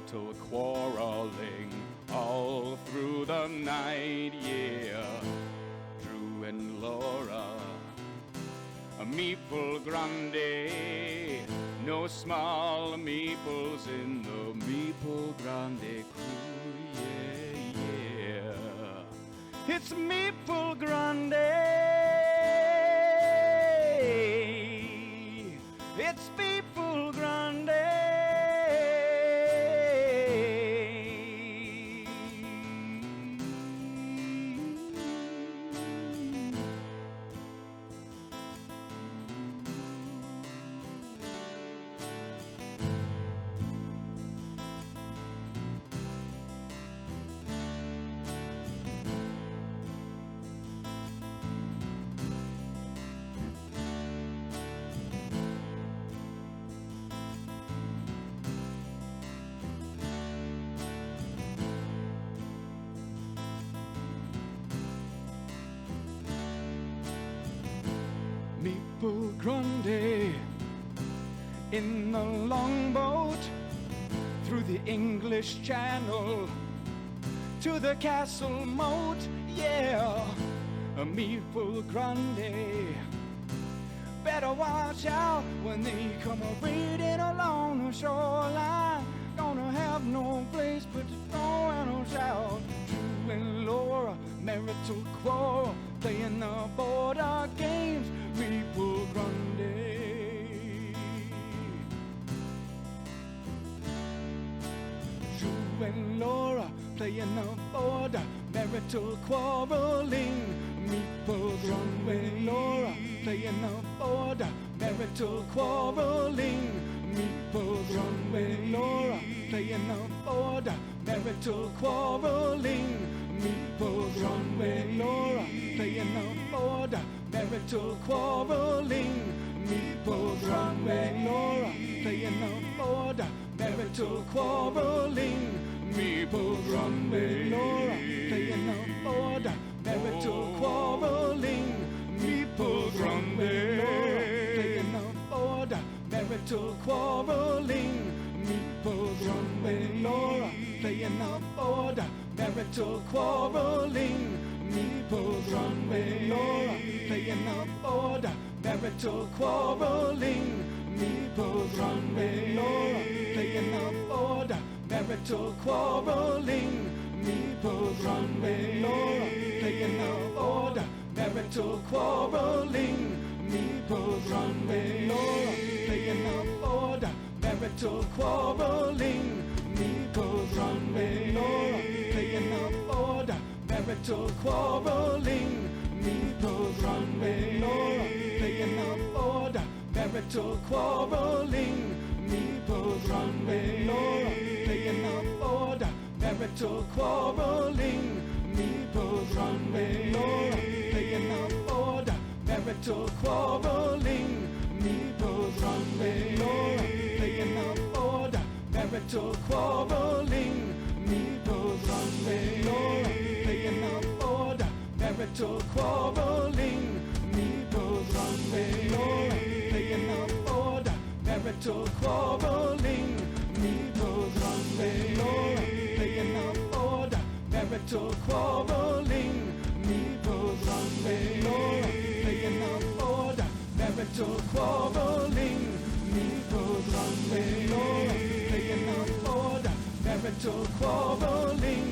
marital quarreling all through the night, yeah. Drew and Laura, a meeple grande, no small meeples in the meeple grande crew, yeah, yeah. It's meeple grande, it's meeple grande. Meeple Grande in the longboat through the English Channel to the castle moat, yeah. A Meeple Grande, better watch out when they come a-wading along the shoreline. Gonna have no place but to throw and a shout. Drew and Laura, marital quarrel, playing the border games. Meeple Grande. Drew and Laura playing the border, marital quarreling. Meeple Grande. Laura playing the border, marital quarreling. Meeple Grande. Laura playing the border, marital quarreling. Meeple Grande. Laura playing the border, marital quarreling. Meeple Grande. Laura playing the border, marital quarreling. Meeple Grande. Laura playing the border, marital quarreling. Meeple Grande. Laura playing the border, marital quarreling. Meeple Grande. Laura playing the border, marital quarreling. Meeple Grande. Laura playing the border, marital quarreling. Meeple Grande. Laura playing the border, marital quarreling. Meeple Grande. Laura playing the border, marital quarreling. Meeple Grande. Laura playing the border, marital quarreling. Meeple Grande. Laura playing the border, marital quarreling. Meeple Grande. Laura playing the border, marital quarreling. Meeple Grande. Laura playing the border, marital quarreling. Meeple Grande. Laura playing the border, marital quarreling. Meeple Grande. Laura playing the border, marital quarreling. Meeple Grande. Laura playing the border, marital quarreling. Meeple Grande. Laura playing the border, marital quarreling. Meeple Grande. Laura playing the border, marital quarreling. Meeple Grande. Laura playing the border, marital quarreling. Meeple Grande. Laura playing the border, marital quarreling.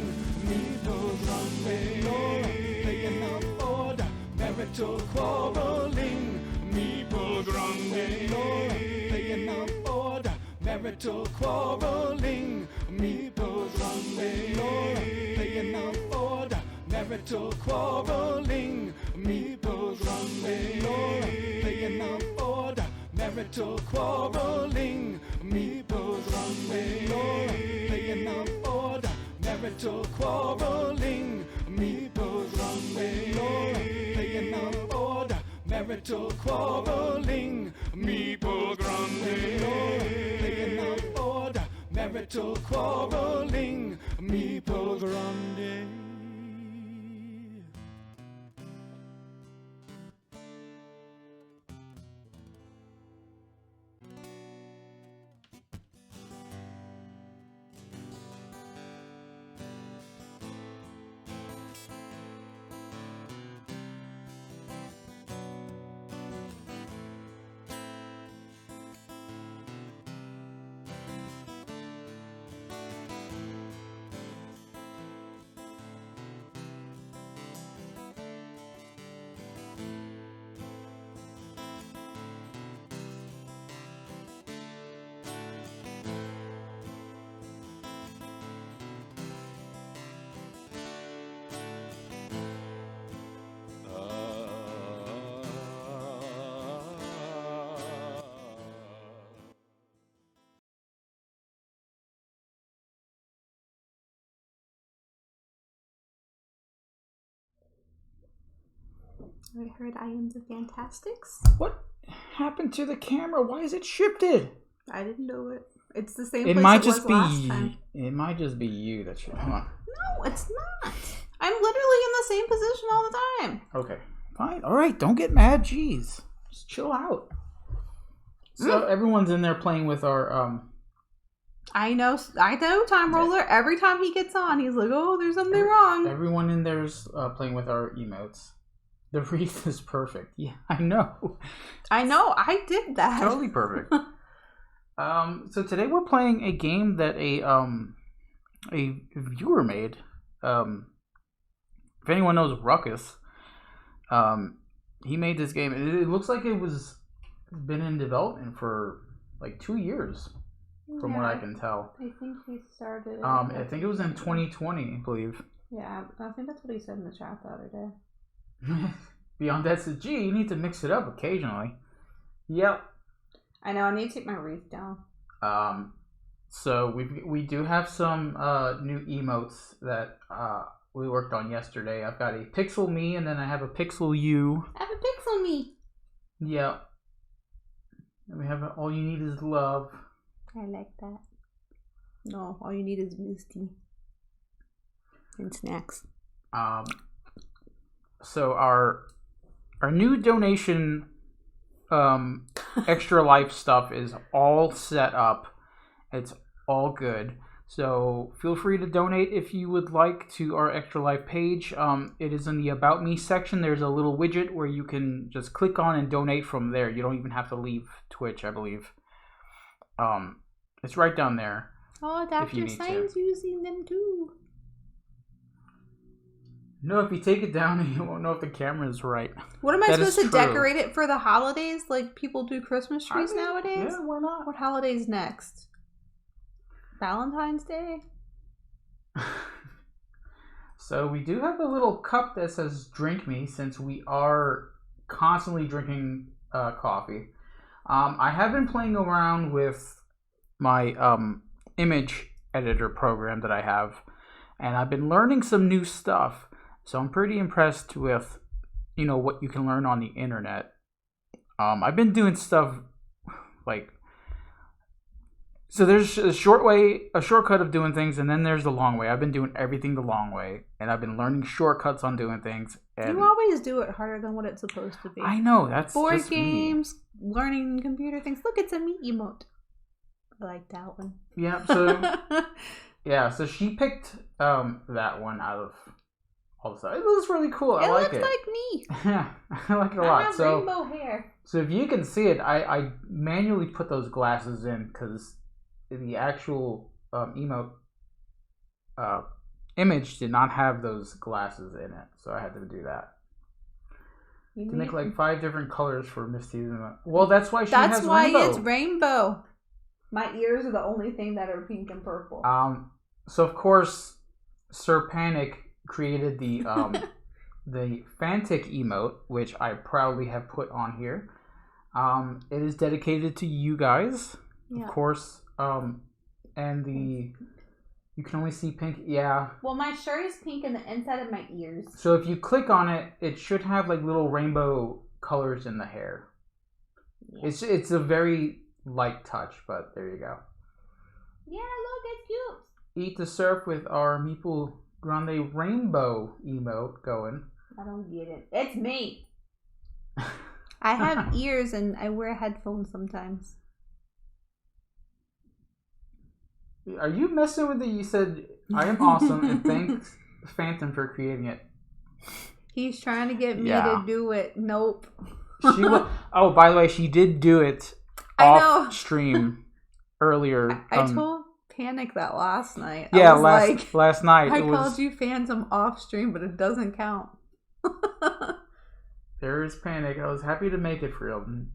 Meeple Grande. Laura playing the border, marital quarreling. Meeple Grande. Laura playing the border, marital quarreling. Meeple Grande. Laura playing the border, marital quarreling. Meeple Grande. Laura playing the border, marital quarreling. Meeple Grande. Laura playing the border, marital quarreling. Meeple Grande. Laura playing the border, marital quarreling. Meeple Grande. Laura playing the border, marital quarreling. Meeple Grande. I heard I am the Fantastics. What happened to the camera? Why is it shifted? I didn't know it. It's the same place it was last time. It might just be you that should. Hold on. No, it's not. I'm literally in the same position all the time. Okay, fine. All right, don't get mad. Jeez, just chill out. So everyone's in there playing with our I know, Time Roller. Every time he gets on, he's like, "Oh, there's something wrong." Everyone in there's playing with our emotes. The wreath is perfect. Yeah, I know. I did that. Totally perfect. So today we're playing a game that a viewer made. If anyone knows Ruckus, he made this game. It looks like it's been in development for like 2 years, from what I can tell. I think he started. I think it was in 2020, I believe. Yeah, I think that's what he said in the chat the other day. Beyond that says, "Gee, you need to mix it up occasionally." Yep. I know. I need to take my wreath down. So we do have some new emotes that we worked on yesterday. I've got a Pixel Me, and then I have a Pixel You. I have a Pixel Me. Yeah. And we have All You Need Is Love. I like that. No, all you need is Misty. And snacks. So our new donation Extra Life stuff is all set up. It's all good. So feel free to donate if you would like to our Extra Life page. It is in the About Me section. There's a little widget where you can just click on and donate from there. You don't even have to leave Twitch, I believe. It's right down there. Oh, Dr. Sign's using them too. No, if you take it down, you won't know if the camera is right. What am I supposed to decorate it for the holidays like people do Christmas trees nowadays? Yeah, why not? What holiday's next? Valentine's Day? So we do have a little cup that says "Drink Me" since we are constantly drinking coffee. I have been playing around with my image editor program that I have, and I've been learning some new stuff. So I'm pretty impressed with, what you can learn on the internet. I've been doing stuff like, so there's a shortcut of doing things, and then there's the long way. I've been doing everything the long way, and I've been learning shortcuts on doing things. And you always do it harder than what it's supposed to be. I know, that's board just games, me. Learning computer things. Look, it's a me emote. I like that one. Yeah. So so she picked that one out of all the stuff. It looks really cool. I like it. It looks like me. Yeah, I like it a lot. I have rainbow hair. So if you can see it, I manually put those glasses in because the actual emote image did not have those glasses in it, so I had to do that. To make like 5 different colors for Misty. Well, that's why she has rainbow. That's why it's rainbow. My ears are the only thing that are pink and purple. So of course, Sir Panic created the the Fantic emote, which I proudly have put on here. It is dedicated to you guys, of course. And you can only see pink. Yeah. Well, my shirt is pink and the inside of my ears. So if you click on it, it should have like little rainbow colors in the hair. Yeah. It's a very light touch, but there you go. Yeah, look, it's cute. Eat the surf with our Meeple Grande rainbow emote going. I don't get it. It's me. I have ears and I wear headphones sometimes. Are you messing with it? You said, "I am awesome," and thanks Phantom for creating it. He's trying to get me to do it. Nope. Oh, by the way, she did do it off stream earlier. I told Panic that last night. Yeah, last night. I called you Phantom off stream, but it doesn't count. There is Panic. I was happy to make it for you.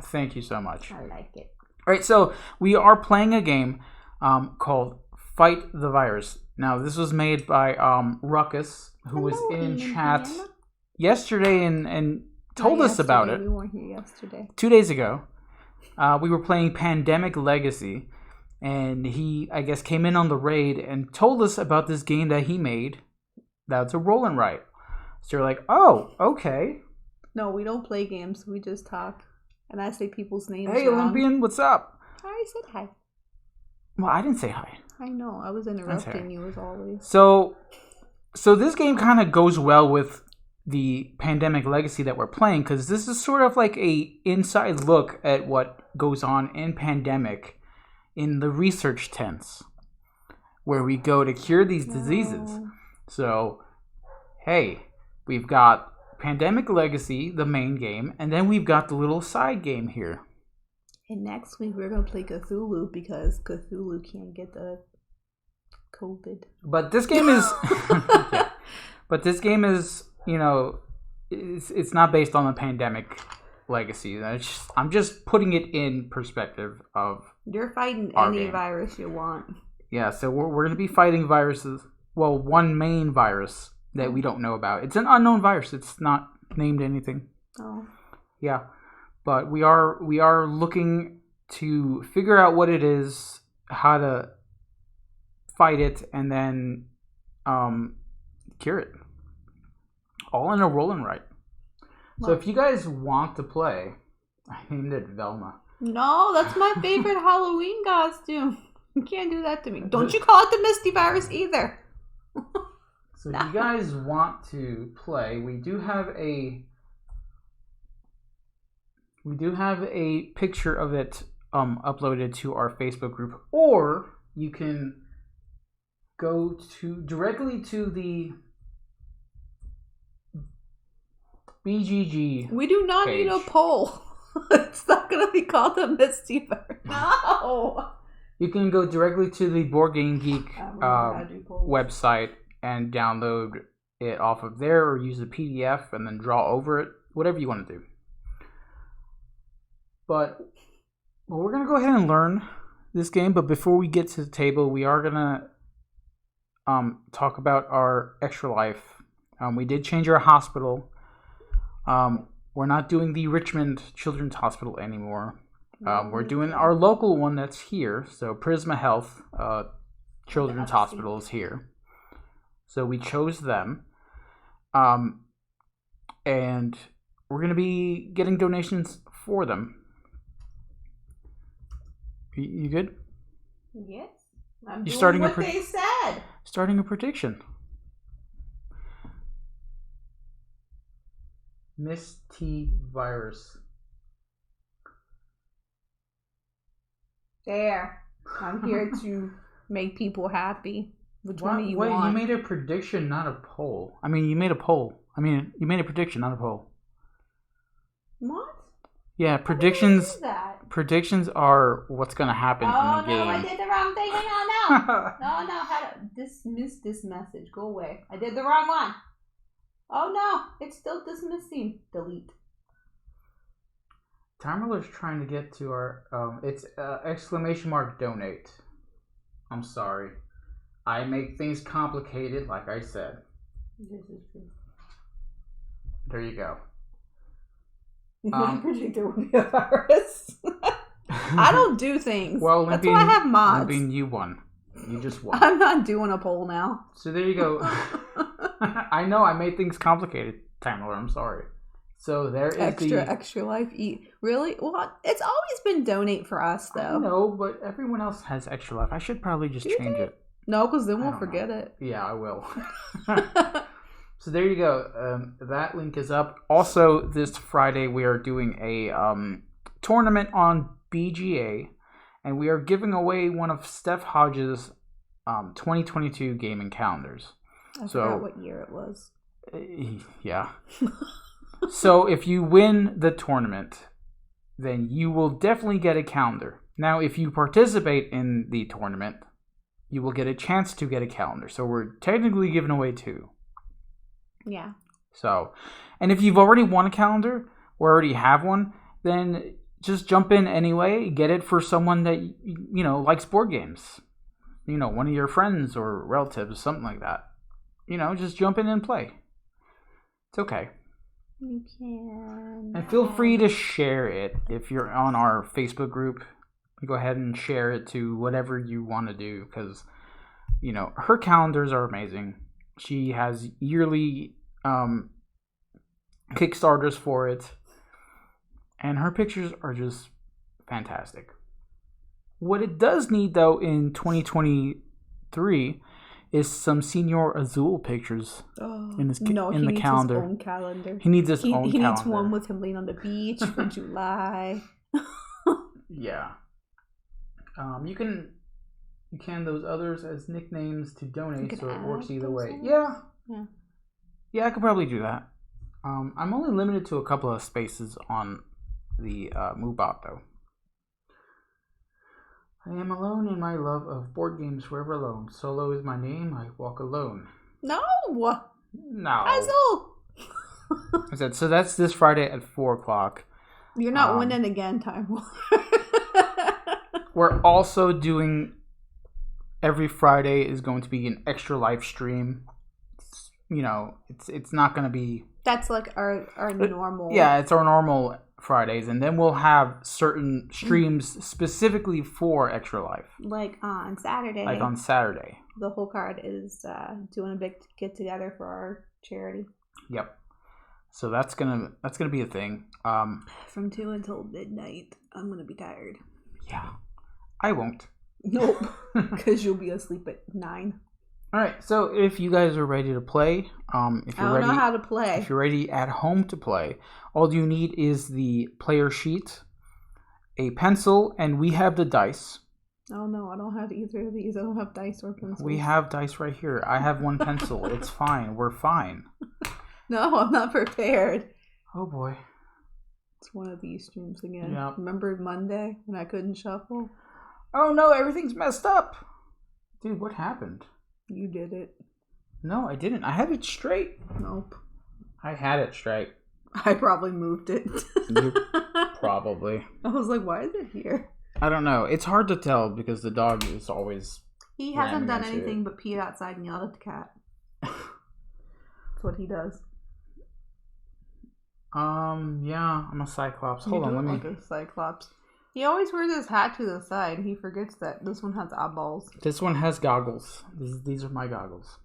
Thank you so much. I like it. All right, so we are playing a game called Fight the Virus. Now, this was made by Ruckus, who was in chat yesterday and told us about it. We weren't here yesterday. 2 days ago. We were playing Pandemic Legacy, and he, I guess, came in on the raid and told us about this game that he made. That's a roll and write. So you're like, oh, okay. No, we don't play games. We just talk. And I say people's names Hey, wrong. Olympian, what's up? I said hi. Well, I didn't say hi. I know. I was interrupting you as always. So this game kind of goes well with the Pandemic Legacy that we're playing, because this is sort of like a inside look at what goes on in Pandemic in the research tents, where we go to cure these diseases. So, hey, we've got Pandemic Legacy, the main game, and then we've got the little side game here. And next week we're going to play Cthulhu because Cthulhu can't get the COVID. But this game is... yeah. But this game is, it's not based on the Pandemic Legacy. I'm just putting it in perspective of... You're fighting any game. virus you want. Yeah, so we're going to be fighting viruses. Well, one main virus that we don't know about. It's an unknown virus. It's not named anything. Oh. Yeah. But we are looking to figure out what it is, how to fight it, and then cure it. All in a roll and right. So if you guys want to play, I named it Velma. No, that's my favorite Halloween costume. You can't do that to me. Don't you call it the Misty Virus either. So if you guys want to play, we do have a picture of it uploaded to our Facebook group, or you can go directly to the BGG. We do not page. need a poll. It's not going to be called the Misty Virus. No. You can go directly to the Board Game Geek website and download it off of there, or use the PDF and then draw over it. Whatever you want to do. But we're going to go ahead and learn this game. But before we get to the table, we are going to talk about our extra life. We did change our hospital. We're not doing the Richmond Children's Hospital anymore. We're doing our local one that's here. So Prisma Health Children's Hospital is here. So we chose them. And we're going to be getting donations for them. You good? Yes. I'm You're doing what they said. Starting a prediction. Misty Virus. There. I'm here to make people happy. Which one do you want? You made a prediction, not a poll. I mean, you made a poll. I mean, you made a prediction, not a poll. What? Yeah, predictions. Predictions are what's going to happen in the game. Oh, no, I did the wrong thing. No. How to dismiss this message. Go away. I did the wrong one. Oh, no. It's still dismissing. Delete. Timerler's trying to get to our... it's ! Donate. I'm sorry. I make things complicated, like I said. This is true. There you go. I predict there would be a virus. I don't do things. Well, that's why I have mods. Olympian, you won. You just won. I'm not doing a poll now. So there you go. I know I made things complicated, Timeler. I'm sorry. So there is extra life eat. Really? Well, it's always been donate for us though. I know, but everyone else has extra life. I should probably just change it. No, because then we'll forget it. Yeah, I will. So there you go. That link is up. Also, this Friday we are doing a tournament on BGA, and we are giving away one of Steph Hodges' 2022 gaming calendars. I forgot what year it was. Yeah. So if you win the tournament, then you will definitely get a calendar. Now, if you participate in the tournament, you will get a chance to get a calendar. So we're technically giving away 2. Yeah. So, and if you've already won a calendar or already have one, then just jump in anyway. Get it for someone that, likes board games. One of your friends or relatives, something like that. Just jump in and play. It's okay. You can. And feel free to share it if you're on our Facebook group. Go ahead and share it to whatever you want to do, because, her calendars are amazing. She has yearly Kickstarters for it. And her pictures are just fantastic. What it does need, though, in 2023 is some Senor Azul pictures in the calendar. His own calendar. He needs his own calendar. He needs one with him laying on the beach for July. Yeah. You can those others as nicknames to donate, so it works either way. Yeah. Yeah, I could probably do that. I'm only limited to a couple of spaces on the Moobot, though. I am alone in my love of board games, forever alone. Solo is my name, I walk alone. No! Puzzle! So that's this Friday at 4 o'clock. You're not winning again, Time. We're also doing... Every Friday is going to be an extra live stream. It's not going to be... That's like our normal... Yeah, it's our normal Fridays. And then we'll have certain streams specifically for Extra Life. Like on Saturday. The whole card is doing a big get-together for our charity. Yep. So that's gonna be a thing. From 2 until midnight. I'm going to be tired. Yeah. I won't. Nope. Because you'll be asleep at 9. All right, so if you guys are ready to play, if you're ready, know how to play. If you're ready at home to play, all you need is the player sheet, a pencil, and we have the dice. Oh no, I don't have either of these. I don't have dice or pencils. We have dice right here. I have one pencil. It's fine. We're fine. No, I'm not prepared. Oh boy. It's one of these streams again. Yep. Remember Monday when I couldn't shuffle? Oh no, everything's messed up. Dude, what happened? You did it. No, I didn't. I had it straight. Nope. I had it straight. I probably moved it. You probably. I was like, why is it here? I don't know. It's hard to tell because the dog is always... He hasn't done anything but pee outside and yell at the cat. That's what he does. Yeah, I'm a Cyclops. Hold on, let me... Like a Cyclops. He always wears his hat to the side. He forgets that this one has eyeballs. This one has goggles. These are my goggles.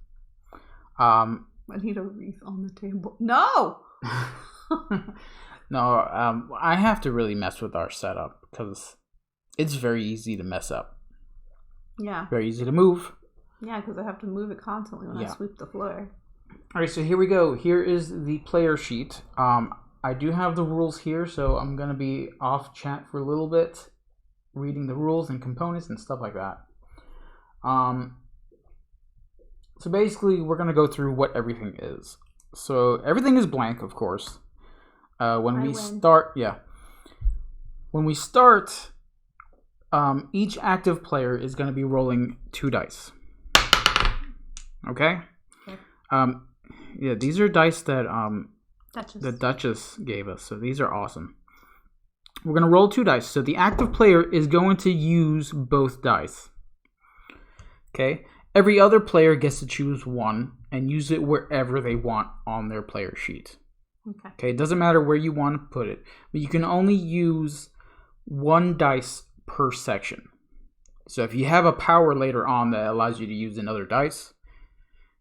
I need a wreath on the table. No! No, I have to really mess with our setup because it's very easy to mess up. Yeah. Very easy to move. Yeah, because I have to move it constantly when I sweep the floor. All right, so here we go. Here is the player sheet. I do have the rules here, so I'm going to be off chat for a little bit, reading the rules and components and stuff like that. So basically, we're going to go through what everything is. So everything is blank, of course. When we start, each active player is going to be rolling 2 dice. Okay? Yeah, these are dice that the Duchess gave us, so these are awesome. We're going to roll 2 dice. So the active player is going to use both dice. Okay? Every other player gets to choose one and use it wherever they want on their player sheet. Okay? It doesn't matter where you want to put it, but you can only use 1 dice per section. So if you have a power later on that allows you to use another dice,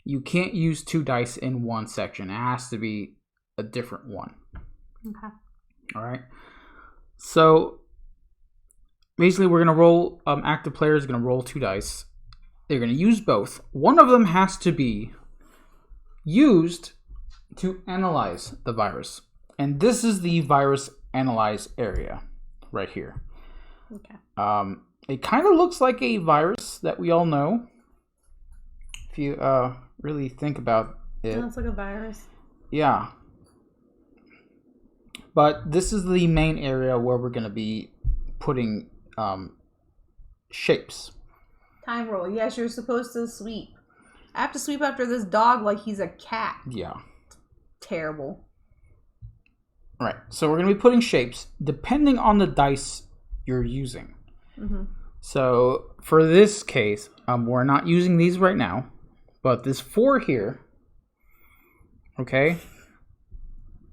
you can't use 2 dice in one section. It has to be a different one. Okay. All right. So basically, we're gonna roll. Active player is gonna roll 2 dice. They're gonna use both. One of them has to be used to analyze the virus, and this is the virus analyze area right here. Okay. It kind of looks like a virus that we all know. If you really think about it, It looks like a virus. Yeah. But this is the main area where we're going to be putting shapes. Time roll. Yes, you're supposed to sweep. I have to sweep after this dog like he's a cat. Yeah. Terrible. All right. So we're going to be putting shapes depending on the dice you're using. Mm-hmm. So for this case, we're not using these right now. But this 4 here, okay?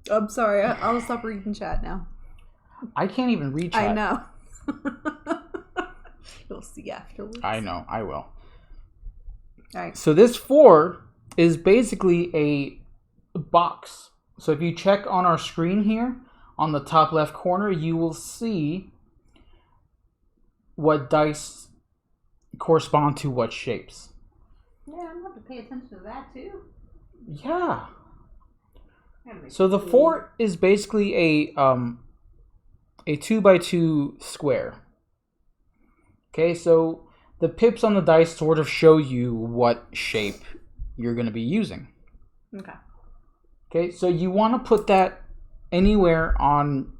I'm sorry. I'll stop reading chat now. I can't even read chat. I know. You'll see afterwards. I know. I will. All right. So this 4 is basically a box So if you check on our screen here, on the top left corner, you will see what dice correspond to what shapes. Yeah, I'm going to have to pay attention to that too. Yeah. So the 4 is basically a 2x2 square. Okay, so the pips on the dice sort of show you what shape you're going to be using. Okay. Okay, so you want to put that anywhere on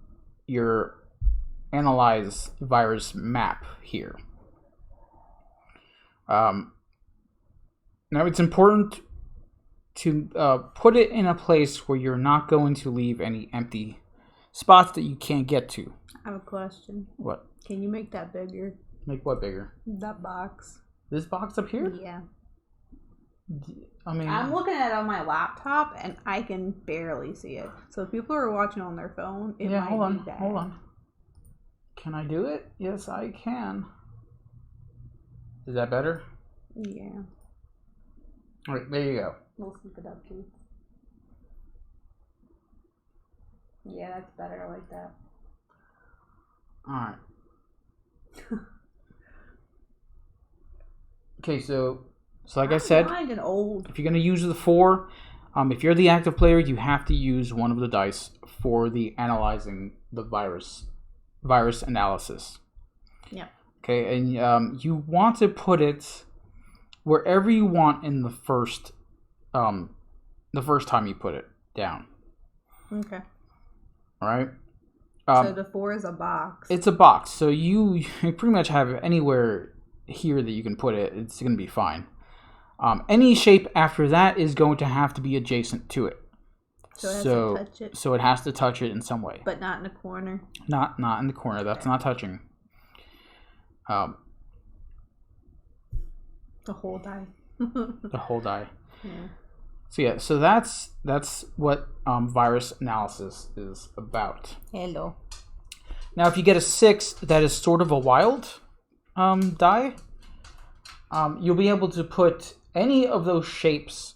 your analyze virus map here. Now it's important to put it in a place where you're not going to leave any empty spots that you can't get to. I have a question. What? Can you make that bigger? Make what bigger? That box. This box up here? Yeah. I mean, I'm looking at it on my laptop and I can barely see it. So if people are watching on their phone, it might be bad. Hold on. Can I do it? Yes, I can. Is that better? Yeah. All right, there you go. We'll sleep it up, too. Yeah, that's better. I like that. All right. Okay, so like I said, blind and old. if you're going to use the 4, if you're the active player, you have to use one of the dice for the analyzing the virus analysis. Yeah. Okay, and you want to put it wherever you want in the first time you put it down. Okay. All right. So the 4 is a box. It's a box, so you pretty much have anywhere here that you can put it. It's going to be fine. Any shape after that is going to have to be adjacent to it. So it has to touch it. So it has to touch it in some way. But not in the corner. Not in the corner. That's not touching. The whole die. The whole die. Yeah. So that's what virus analysis is about. Hello. Now, if you get a 6, that is sort of a wild die. You'll be able to put any of those shapes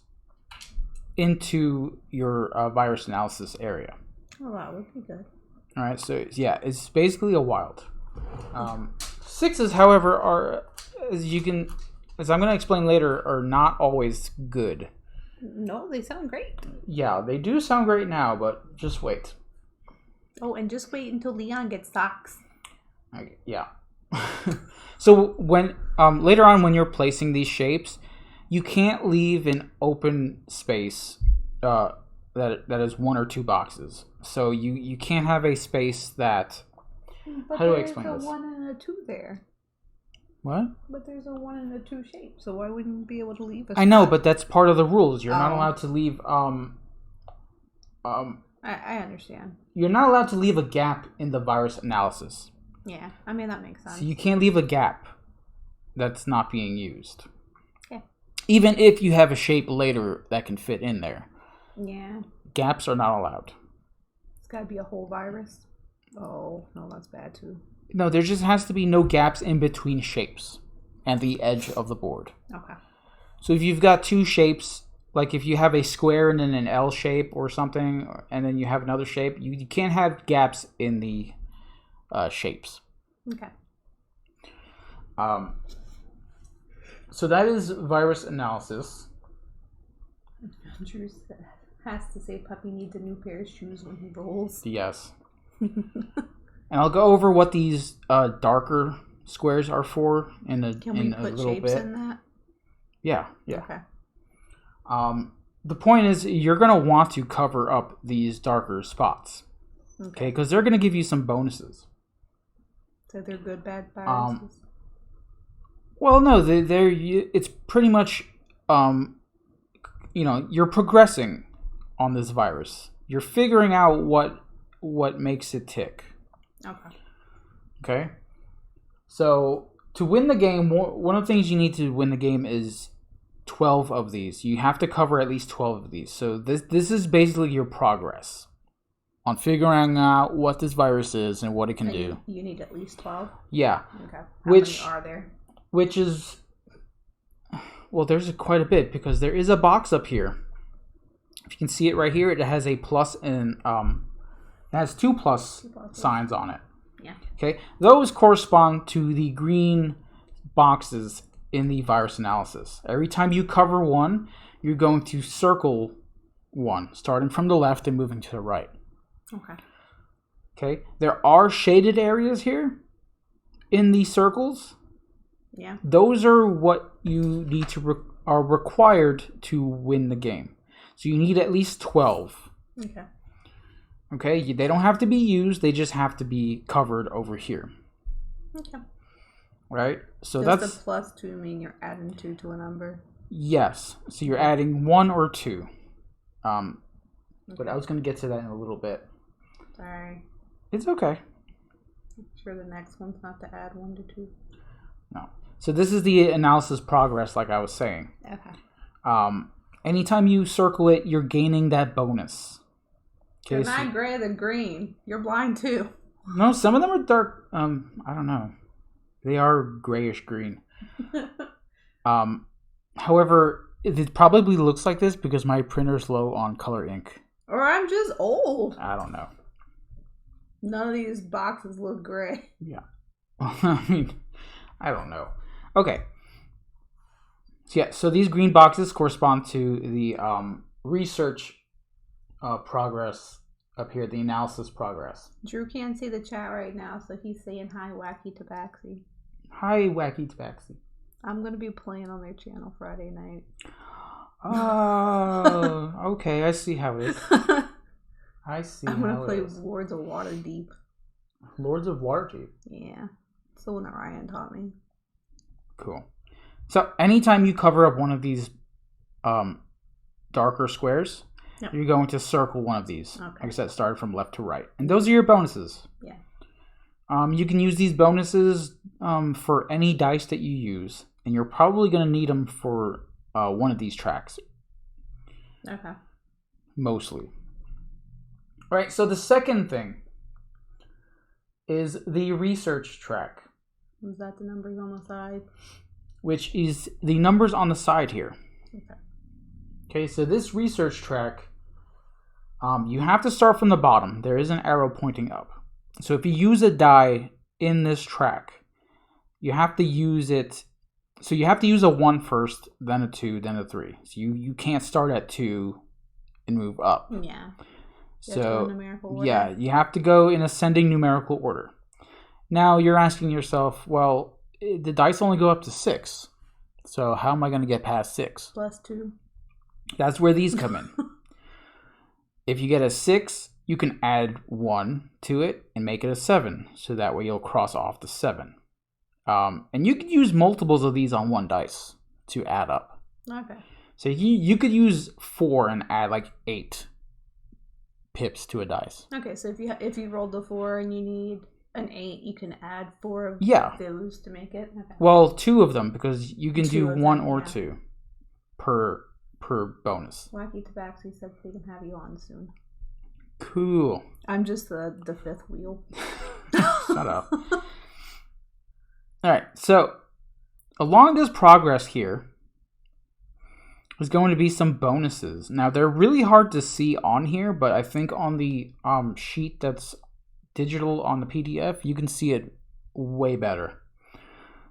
into your virus analysis area. Oh, that would be good. All right, so yeah, it's basically a wild. 6s, however, are as I'm going to explain later, are not always good. No, they sound great. Yeah, they do sound great now, but just wait. Oh, and just wait until Leon gets socks. Okay, yeah. So when later on when you're placing these shapes, you can't leave an open space that is 1 or 2 boxes. So you can't have a space that. But how do I explain this? There's a 1 and a 2 there. What? But there's a 1 and a 2 shape, so why wouldn't you be able to leave a I know, but that's part of the rules. You're not allowed to leave. I understand. You're not allowed to leave a gap in the virus analysis. Yeah, I mean that makes sense. So you can't leave a gap that's not being used. Okay. Even if you have a shape later that can fit in there. Yeah. Gaps are not allowed. It's got to be a whole virus. Oh, no, that's bad too. No, there just has to be no gaps in between shapes and the edge of the board. Okay. So if you've got 2 shapes, like if you have a square and then an L shape or something, and then you have another shape, you can't have gaps in the shapes. Okay. So that is virus analysis. Drew has to say puppy needs a new pair of shoes when he rolls. Yes. And I'll go over what these darker squares are for in a little bit. In that? Yeah. Okay. The point is, you're going to want to cover up these darker spots. Okay? Because they're going to give you some bonuses. So they're good, bad viruses? Well, no, it's pretty much, you're progressing on this virus. You're figuring out what makes it tick. Okay. So to win the game, one of the things you need to win the game is 12 of these. You have to cover at least 12 of these. So this is basically your progress on figuring out what this virus is and what it can do. You need at least 12? Yeah. Okay. How many are there? Which is, well, there's quite a bit because there is a box up here. If you can see it right here, it has a plus and it has two plus signs on it. Yeah. Okay, those correspond to the green boxes in the virus analysis. Every time you cover one, you're going to circle one, starting from the left and moving to the right. Okay. Okay, there are shaded areas here in these circles. Yeah. Those are what you need to are required to win the game. So you need at least 12. Okay. Okay, they don't have to be used, they just have to be covered over here. Okay. Right? So Does that's the +2 mean you're adding 2 to a number? yes. So you're adding 1 or 2. But I was going to get to that in a little bit. Sorry. It's okay. I'm sure the next one's not to add 1 to 2. No. So this is the analysis progress, like I was saying. Okay. Anytime you circle it, you're gaining that bonus. They're not gray, they're green. You're blind too. No, some of them are dark. I don't know. They are grayish green. However, it probably looks like this because my printer's low on color ink. Or I'm just old. I don't know. None of these boxes look gray. Yeah. I mean, I don't know. Okay. So yeah, so these green boxes correspond to the research progress up here, the analysis progress. Drew can't see the chat right now, so he's saying hi, Wacky Tabaxi. Hi, Wacky Tabaxi. I'm going to be playing on their channel Friday night. Oh, okay. I see how it is. I see I'm going how to play it is. Lords of Waterdeep. Lords of Waterdeep. Yeah. It's the one that Ryan taught me. Cool. So anytime you cover up one of these darker squares, yep. You're going to circle one of these. Okay. Like I said, started from left to right. And those are your bonuses. Yeah. You can use these bonuses for any dice that you use. And you're probably going to need them for one of these tracks. Okay. Mostly. All right, so the second thing is the research track. Is that the numbers on the side? Which is the numbers on the side here. Okay. Okay, so this research track, you have to start from the bottom. There is an arrow pointing up. So if you use a die in this track, you have to use it. So you have to use a 1 first, then a 2, then a 3. So you can't start at 2 and move up. Yeah. So numerical order. Yeah, you have to go in ascending numerical order. Now you're asking yourself, well, the dice only go up to 6. So how am I going to get past 6? +2. That's where these come in. If you get a 6, you can add 1 to it and make it a 7. So that way you'll cross off the 7. And you could use multiples of these on one dice to add up. Okay. So you could use 4 and add like 8 pips to a dice. Okay, so if you rolled a 4 and you need an 8, you can add 4 of those to make it? Okay. Well, 2 of them because you can do 1 or 2 per bonus. Wacky Tabaxi said they can have you on soon. Cool. I'm just the fifth wheel. Shut up. Alright, so along this progress here is going to be some bonuses. Now, they're really hard to see on here, but I think on the sheet that's digital on the PDF, you can see it way better.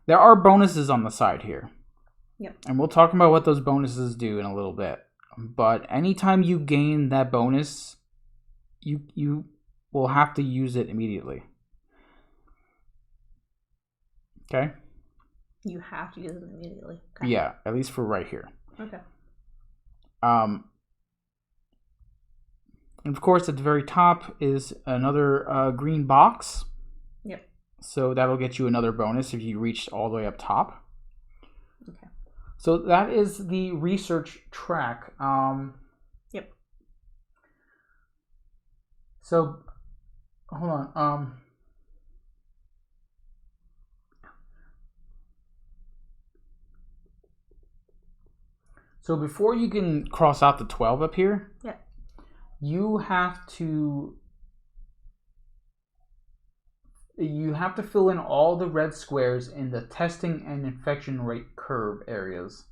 There are bonuses on the side here. Yep. And we'll talk about what those bonuses do in a little bit. But anytime you gain that bonus, you will have to use it immediately. Okay? You have to use it immediately. Okay. Yeah, at least for right here. Okay. And of course, at the very top is another green box. Yep. So that'll get you another bonus if you reach all the way up top. Okay. So that is the research track. Yep. So, hold on. So before you can cross out the 12 up here, you have to fill in all the red squares in the testing and infection rate curve areas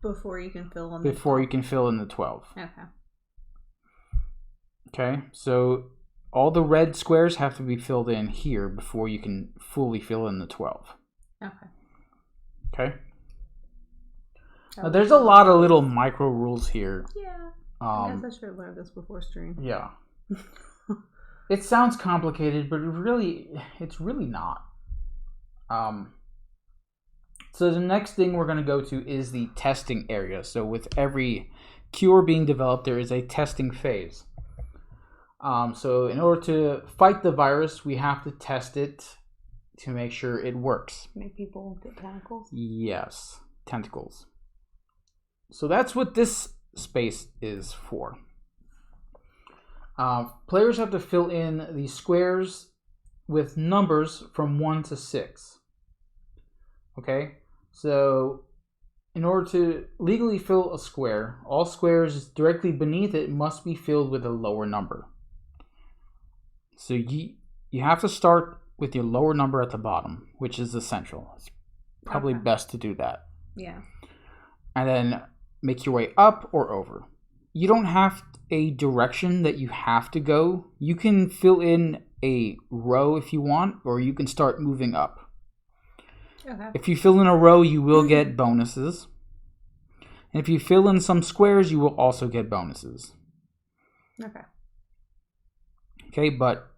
before you can fill in you can fill in the 12. Okay. Okay, so all the red squares have to be filled in here before you can fully fill in the 12. Okay. Okay. Now, there's a lot of little micro rules here. Yeah. I guess I should have learned this before stream. Yeah. It sounds complicated, but it's really not. So the next thing we're going to go to is the testing area. So with every cure being developed, there is a testing phase. So in order to fight the virus, we have to test it to make sure it works. Make people get tentacles? Yes, tentacles. So that's what this space is for. Players have to fill in the squares with numbers from 1 to 6. Okay? So in order to legally fill a square, all squares directly beneath it must be filled with a lower number. So you have to start with your lower number at the bottom, which is essential. It's probably best to do that. Yeah. And then make your way up or over. You don't have a direction that you have to go. You can fill in a row if you want, or you can start moving up. Okay. If you fill in a row, you will get bonuses. And if you fill in some squares, you will also get bonuses. Okay. Okay, but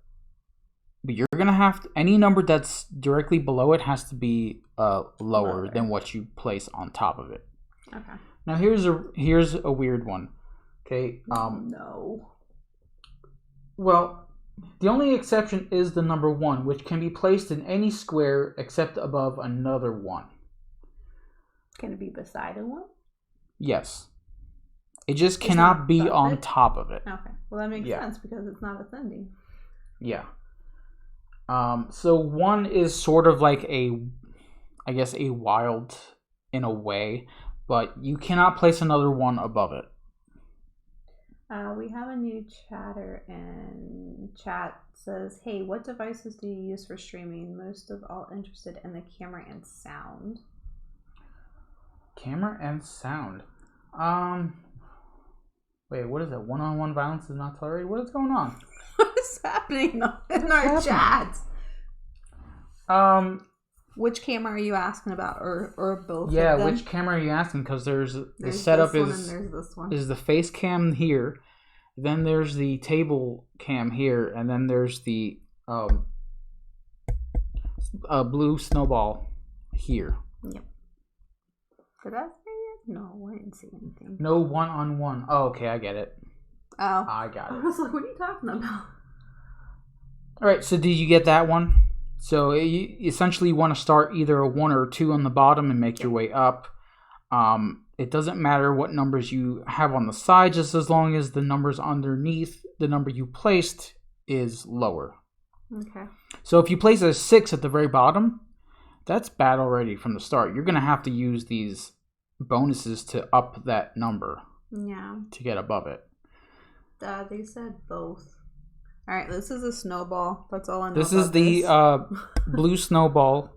you're going to have to, any number that's directly below it has to be lower than what you place on top of it. Okay. Now here's a weird one. Okay. No. Well, the only exception is the number 1, which can be placed in any square except above another 1. Can it be beside a 1? Yes. It just cannot be on top of it. Okay. Well, that makes sense because it's not ascending. Yeah. So 1 is sort of like a wild in a way, but you cannot place another 1 above it. We have a new chatter, and chat says, "Hey, what devices do you use for streaming? Most of all interested in the camera and sound." Camera and sound. Wait, what is that? One-on-one violence is not tolerated? What is going on? What is happening in our chat? Which camera are you asking about, or both? Yeah, of them? which camera are you asking? Because there's the this setup one and there's this one. is the face cam here, then there's the table cam here, and then there's the blue snowball here. Yep. Did I say it? No, I didn't see anything. No one-on-one. Oh, okay, I get it. Oh, I got it. I was like, what are you talking about? All right, so did you get that one? So you essentially want to start either a 1 or a 2 on the bottom and make your way up. It doesn't matter what numbers you have on the side, just as long as the numbers underneath the number you placed is lower. Okay. So if you place a 6 at the very bottom, that's bad already from the start. You're going to have to use these bonuses to up that number. Yeah. To get above it. They said both. All right, this is a snowball. That's all I know. This is the blue snowball,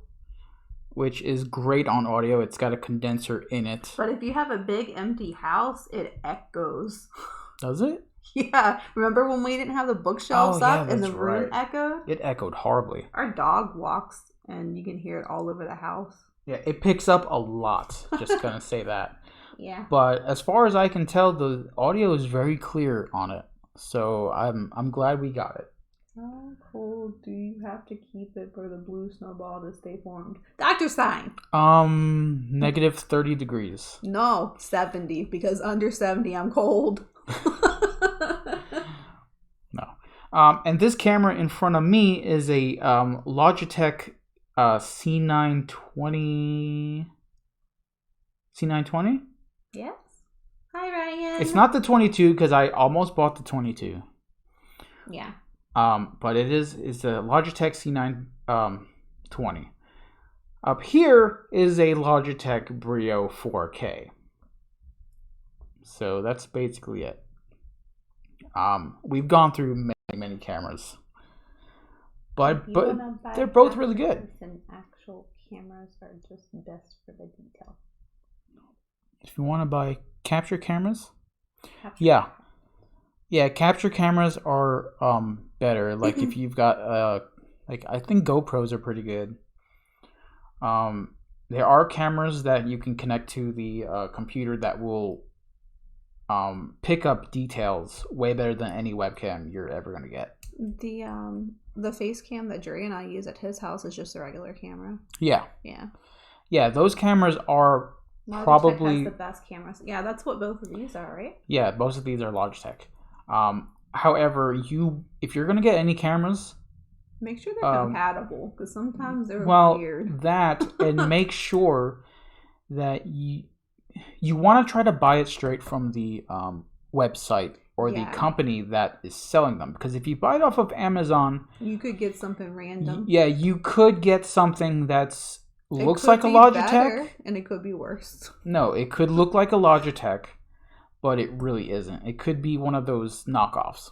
which is great on audio. It's got a condenser in it. But if you have a big empty house, it echoes. Does it? Yeah. Remember when we didn't have the bookshelves up and the room echoed? It echoed horribly. Our dog walks and you can hear it all over the house. Yeah, it picks up a lot. Just gonna say that. Yeah. But as far as I can tell, the audio is very clear on it. So I'm glad we got it. How cold do you have to keep it for the blue snowball to stay formed? Dr. Stein! Negative 30 degrees. No, 70, because under 70 I'm cold. No. And this camera in front of me is a Logitech C920. C920? Yes. Hi, Ryan. It's not the 22 because I almost bought the 22. Yeah. But it's a Logitech C920. Up here is a Logitech Brio 4K. So that's basically it. We've gone through many cameras, but they're both really good. And actual cameras are just best for the detail. If you want to buy capture cameras, yeah. Yeah, capture cameras are better. Like if you've got like I think GoPros are pretty good. There are cameras that you can connect to the computer that will pick up details way better than any webcam you're ever gonna get. The face cam that Jerry and I use at his house is just a regular camera. Yeah. Yeah. Yeah, those cameras are Logitech probably has the best cameras. Yeah, that's what both of these are, right? Yeah, most of these are Logitech. However, if you're gonna get any cameras, make sure they're compatible because sometimes they're weird. That and make sure that you want to try to buy it straight from the website or the company that is selling them, because if you buy it off of Amazon, you could get something random. Yeah, you could get something that's looks like a Logitech, and it could be worse. No, it could look like a Logitech, but it really isn't. It could be one of those knockoffs.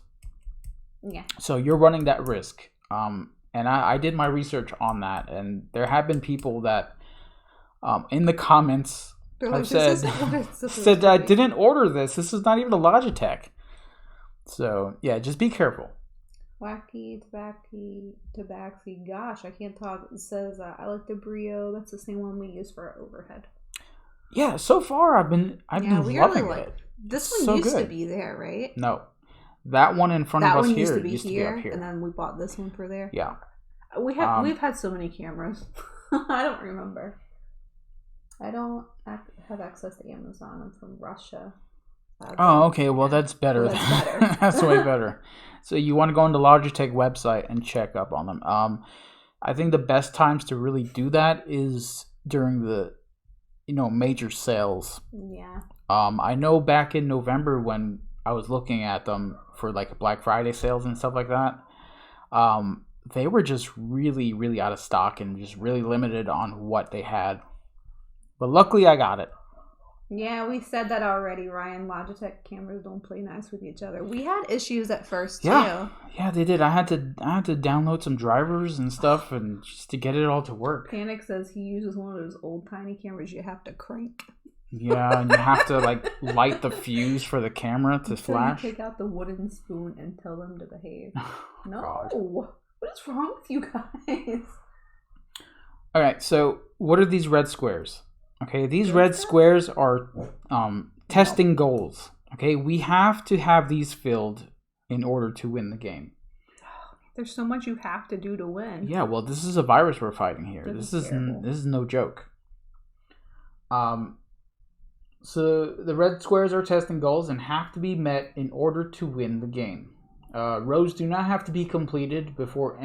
Yeah. So you're running that risk. And I did my research on that, and there have been people that in the comments have said I didn't order this. This is not even a Logitech. So yeah, just be careful. Wacky tabaxi. Gosh, I can't talk. It says I like the Brio. That's the same one we use for our overhead. Yeah, so far I've been loving it. This one used to be there, right? No, that one in front of us here used to be up here, and then we bought this one for there. Yeah, we've had so many cameras. I don't remember. I don't have access to Amazon. I'm from Russia. Oh, okay. Well, that's better. That's better. That's way better. So you want to go on the Logitech website and check up on them. I think the best times to really do that is during the, major sales. Yeah. I know back in November when I was looking at them for like Black Friday sales and stuff like that, they were just really, really out of stock and just really limited on what they had. But luckily I got it. Yeah, we said that already, Ryan. Logitech cameras don't play nice with each other. We had issues at first too. Yeah, they did. I had to download some drivers and stuff, and just to get it all to work. Panic says he uses one of those old tiny cameras you have to crank. Yeah, and you have to light the fuse for the camera to flash. You take out the wooden spoon and tell them to behave. No, God. What is wrong with you guys? All right, so what are these red squares? Okay, these red squares are testing goals. Okay, we have to have these filled in order to win the game. There's so much you have to do to win. Yeah, well, this is a virus we're fighting here. This is no joke. So the red squares are testing goals and have to be met in order to win the game. Rows do not have to be completed before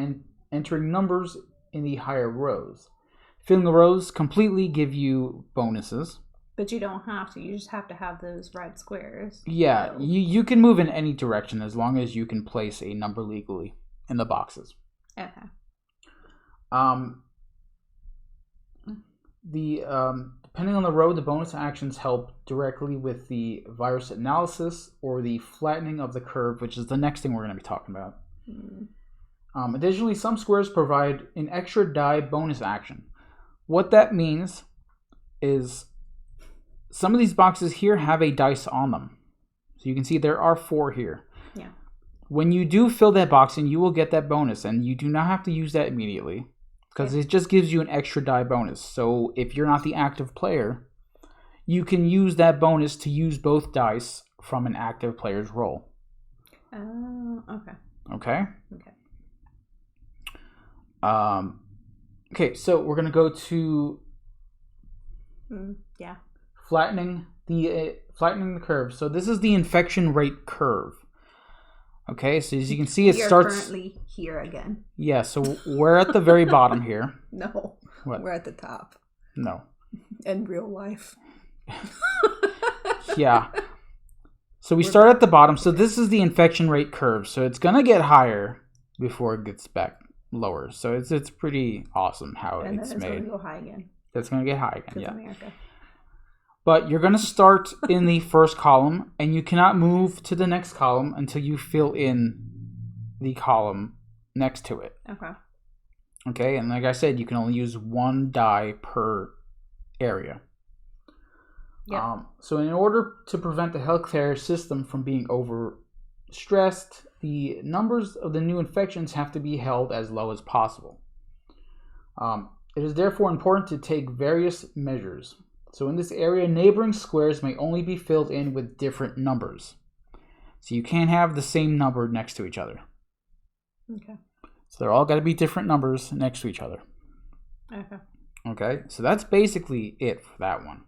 entering numbers in the higher rows. Filling the rows completely give you bonuses. But you don't have to. You just have to have those red squares. Yeah, you can move in any direction as long as you can place a number legally in the boxes. Okay. Depending on the row, the bonus actions help directly with the virus analysis or the flattening of the curve, which is the next thing we're going to be talking about. Additionally, some squares provide an extra die bonus action. What that means is some of these boxes here have a dice on them. So you can see there are 4 here. Yeah. When you do fill that box in, you will get that bonus, and you do not have to use that immediately because it just gives you an extra die bonus. So if you're not the active player, you can use that bonus to use both dice from an active player's roll. Oh, okay. Okay? Okay. Okay, so we're going to go to flattening the curve. So this is the infection rate curve. Okay, so as you can see, it starts currently here again. Yeah, so we're at the very bottom here. No, what? We're at the top. No, in real life. Yeah. So we start at the bottom. So this is the infection rate curve. So it's gonna get higher before it gets back lower. So it's pretty awesome how and it's then it's made. Gonna go high again. It's gonna get high again. Yeah. America. But you're going to start in the first column, and you cannot move to the next column until you fill in the column next to it. Okay. Okay, and like I said, you can only use 1 die per area. Yep. So in order to prevent the healthcare system from being stressed, the numbers of the new infections have to be held as low as possible. It is therefore important to take various measures. So in this area, neighboring squares may only be filled in with different numbers. So you can't have the same number next to each other. Okay. So they're all got to be different numbers next to each other. Okay. Okay, so that's basically it for that one.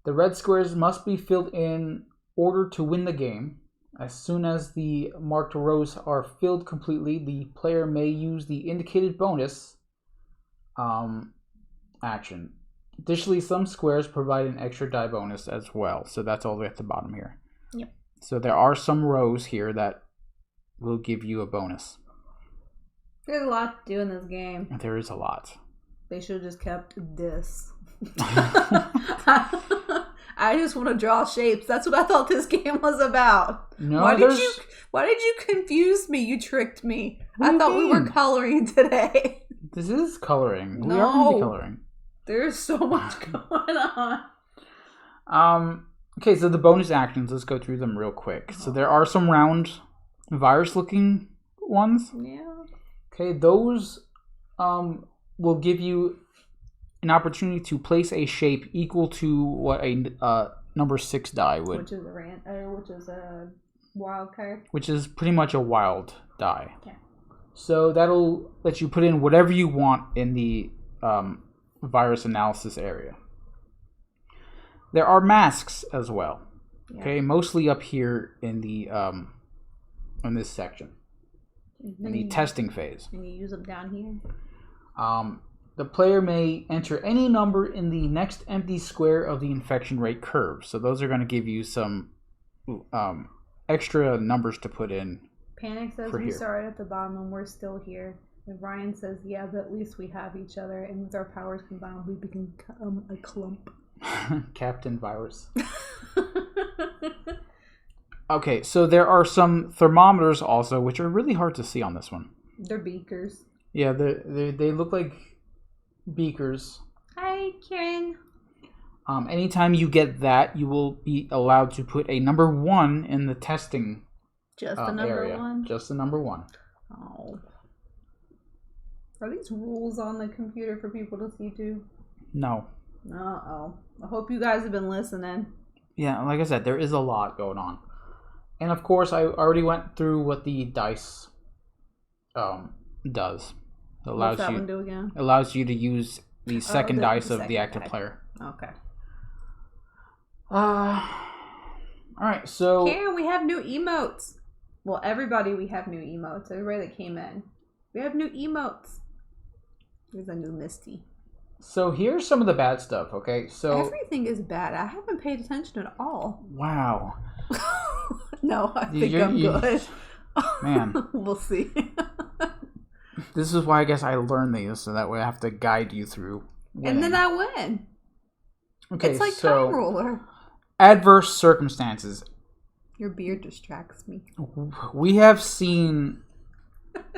The red squares must be filled in order to win the game. As soon as the marked rows are filled completely, the player may use the indicated bonus action. Additionally, some squares provide an extra die bonus as well. So that's all the way at the bottom here. Yep. So there are some rows here that will give you a bonus. There's a lot to do in this game. There is a lot. They should have just kept this. I just want to draw shapes. That's what I thought this game was about. No, why did you confuse me? You tricked me. I thought we were coloring today. This is coloring. No. We are going to be coloring. There's so much going on. Okay, so the bonus actions, let's go through them real quick. So there are some round virus-looking ones. Yeah. Okay, those will give you an opportunity to place a shape equal to what a number 6 die would. Which is a wild card. Which is pretty much a wild die. Yeah. So that'll let you put in whatever you want in the virus analysis area. There are masks as well. Yeah. Okay, mostly up here in the in this section. In the testing phase. And you use them down here. The player may enter any number in the next empty square of the infection rate curve. So those are going to give you some extra numbers to put in. Panic says we started at the bottom and we're still here. And Ryan says, yeah, but at least we have each other. And with our powers combined, we become a clump. Captain Virus. Okay, so there are some thermometers also, which are really hard to see on this one. They're beakers. Yeah, they look like beakers. Hi, Karen. Anytime you get that, you will be allowed to put a number 1 in the testing Just the number area. 1? Just the number 1. Oh. Are these rules on the computer for people to see too? No. Uh-oh. I hope you guys have been listening. Yeah, like I said, there is a lot going on. And of course, I already went through what the dice does. It allows What's that one do again? Allows you to use the second dice of the active die. player. Okay. Alright, so... Karen, we have new emotes. Well, we have new emotes. Everybody that came in. We have new emotes. There's a new Misty. So here's some of the bad stuff, okay? So everything is bad. I haven't paid attention at all. Wow. No, I think I'm good. Man. We'll see. This is why I guess I learned these, so that way I have to guide you through winning. And then I win. Okay, it's like Time Ruler. Adverse circumstances. Your beard distracts me. We have seen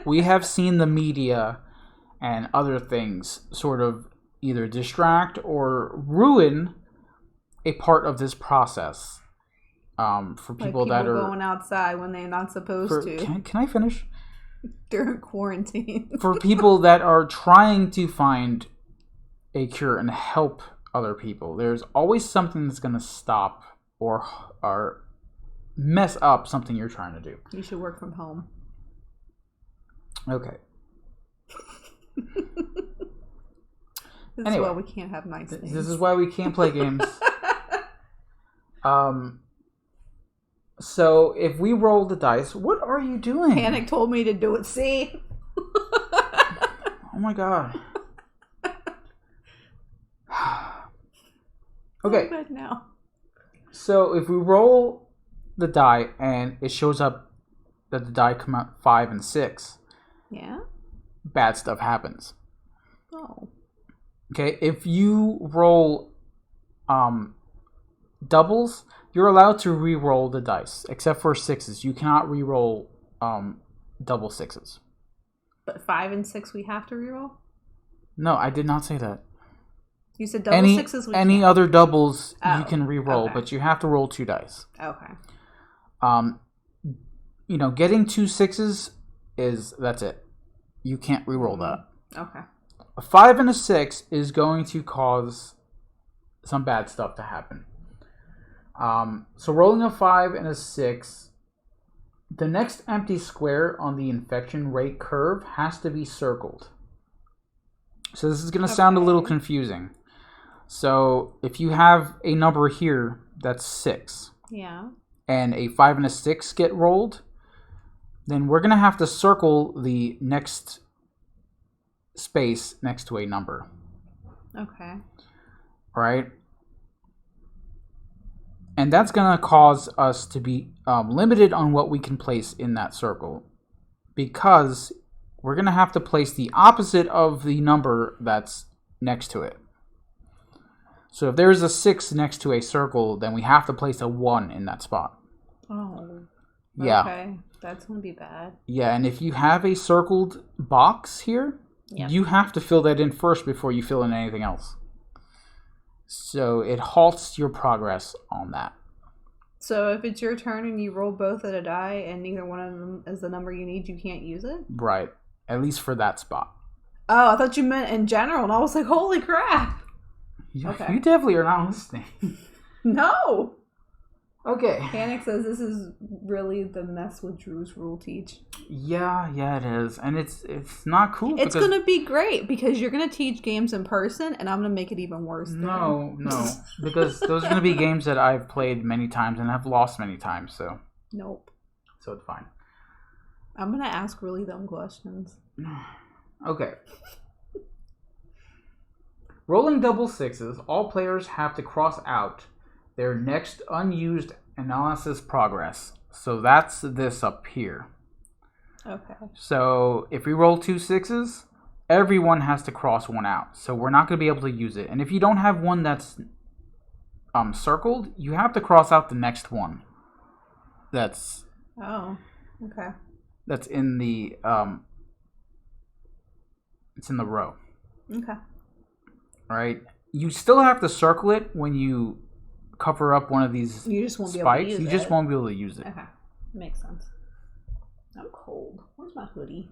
the media and other things sort of either distract or ruin a part of this process. For people that are going outside when they're not supposed to. Can I finish? During quarantine. For people that are trying to find a cure and help other people, there's always something that's going to stop or mess up something you're trying to do. You should work from home. Okay. This is why we can't have nice things. This is why we can't play games. So if we roll the dice, what are you doing? Panic told me to do it. See? Oh my god. Okay. I'm good now. So if we roll the die and it shows up that the die come out 5 and 6. Yeah. Bad stuff happens. Oh. Okay, if you roll doubles, you're allowed to re-roll the dice, except for 6s. You cannot re-roll double 6s. But 5 and 6 we have to re-roll? No, I did not say that. You said double 6s we Any can't. other doubles you can re-roll, okay. but you have to roll 2 dice. Okay. Getting 2 6s that's it. You can't reroll that. Okay. A 5 and a 6 is going to cause some bad stuff to happen. So rolling a 5 and a 6, the next empty square on the infection rate curve has to be circled. So this is going to sound a little confusing. So if you have a number here that's 6, yeah, and a 5 and a 6 get rolled, then we're going to have to circle the next space next to a number. Okay. Right? And that's going to cause us to be limited on what we can place in that circle, because we're going to have to place the opposite of the number that's next to it. So if there's a 6 next to a circle, then we have to place a 1 in that spot. Oh. Yeah. Okay. That's going to be bad. Yeah, and if you have a circled box here, you have to fill that in first before you fill in anything else. So it halts your progress on that. So if it's your turn and you roll both at a die and neither one of them is the number you need, you can't use it? Right. At least for that spot. Oh, I thought you meant in general, and I was like, holy crap. You definitely are not listening. No. Okay. Panic says this is really the mess with Drew's rule teach. Yeah, it is. And it's not cool. It's going to be great because you're going to teach games in person and I'm going to make it even worse. No. Because those are going to be games that I've played many times and have lost many times, so. Nope. So it's fine. I'm going to ask really dumb questions. Okay. Rolling double 6s, all players have to cross out their next unused analysis progress. So that's this up here. Okay. So if we roll 2 6s, everyone has to cross one out. So we're not going to be able to use it. And if you don't have one that's circled, you have to cross out the next one. That's okay. That's in the it's in the row. Okay. All right. You still have to circle it when you cover up one of these you just won't spikes. Be able to use you it. just won't be able to use it. Okay. Makes sense. I'm cold. Where's my hoodie?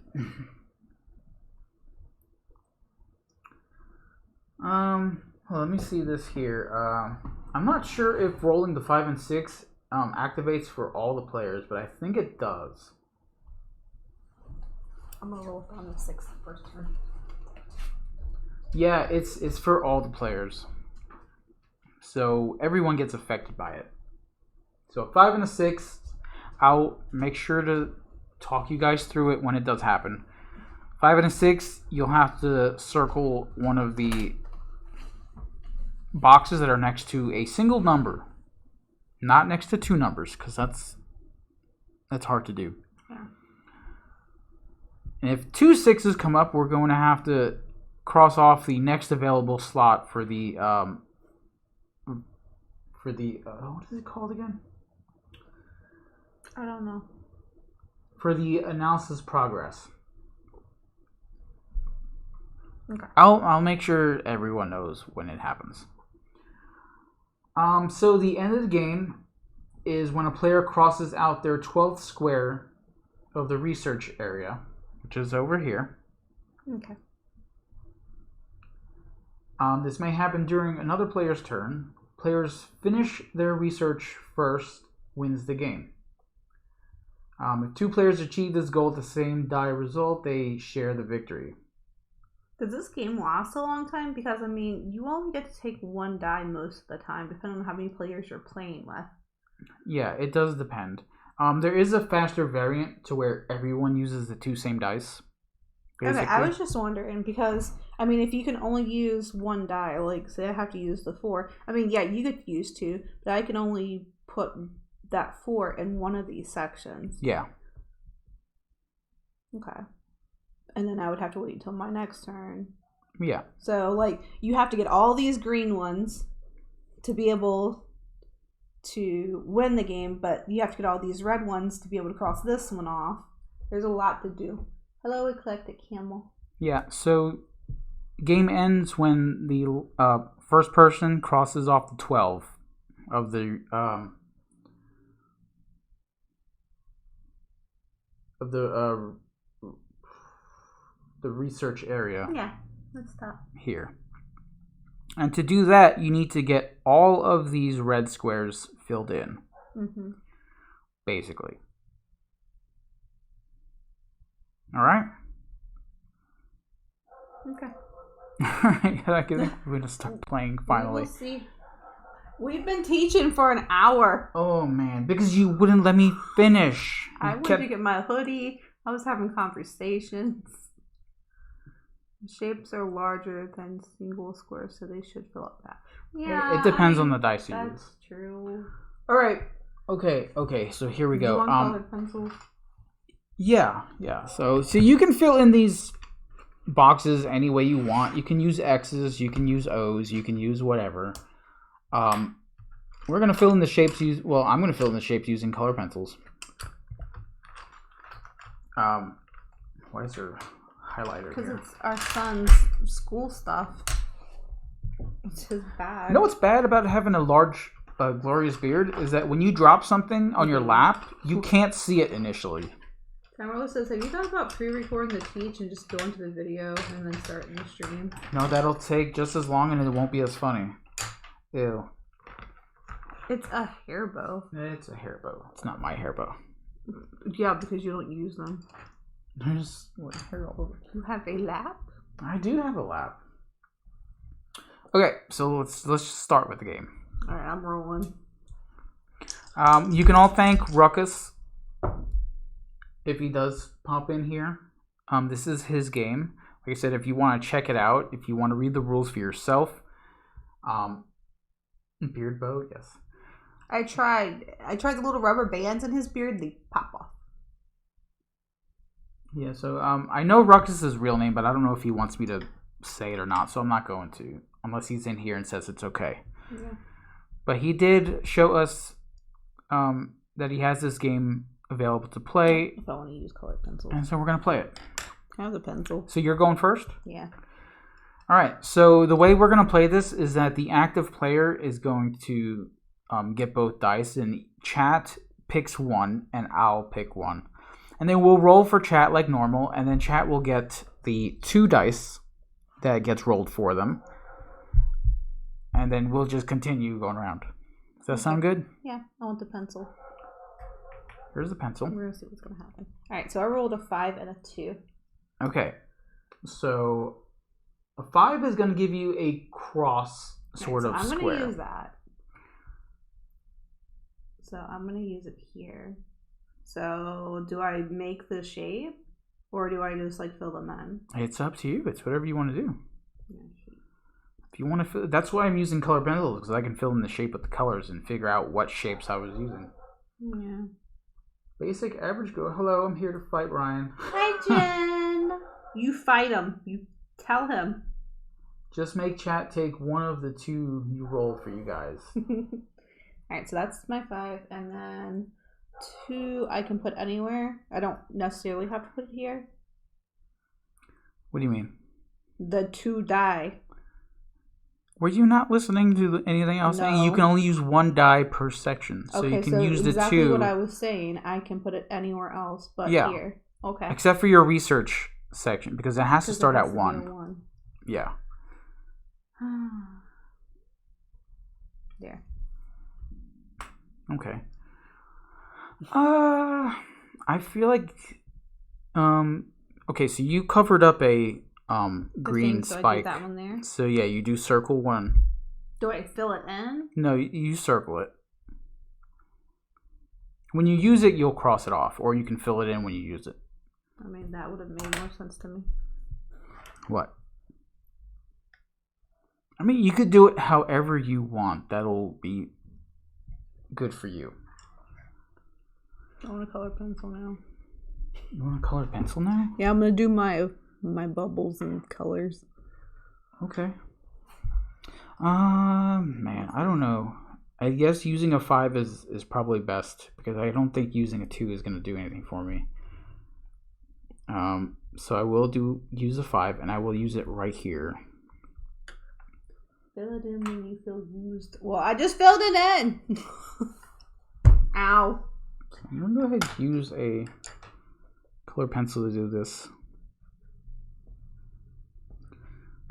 Well, let me see this here. I'm not sure if rolling the 5 and 6 activates for all the players, but I think it does. I'm gonna roll on the 6th first turn. Yeah, it's for all the players. So everyone gets affected by it. So 5 and a 6, I'll make sure to talk you guys through it when it does happen. 5 and a 6, you'll have to circle one of the boxes that are next to a single number, not next to 2 numbers, because that's hard to do. Yeah. And if 2 6s come up, we're going to have to cross off the next available slot for the what is it called again? I don't know. For the analysis progress. Okay. I'll make sure everyone knows when it happens. So the end of the game is when a player crosses out their 12th square of the research area, which is over here. Okay. This may happen during another player's turn. Players finish their research first wins the game. If 2 players achieve this goal at the same die result, they share the victory. Does this game last a long time? Because, I mean, you only get to take 1 die most of the time, depending on how many players you're playing with. Yeah, it does depend. There is a faster variant to where everyone uses the 2 same dice. Basically. Okay, I was just wondering, because, I mean, if you can only use 1 die, like, say I have to use the 4, I mean, yeah, you get to use 2, but I can only put that 4 in one of these sections. Yeah. Okay. And then I would have to wait until my next turn. Yeah. So, like, you have to get all these green ones to be able to win the game, but you have to get all these red ones to be able to cross this one off. There's a lot to do. Hello, Eclectic Camel. Yeah, so game ends when the first person crosses off the 12 of the the research area. Yeah, let's stop. Here. And to do that, you need to get all of these red squares filled in. Mm-hmm. Basically. All right? Okay. Alright, I think we're going to start playing finally. We'll see. We've been teaching for an hour. Oh, man. Because you wouldn't let me finish. I went to get my hoodie. I was having conversations. Shapes are larger than single squares, so they should fill up that. Yeah, it depends on the dice you use. That's true. All right. Okay. So here we go. You want colored pencils? Yeah. So you can fill in these boxes any way you want. You can use X's. You can use O's. You can use whatever. We're gonna fill in the shapes. I'm gonna fill in the shapes using color pencils. Why is there highlighter because here? it's our son's school stuff. It's his bag. You know what's bad about having a large, glorious beard is that when you drop something on your lap, you can't see it initially. Tamarlo says, have you thought about pre-recording the teach and just go into the video and then starting the stream? No, that'll take just as long and it won't be as funny. Ew. It's a hair bow. It's a hair bow. It's not my hair bow. Yeah, because you don't use them. There's hair all over. You have a lap? I do have a lap. Okay, so let's just start with the game. All right, I'm rolling. You can all thank Ruckus if he does pop in here. This is his game. Like I said, if you want to check it out, if you want to read the rules for yourself, beard bow, yes. I tried the little rubber bands in his beard. They pop off. Yeah, so I know Ruckus's real name, but I don't know if he wants me to say it or not, so I'm not going to, unless he's in here and says it's okay. Yeah. But he did show us that he has this game available to play. If I want to use colored pencils. And so we're going to play it. I have the pencil. So you're going first? Yeah. All right, so the way we're going to play this is that the active player is going to get both dice, and chat picks one, and I'll pick one. And then we'll roll for chat like normal, and then chat will get the 2 dice that gets rolled for them. And then we'll just continue going around. Does that sound good? Yeah, I want the pencil. Here's the pencil. We're going to see what's going to happen. All right, so I rolled a 5 and a 2. Okay, so a 5 is going to give you a cross sort of square. I'm going to use that. So I'm going to use it here. So do I make the shape, or do I just like fill them in? It's up to you. It's whatever you want to do. Yeah, if you want to fill, that's why I'm using color pencils, because I can fill in the shape with the colors and figure out what shapes I was using. Yeah. Basic average go. Hello, I'm here to fight Ryan. Hi, Jen. You fight him. You tell him. Just make chat take one of the 2 you roll for you guys. All right, so that's my 5, and then 2 I can put anywhere. I don't necessarily have to put it here. What do you mean? The 2 die. Were you not listening to anything else? No. You can only use 1 die per section, so you can use the 2. Exactly what I was saying. I can put it anywhere else but here. Okay. Except for your research section, because it has to start at 1. Yeah. There. Okay. I feel like okay, so you covered up a green so spike. I do that one there. So yeah, you do circle 1. Do I fill it in? No, you circle it. When you use it, you'll cross it off, or you can fill it in when you use it. I mean, that would have made more sense to me. What? I mean, you could do it however you want. That'll be good for you. I want a colored pencil now. You want a colored pencil now? Yeah, I'm gonna do my bubbles and colors. Okay. Man, I don't know. I guess using a 5 is probably best, because I don't think using a 2 is gonna do anything for me. So I will use a 5, and I will use it right here. Fill it in when you feel used. Well, I just filled it in. Ow. I'm gonna go ahead and use a color pencil to do this.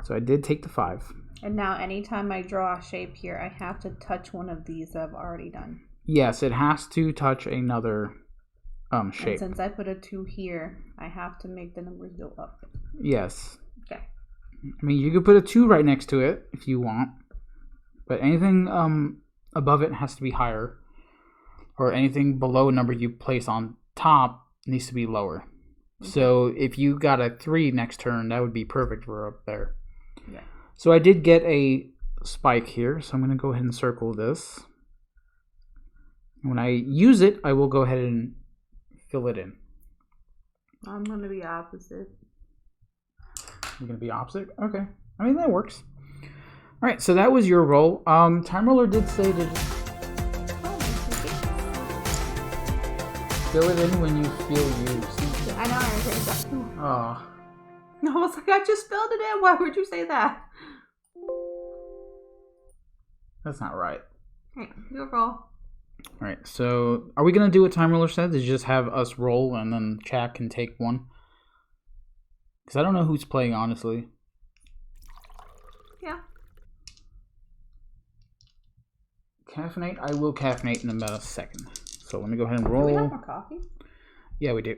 So I did take the 5. And now anytime I draw a shape here, I have to touch one of these that I've already done. Yes, it has to touch another shape. And since I put a 2 here, I have to make the numbers go up. Yes. Okay. I mean, you could put a 2 right next to it if you want. But anything above it has to be higher. Or anything below a number you place on top needs to be lower. Okay. So if you got a 3 next turn, that would be perfect for up there. Yeah. So I did get a spike here, so I'm going to go ahead and circle this. When I use it, I will go ahead and fill it in. I'm going to be opposite. You're going to be opposite? Okay. I mean, that works. All right, so that was your roll. Time Roller did say to fill it in when you feel used. I know, I heard that. Oh. I was like, I just filled it in. Why would you say that? That's not right. Hey, your roll. All right, so are we going to do what Time Roller said? Is just have us roll and then chat can take one? Because I don't know who's playing, honestly. Yeah. Caffeinate? I will caffeinate in about a second. So let me go ahead and roll. Do we have more coffee? Yeah, we do.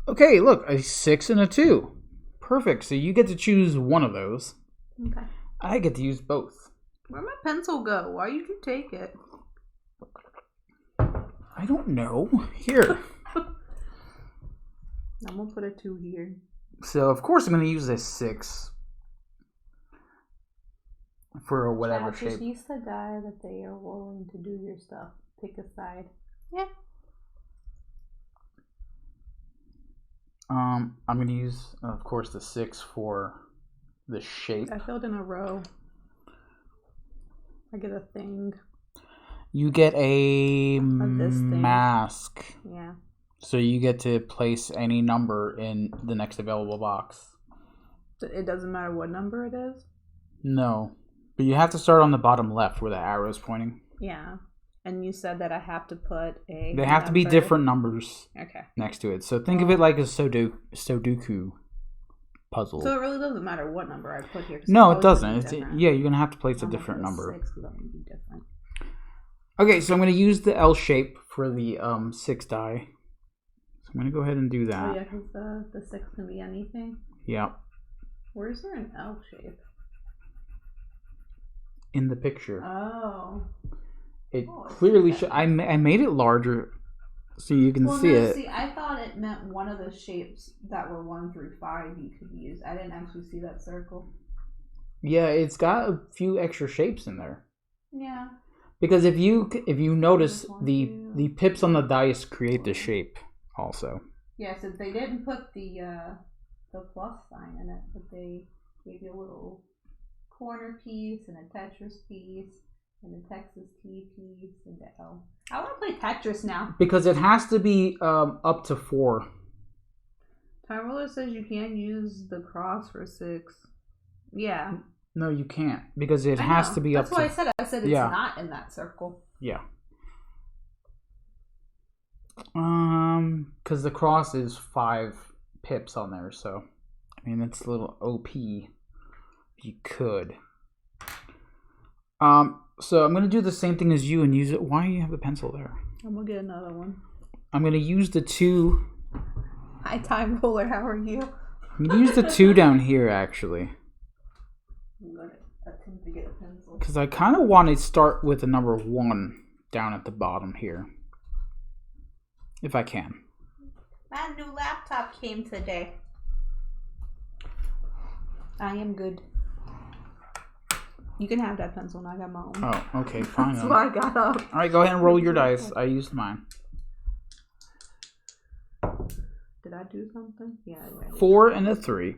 Okay, look, a 6 and a 2. Perfect. So you get to choose one of those. Okay. I get to use both. Where'd my pencil go? Why did you take it? I don't know. Here. I'm gonna put a 2 here. So of course I'm going to use this 6 for whatever shape. Just use the die that they are willing to do your stuff. Pick a side. Yeah. I'm going to use, of course, the 6 for the shape. I filled in a row. I get a thing. You get a this thing. mask. Yeah. So you get to place any number in the next available box. It doesn't matter what number it is? No. But you have to start on the bottom left where the arrow is pointing. Yeah. And you said that I have to put a They have to be different numbers next to it. So think of it like a Sudoku puzzle. So it really doesn't matter what number I put here. No, it doesn't. Yeah, you're going to have to place a different number. 6 because that would be different. Okay, so I'm going to use the L shape for the 6 die. So I'm going to go ahead and do that. Oh, yeah, because the 6 can be anything. Yeah. Where's there an L shape? In the picture. Oh. It clearly should. I made it larger so you can see it. See, I thought it meant one of the shapes that were 1 through 5 you could use. I didn't actually see that circle. Yeah, it's got a few extra shapes in there. Yeah. Because if you notice, the pips on the dice create the shape also. Yeah, so they didn't put the plus sign in it, but they gave you a little corner piece and a Tetris piece and a Texas T piece and the L. I want to play Tetris now. Because it has to be up to 4. Time Roller says you can't use the cross for 6. Yeah. No, you can't. Because it has to be up to... That's what I said. I said it's not in that circle. Yeah. Because the cross is 5 pips on there, so... I mean, that's a little OP. You could. So I'm going to do the same thing as you and use it. Why do you have the pencil there? I'm going to get another one. I'm going to use the 2. Hi, Time Roller. How are you? I'm going to use the 2 down here, actually. I'm going to attempt to get a pencil. Because I kind of want to start with the number 1 down at the bottom here. If I can. My new laptop came today. I am good. You can have that pencil now. I got my own. Oh, okay, fine. That's why I got up. All right, go ahead and roll your dice. I used mine. Did I do something? Yeah, I did. 4 and a 3.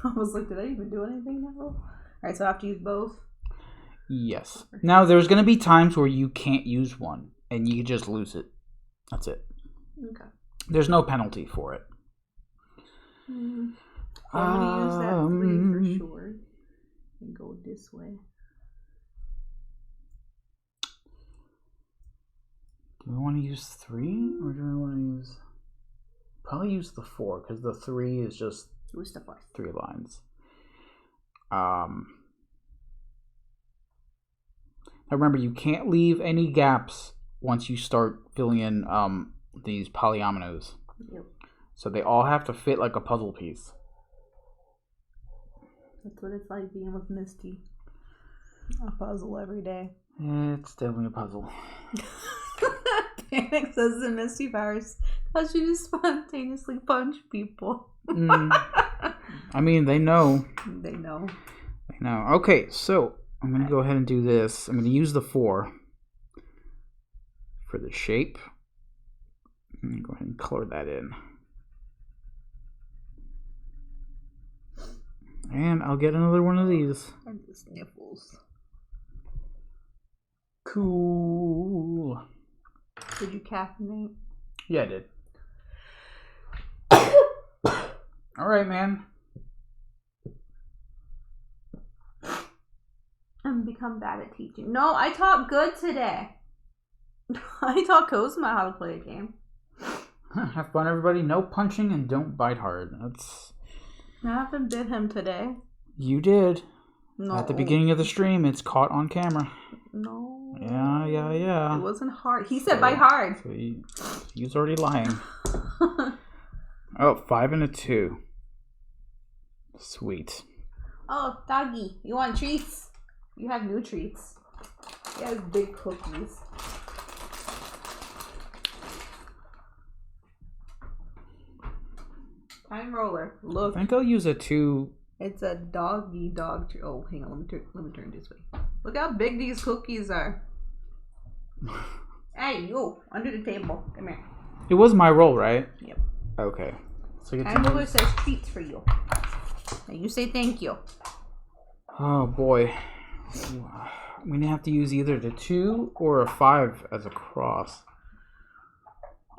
I was like, did I even do anything now? All right, so I have to use both? Yes. Now, there's going to be times where you can't use one, and you just lose it. That's it. Okay. There's no penalty for it. Mm-hmm. So I'm going to use that 3 for sure. And go this way. Do we want to use 3 or do we want to use Probably use the 4 because the 3 is just Use the 4. 3 lines. Now remember, you can't leave any gaps once you start filling in these polyominoes. Yep. So they all have to fit like a puzzle piece. That's what it's like being with Misty. A puzzle every day. It's definitely a puzzle. Panic says the Misty powers cause you to spontaneously punch people. I mean, they know. They know. They know. Okay, so I'm going to go ahead and do this. I'm going to use the 4 for the shape. I'm going to go ahead and color that in. And I'll get another one of these. And the sniffles. Cool. Did you caffeinate? Yeah, I did. All right, man. And become bad at teaching. No, I taught good today. I taught Cosma how to play a game. Have fun, everybody. No punching and don't bite hard. That's. I haven't bit him today. You did. No. At the beginning of the stream, it's caught on camera. No. Yeah. It wasn't hard. He said bite hard. So he's already lying. Oh, 5 and a 2. Sweet. Oh, doggy, you want treats? You have new treats. He has big cookies. Time roller. Look. I think I'll use a 2. It's a doggy dog treat. Oh, hang on. Let me turn this way. Look how big these cookies are. Hey, you. Under the table. Come here. It was my roll, right? Yep. Okay. So Time roller says treats for you. And you say thank you. Oh, boy. I'm going to have to use either the 2 or a 5 as a cross.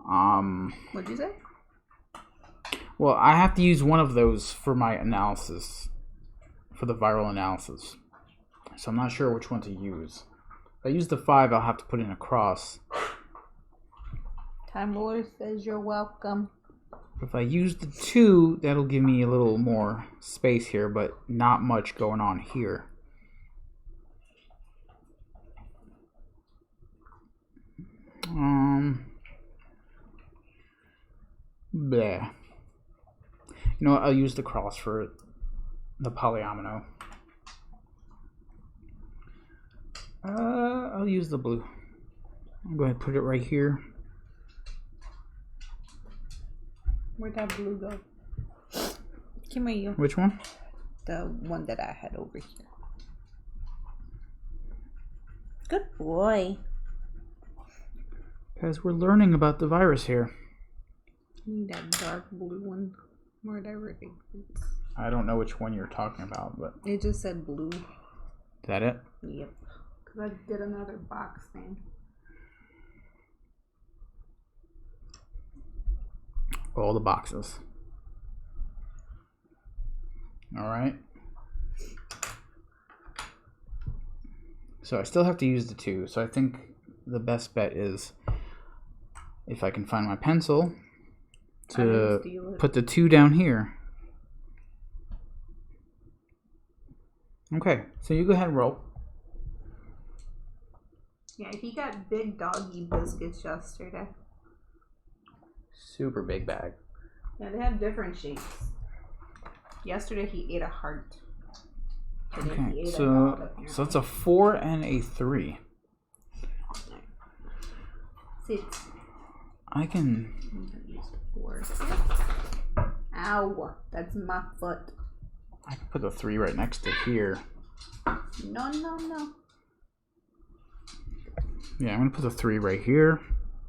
What'd you say? Well, I have to use one of those for my analysis, for the viral analysis. So I'm not sure which one to use. If I use the 5, I'll have to put in a cross. Time roller says you're welcome. If I use the 2, that'll give me a little more space here, but not much going on here. Bleh. You know what? I'll use the cross for the polyomino. I'll use the blue. I'm going to put it right here. Where'd that blue go? Come here, you. Which one? The one that I had over here. Good boy. Guys, we're learning about the virus here. I need that dark blue one. Whatever it is. I don't know which one you're talking about, but... It just said blue. Is that it? Yep. Because I did another box thing. All the boxes. Alright. So I still have to use the 2, so I think the best bet is if I can find my pencil to put the 2 down here. Okay, so you go ahead and roll. Yeah, he got big doggy biscuits yesterday. Super big bag. Yeah, they have different shapes. Yesterday he ate a heart. Okay, so that's a 4 and a 3. Sit. I can... Use the 4. Ow, that's my foot. I can put the 3 right next to here. No. Yeah, I'm going to put the 3 right here.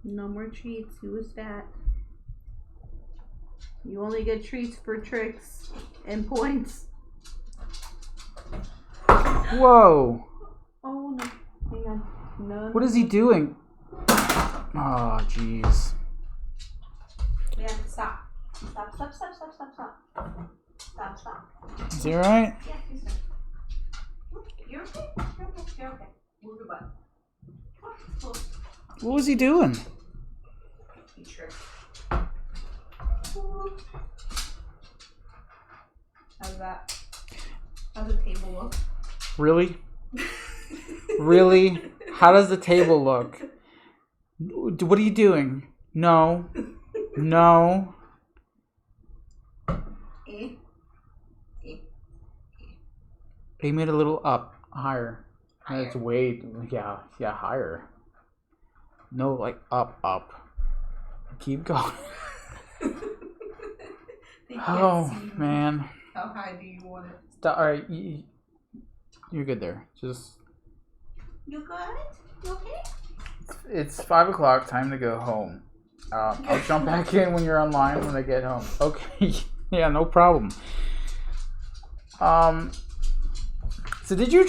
No more treats. Who was that? You only get treats for tricks and points. Whoa! Oh no. Hang on. No. What is he doing? Oh, jeez. Yeah, stop. Stop. Stop. Is he alright? Yeah, he's fine. You're okay. You're okay. Move your butt. Come on. What was he doing? He tricked. How's that? How's the table look? Really? Really? How does the table look? What are you doing? No. No. They made a little up, higher. It's way, yeah, higher. No, like up. Keep going. Oh, man. How high do you want it? Stop. All right, you're good there. Just. You good? You okay? It's 5 o'clock. Time to go home. I'll jump back in when you're online when I get home. Okay. Yeah, no problem. So did you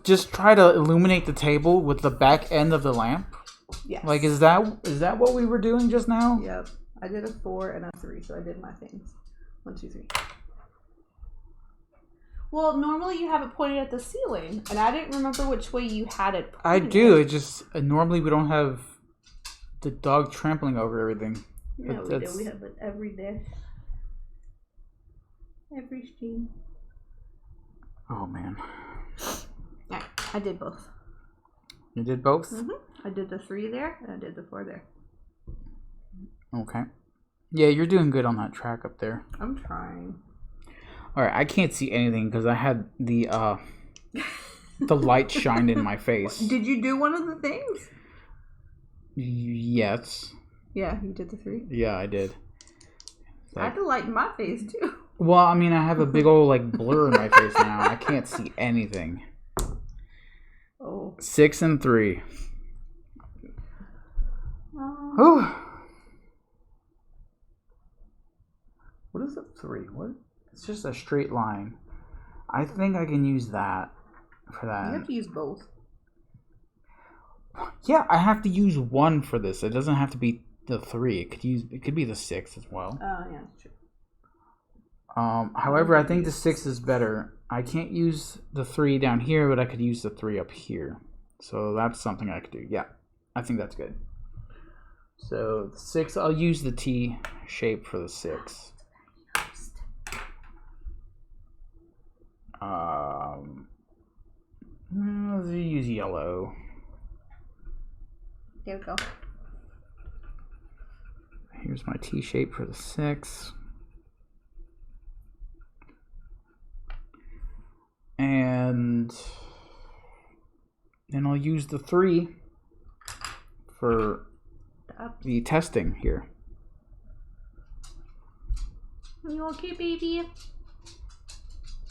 just try to illuminate the table with the back end of the lamp? Yes. Like, is that what we were doing just now? Yep. I did a 4 and a 3, so I did my things. 1, 2, 3. Well, normally you have it pointed at the ceiling, and I didn't remember which way you had it pointed. I do. It just normally we don't have the dog trampling over everything. Yeah, we do. We have it every day. Every stream. Oh, man. Yeah, I did both. You did both? Mm-hmm. I did the 3 there, and I did the 4 there. Okay. Yeah, you're doing good on that track up there. I'm trying. All right, I can't see anything because I had the light shined in my face. Did you do one of the things? Yes. Yeah, you did the 3? Yeah, I did. I had the light in my face, too. Well, I mean, I have a big old, like, blur in my face now. I can't see anything. Oh. 6 and 3. Whew. What is a 3? What? It's just a straight line. I think I can use that for that. You have to use both. Yeah, I have to use 1 for this. It doesn't have to be the 3. It could be the 6 as well. Oh, yeah, that's true. However, I think the 6 is better. I can't use the 3 down here, but I could use the 3 up here. So that's something I could do. Yeah, I think that's good. So the 6, I'll use the T shape for the 6. Let's use yellow. There we go. Here's my T shape for the 6. And then I'll use the 3 for the testing here. Are you okay, baby?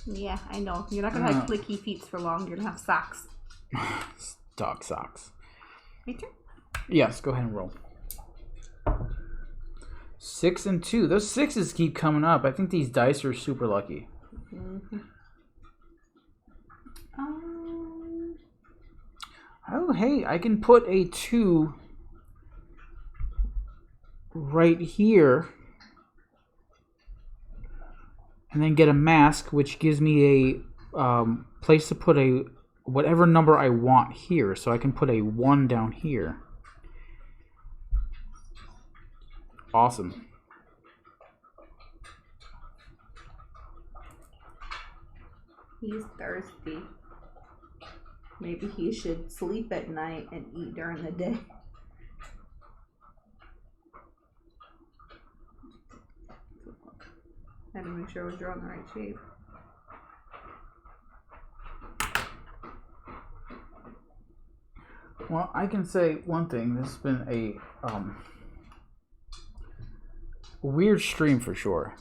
Yeah, I know. You're not going to have clicky feet for long. You're going to have socks. Dog socks. Right there? Yes, go ahead and roll. 6 and 2. Those 6s keep coming up. I think these dice are super lucky. Mm-hmm. Oh, hey, I can put a 2 right here. And then get a mask, which gives me a place to put a whatever number I want here. So I can put a 1 down here. Awesome. He's thirsty. Maybe he should sleep at night and eat during the day. Had to make sure we're drawing the right shape. Well, I can say one thing. This has been a weird stream for sure.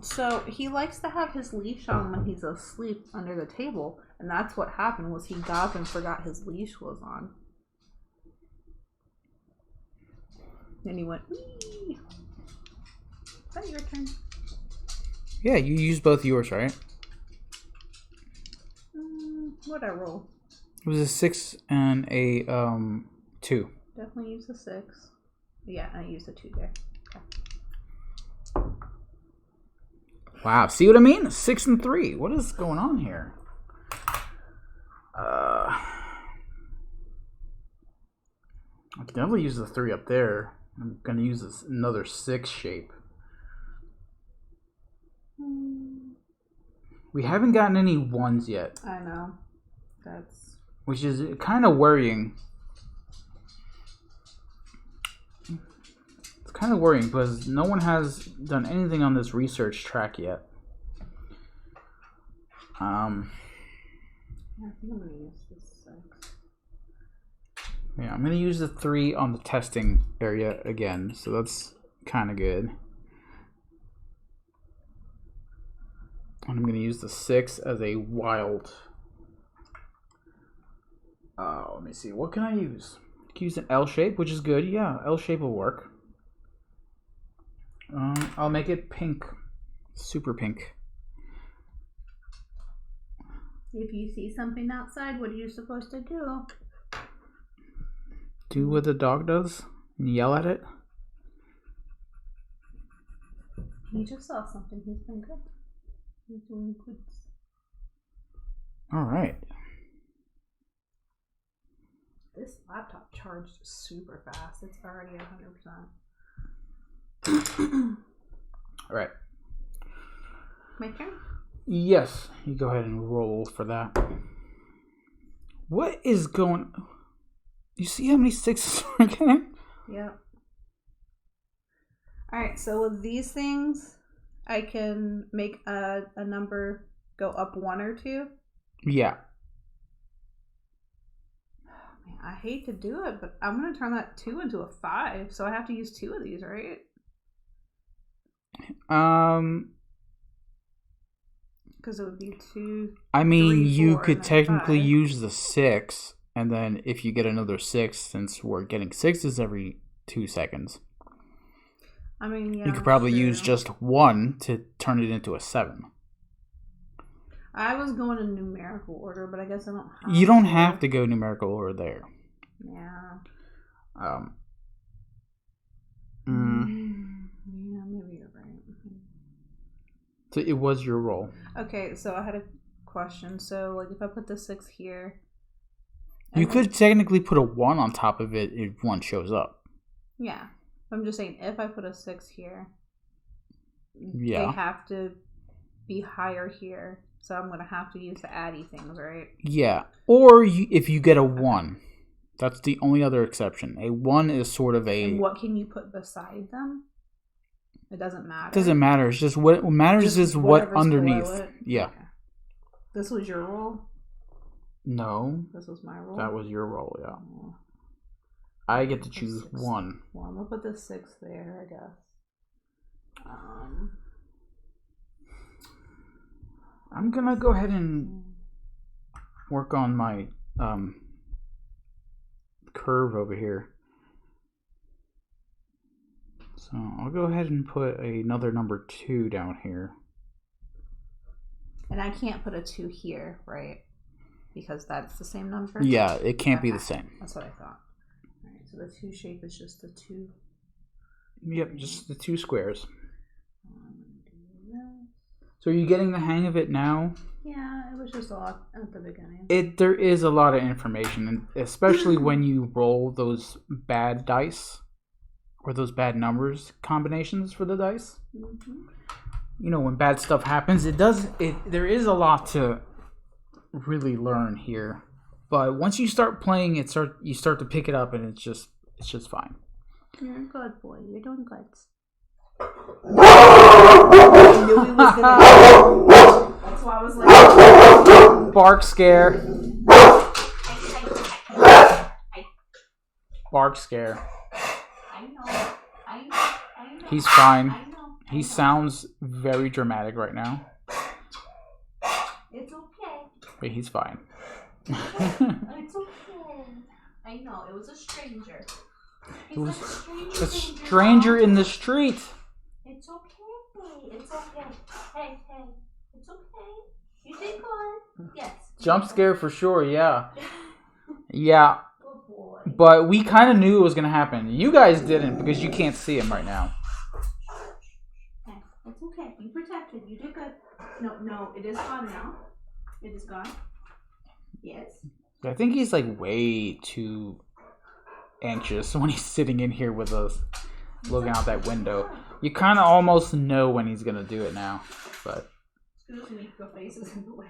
So he likes to have his leash on when he's asleep under the table, and that's what happened. Was he got up and forgot his leash was on. Then he went, wee. Is that your turn? Yeah, you used both yours, right? What'd I roll? It was a 6 and a 2. Definitely use a 6. Yeah, I used a 2 there. Okay. Wow, see what I mean? 6 and 3. What is going on here? I can definitely use the 3 up there. I'm gonna use another 6 shape. We haven't gotten any 1s yet. I know. Which is kind of worrying. It's kind of worrying because no one has done anything on this research track yet. Yeah, I think I'm gonna use this 6. Yeah, I'm gonna use the 3 on the testing area again, so that's kind of good. And I'm gonna use the 6 as a wild. Let me see. What can I use? I can use an L shape, which is good. Yeah, L shape will work. I'll make it pink, super pink. If you see something outside, what are you supposed to do? Do what the dog does and yell at it. He just saw something. He's been good. He's doing good. All right. This laptop charged super fast. It's already 100%. All right. My turn? Yes, you go ahead and roll for that. What is going? You see how many 6s we're getting? Yep. Alright, so with these things, I can make a number go up 1 or 2. Yeah. Man, I hate to do it, but I'm going to turn that 2 into a 5, so I have to use 2 of these, right? Because it would be 2. I mean, 3, you 4, could technically 5. use the 6, and then if you get another 6, since we're getting 6s every 2 seconds, I mean, yeah, you could probably true. use just 1 to turn it into a 7. I was going in numerical order, but I guess I don't have You don't have to go numerical order there. Yeah. Yeah, Maybe you're right. So it was your roll. Okay, so I had a question. So, like, if I put the 6 here... You could technically put a 1 on top of it if 1 shows up. Yeah. I'm just saying, if I put a 6 here, yeah, they have to be higher here. So I'm going to have to use the addy things, right? Yeah. Or if you get a 1. That's the only other exception. A 1 is sort of a... And what can you put beside them? It doesn't matter. It doesn't matter. It's just what matters is what underneath. Yeah. Okay. This was your roll? No. This was my roll? That was your roll, yeah. Oh. I get to choose 1. Well, I'm going to put the 6 there, I guess. I'm going to go ahead and work on my curve over here. So I'll go ahead and put another number 2 down here. And I can't put a 2 here, right? Because that's the same number? Yeah, it can't be the same. That's what I thought. Alright, so the 2 shape is just the 2. Yep, just the 2 squares. So are you getting the hang of it now? Yeah, it was just a lot at the beginning. There is a lot of information, and especially when you roll those bad dice or those bad numbers combinations for the dice. Mm-hmm. You know, when bad stuff happens, there is a lot to really learn here. But once you start playing, you start to pick it up, and it's just fine. You're a good boy. You're doing good. I knew he was gonna. That's why I was like. Bark scare. Bark scare. I know. He's fine. I know. He sounds very dramatic right now. It's okay. But he's fine. It's okay. I know. It was a stranger. It was a stranger in the street. It's okay. It's okay. Hey. It's okay. You did good. Yes. Jump scare for sure, yeah. Yeah. Good boy. But we kind of knew it was going to happen. You guys didn't because you can't see him right now. Okay. It's okay. You protected. You did good. No. It is gone now. It is gone. Yes. I think he's like way too anxious when he's sitting in here with us, looking out that window. You kind of almost know when he's gonna do it now, but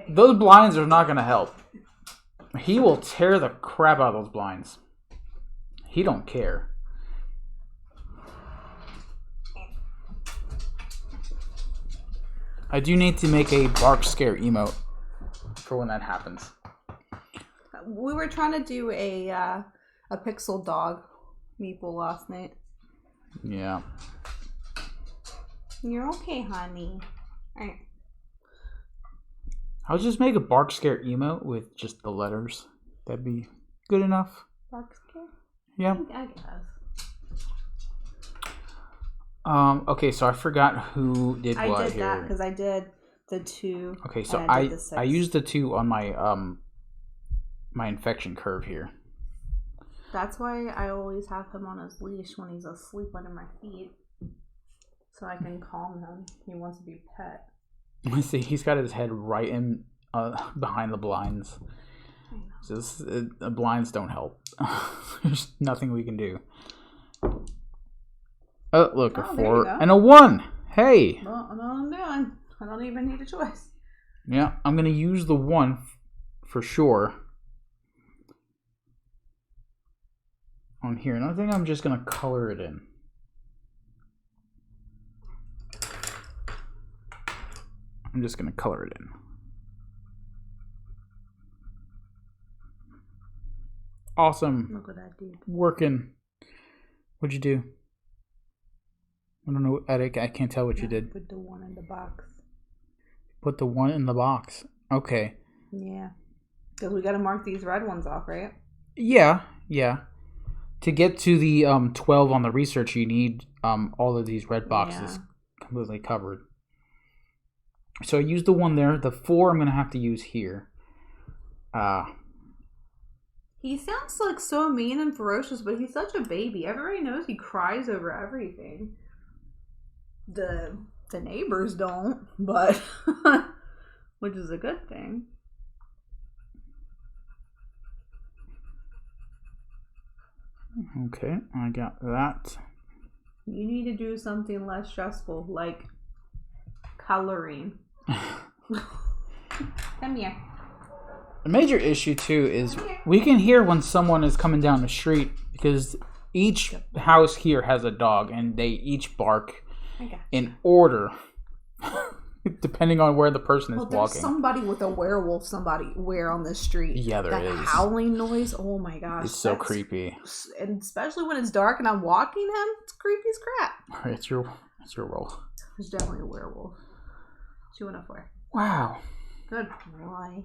those blinds are not gonna help. He will tear the crap out of those blinds. He don't care. I do need to make a bark scare emote for when that happens. We were trying to do a pixel dog meeple last night. Yeah. You're okay, honey. Alright. I'll just make a bark scare emote with just the letters. That'd be good enough. Bark scare? Yeah. I guess. Okay, so I forgot who did what I did here. that because I did the 2. Okay, so I used the 2 on my my infection curve here. That's why I always have him on his leash when he's asleep under my feet, so I can calm him. He wants to be pet. I see. He's got his head right in behind the blinds. Just the blinds don't help. There's nothing we can do. Oh, look, a 4 and a 1. Hey. Well, I know what I'm doing. I don't even need a choice. Yeah, I'm gonna use the 1 for sure on here, and I think I'm just gonna color it in. I'm just gonna color it in. Awesome. Look what I did. Working. What'd you do? I don't know. I can't tell what you did. Put the 1 in the box. Put the 1 in the box. Okay. Yeah. Because we got to mark these red ones off, right? Yeah. To get to the 12 on the research, you need all of these red boxes completely covered. So I used the 1 there. The 4 I'm going to have to use here. He sounds like so mean and ferocious, but he's such a baby. Everybody knows he cries over everything. The neighbors don't, but which is a good thing. Okay, I got that. You need to do something less stressful, like coloring. Come here. The major issue too is we can hear when someone is coming down the street because each house here has a dog and they each bark in order depending on where the person is walking. There's somebody with a werewolf somewhere on the street. Yeah, there is. That howling noise, oh my gosh. It's so creepy. And especially when it's dark and I'm walking him, it's creepy as crap. Alright, it's your roll. There's definitely a werewolf. 2 and a 4. Wow. Good boy.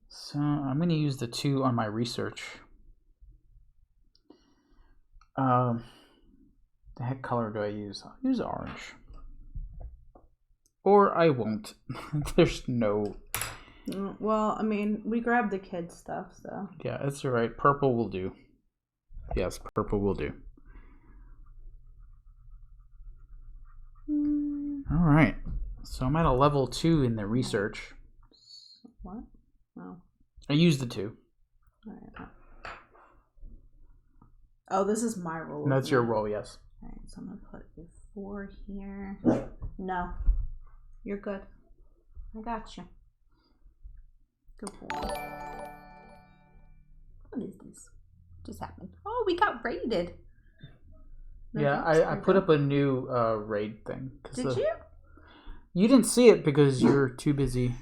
So I'm going to use the 2 on my research. The heck color do I use? I'll use orange. Or I won't. There's no... Well, I mean, we grabbed the kids' stuff, so... Yeah, it's alright. Purple will do. Yes, purple will do. Alright. So I'm at a level 2 in the research. What? Oh. I used the 2. Alright. Oh, this is my roll. That's your roll, yes. Alright, so I'm going to put a 4 here. No. You're good. I got you. Good boy. What is this? Just happened. Oh, we got raided. No, yeah, I put up a new raid thing. Did you? You didn't see it because you're too busy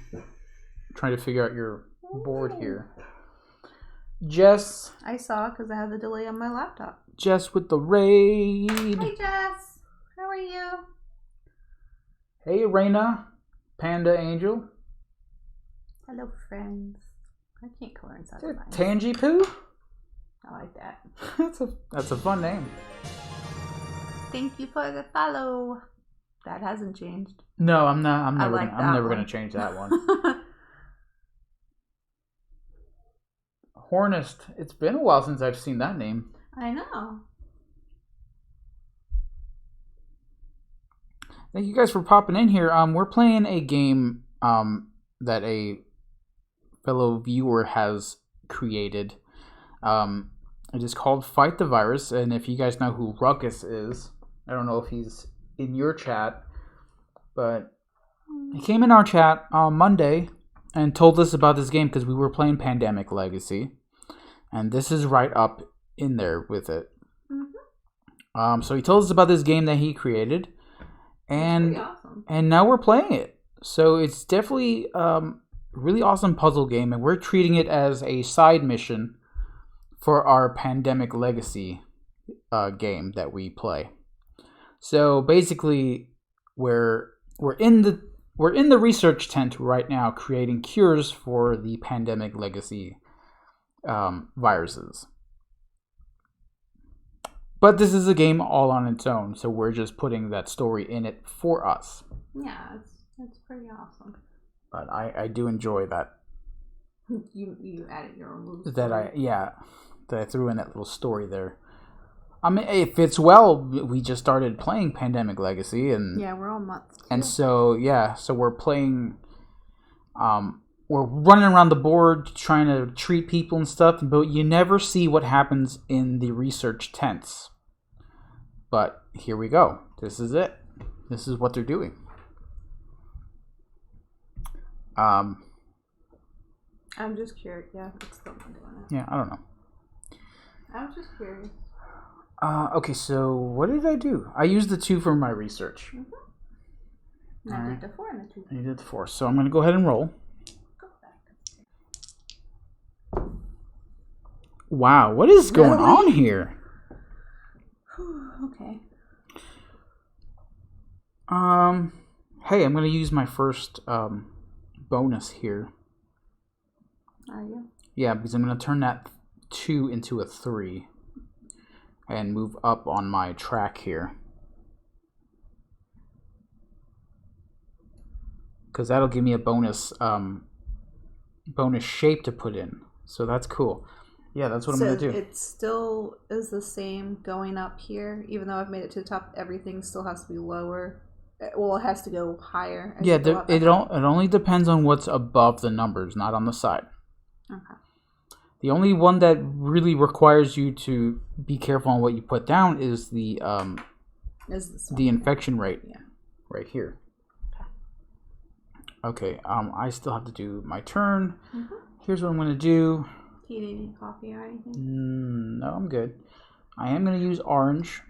trying to figure out your board here. Jess. I saw because I had the delay on my laptop. Jess with the raid. Hey, Jess. How are you? Hey, Raina. Panda Angel. Hello, friends. I can't color inside Is of mine. Tangy Poo? I like that. That's a fun name. Thank you for the follow. That hasn't changed. No, I'm not. I'm never. like I'm never one. gonna change that one. Hornist. It's been a while since I've seen that name. I know. Thank you guys for popping in here. We're playing a game that a fellow viewer has created. It is called Fight the Virus, and if you guys know who Ruckus is, I don't know if he's in your chat, but he came in our chat on Monday and told us about this game because we were playing Pandemic Legacy, and this is right up in there with it. Mm-hmm. So he told us about this game that he created, and awesome. And now we're playing it. So it's definitely really awesome puzzle game, and we're treating it as a side mission for our Pandemic Legacy game that we play. So basically, we're in the research tent right now, creating cures for the Pandemic Legacy viruses. But this is a game all on its own, so we're just putting that story in it for us. Yeah, it's pretty awesome. But I do enjoy that. You added your own little story. That I threw in that little story there. I mean, it fits well. We just started playing Pandemic Legacy, and yeah, we're all months. And so we're playing. We're running around the board trying to treat people and stuff, but you never see what happens in the research tents. But here we go. This is it. This is what they're doing. I'm just curious. Yeah, it's still not doing it. Yeah, I don't know. I was just curious. Okay, so what did I do? I used the 2 for my research. Mm-hmm. I did the 4 and the 2. You did the 4. So I'm going to go ahead and roll. Go back. Wow, what is going on here? Okay. Hey, I'm going to use my first bonus here. Are you? Yeah, because I'm going to turn that 2 into a 3 and move up on my track here. Because that'll give me a bonus shape to put in. So that's cool. Yeah, that's what I'm going to do. It still is the same going up here. Even though I've made it to the top, everything still has to be lower. Well, it has to go higher. Yeah, it only depends on what's above the numbers, not on the side. Okay. The only one that really requires you to be careful on what you put down is the infection rate. Yeah. Right here. Okay. I still have to do my turn. Mm-hmm. Here's what I'm going to do. Do you need any coffee or anything? No, I'm good. I am going to use orange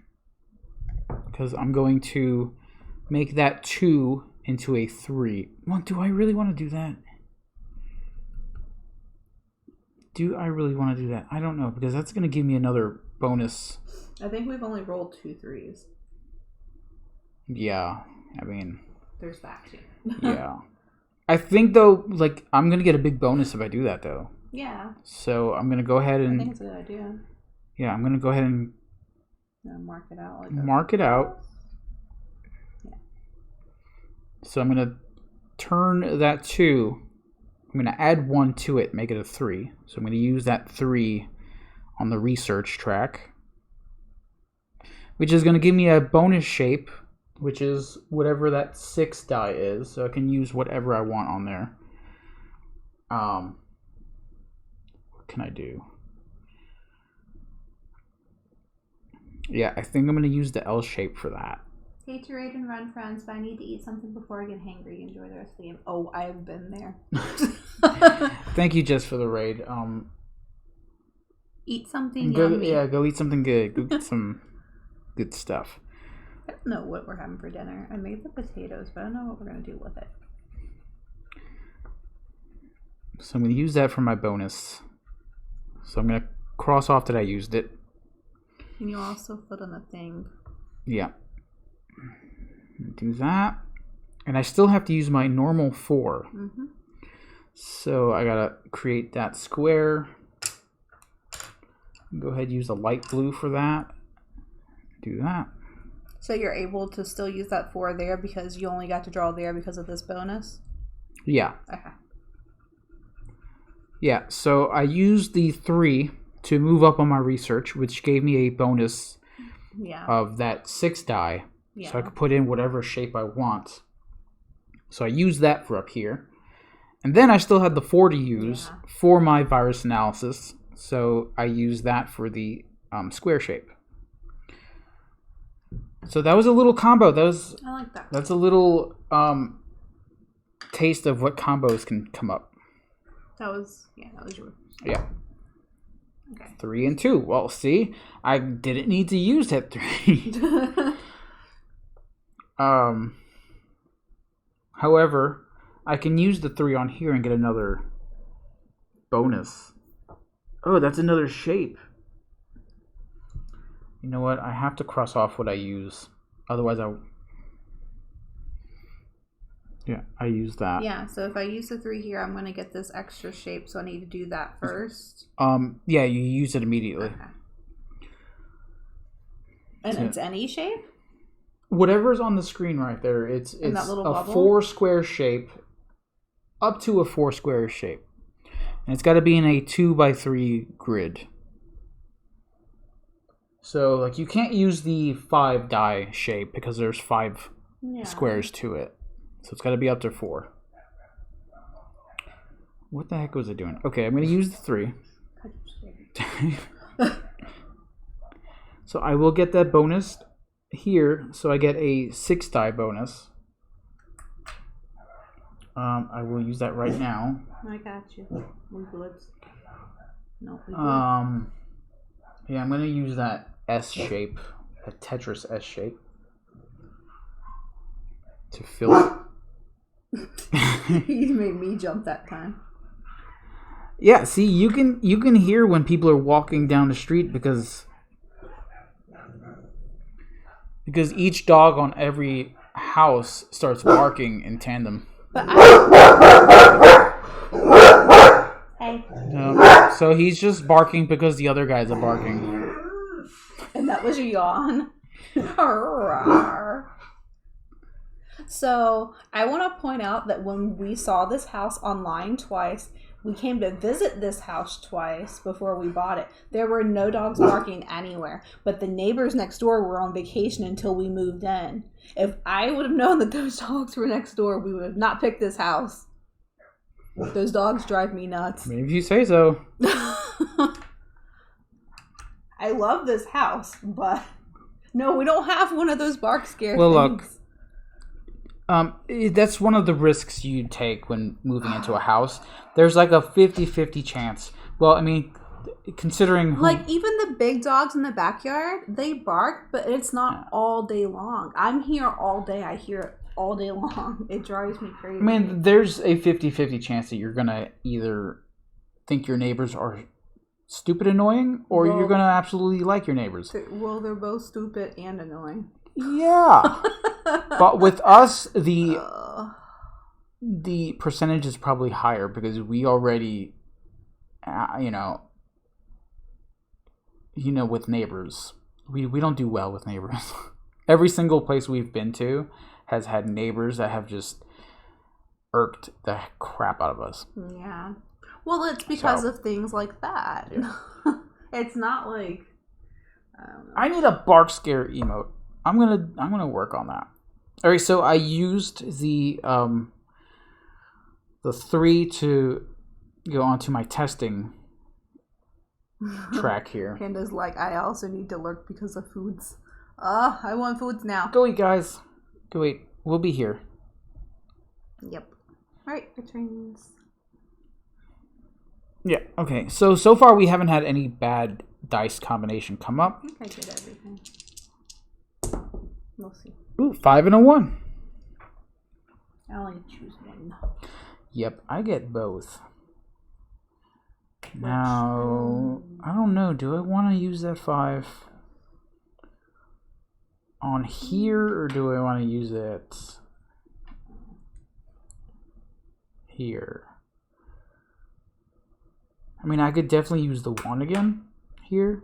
because I'm going to make that 2 into a 3. Well, do I really want to do that? Do I really want to do that? I don't know, because that's going to give me another bonus. I think we've only rolled 2 3s. Yeah, I mean... There's that, too. Yeah. I think, though, like, I'm going to get a big bonus if I do that, though. Yeah. So I'm going to go ahead and... I think it's a good idea. Yeah, I'm going to go ahead and... mark it out. Mark it out. Yeah. So I'm going to turn that 2... I'm going to add 1 to it, make it a 3. So I'm going to use that 3 on the research track, which is going to give me a bonus shape, which is whatever that 6 die is. So I can use whatever I want on there. What can I do? Yeah, I think I'm going to use the L shape for that. Hate to raid and run, friends, but I need to eat something before I get hangry. Enjoy the rest of the game. Oh, I've been there. Thank you, Jess, for the raid. Eat something yummy. Yeah, go eat something good. Go get some good stuff. I don't know what we're having for dinner. I made the potatoes, but I don't know what we're going to do with it. So I'm going to use that for my bonus. So I'm going to cross off that I used it. Can you also put on a thing? Yeah. Do that. And I still have to use my normal 4. Mm-hmm. So I gotta create that square. Go ahead and use a light blue for that. Do that. So you're able to still use that 4 there because you only got to draw there because of this bonus? Yeah. Okay. Yeah, so I used the 3 to move up on my research, which gave me a bonus of that 6 die. Yeah. So I could put in whatever shape I want. So I used that for up here. And then I still had the 4 to use for my virus analysis. So I use that for the square shape. So that was a little combo. I like that. That's a little taste of what combos can come up. That was yours. Yeah. Okay. 3 and 2. Well, see, I didn't need to use that 3. However, I can use the 3 on here and get another bonus. Oh, that's another shape. You know what? I have to cross off what I use. Otherwise, I use that. Yeah, so if I use the 3 here, I'm going to get this extra shape, so I need to do that first. Yeah, you use it immediately. Okay. And it's any shape? Whatever's on the screen right there, it's that little a bubble? 4 square shape, up to a 4 square shape. And it's got to be in a 2x3 grid. So, like, you can't use the 5 die shape because there's 5 squares to it. So it's got to be up to 4. What the heck was I doing? Okay, I'm going to use the 3. So I will get that bonus here. So I get a 6 die bonus. I will use that right now. I got you. We good. No, we good. Yeah, I'm going to use that S shape, a Tetris S shape, to fill. He made me jump that time. Yeah, see, you can hear when people are walking down the street because each dog on every house starts barking in tandem. But hey. So he's just barking because the other guys are barking. And that was your yawn. So I want to point out that when we saw this house online twice, we came to visit this house twice before we bought it. There were no dogs barking anywhere, but the neighbors next door were on vacation until we moved in. If I would have known that those dogs were next door, we would have not picked this house. Those dogs drive me nuts. Maybe you say so. I love this house, but no, we don't have one of those bark scare Look. things. That's one of the risks you take when moving into a house. There's like a 50-50 chance. Well, I mean, considering like even the big dogs in the backyard, they bark, but it's not all day long. I'm here all day. I hear it all day long. It drives me crazy. I mean, there's a 50-50 chance that you're gonna either think your neighbors are stupid annoying, or you're gonna absolutely like your neighbors. Well, they're both stupid and annoying. Yeah. But with us, the percentage is probably higher because we already, with neighbors, we don't do well with neighbors. Every single place we've been to has had neighbors that have just irked the crap out of us. Yeah. Well, it's because of things like that. Yeah. It's not like I need a bark scare emote. I'm gonna work on that. All right, so I used the 3 to go onto my testing track here. Panda's like, I also need to lurk because of foods. I want foods now. Go eat, guys. Go eat. We'll be here. Yep. All right, returns. Yeah. Okay. So far we haven't had any bad dice combination come up. I think I did everything. We'll see. Ooh, 5 and a 1. I only choose one. Yep, I get both. Now, I don't know. Do I want to use that 5 on here, or do I want to use it here? I mean, I could definitely use the 1 again here.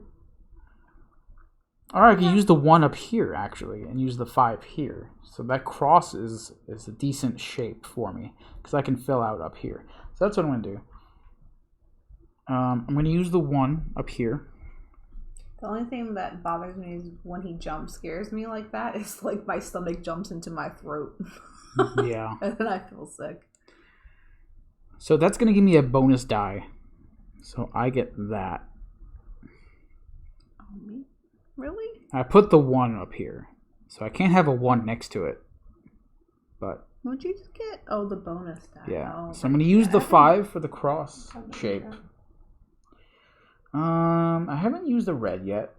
Or I could use the 1 up here, actually, and use the 5 here. So that cross is a decent shape for me, because I can fill out up here. So that's what I'm going to do. I'm going to use the 1 up here. The only thing that bothers me is when he jump scares me like that. It's like my stomach jumps into my throat. Yeah. And then I feel sick. So that's going to give me a bonus die. So I get that. Oh, me? Really? I put the 1 up here. So I can't have a 1 next to it. But What'd you just get? Oh, the bonus die. yeah. Oh, So I'm going to use the 5 for the cross shape. that. I haven't used the red yet.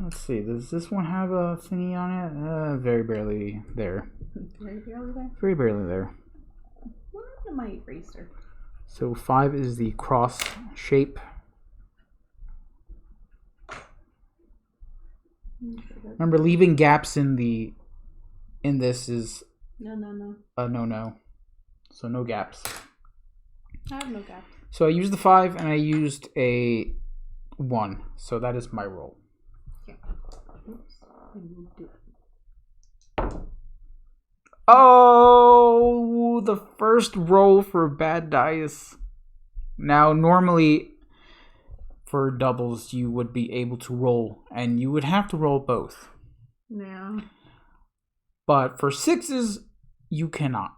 Let's see. Does this one have a thingy on it? Very barely there. Very barely there? Very barely there. What happened to my eraser? So 5 is the cross shape. Remember, leaving gaps in this is No. a no. So no gaps. I have no gaps. So I used the 5 and I used a 1. So that is my roll. Yeah. Oops. I moved it. Oh, the first roll for bad dice. Now, normally for doubles, you would be able to roll, and you would have to roll both. Yeah. But for 6s, you cannot.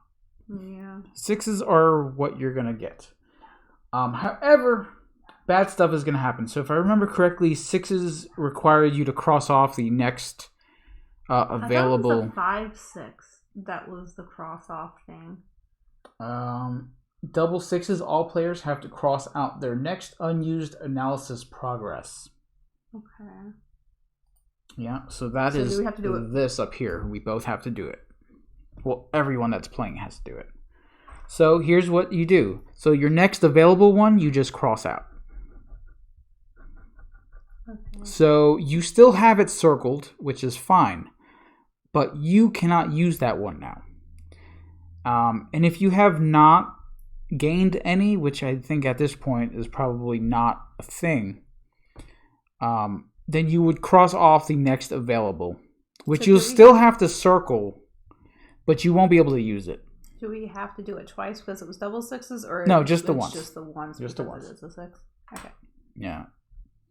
Yeah. 6s are what you're going to get. However, bad stuff is going to happen. So if I remember correctly, 6s require you to cross off the next available. I thought it was a 5-6. That was the cross off thing. Double 6s, all players have to cross out their next unused analysis progress. Okay. Yeah, so that is do we have to do it? This up here. We both have to do it. Well, everyone that's playing has to do it. So here's what you do. So your next available one, you just cross out. Okay. So you still have it circled, which is fine. But you cannot use that one now. And if you have not gained any, which I think at this point is probably not a thing, then you would cross off the next available, which you'll still have to circle, but you won't be able to use it. Do we have to do it twice because it was double 6s, or no, just the ones? Just the ones. Just the ones. It is a 6. Okay. Yeah.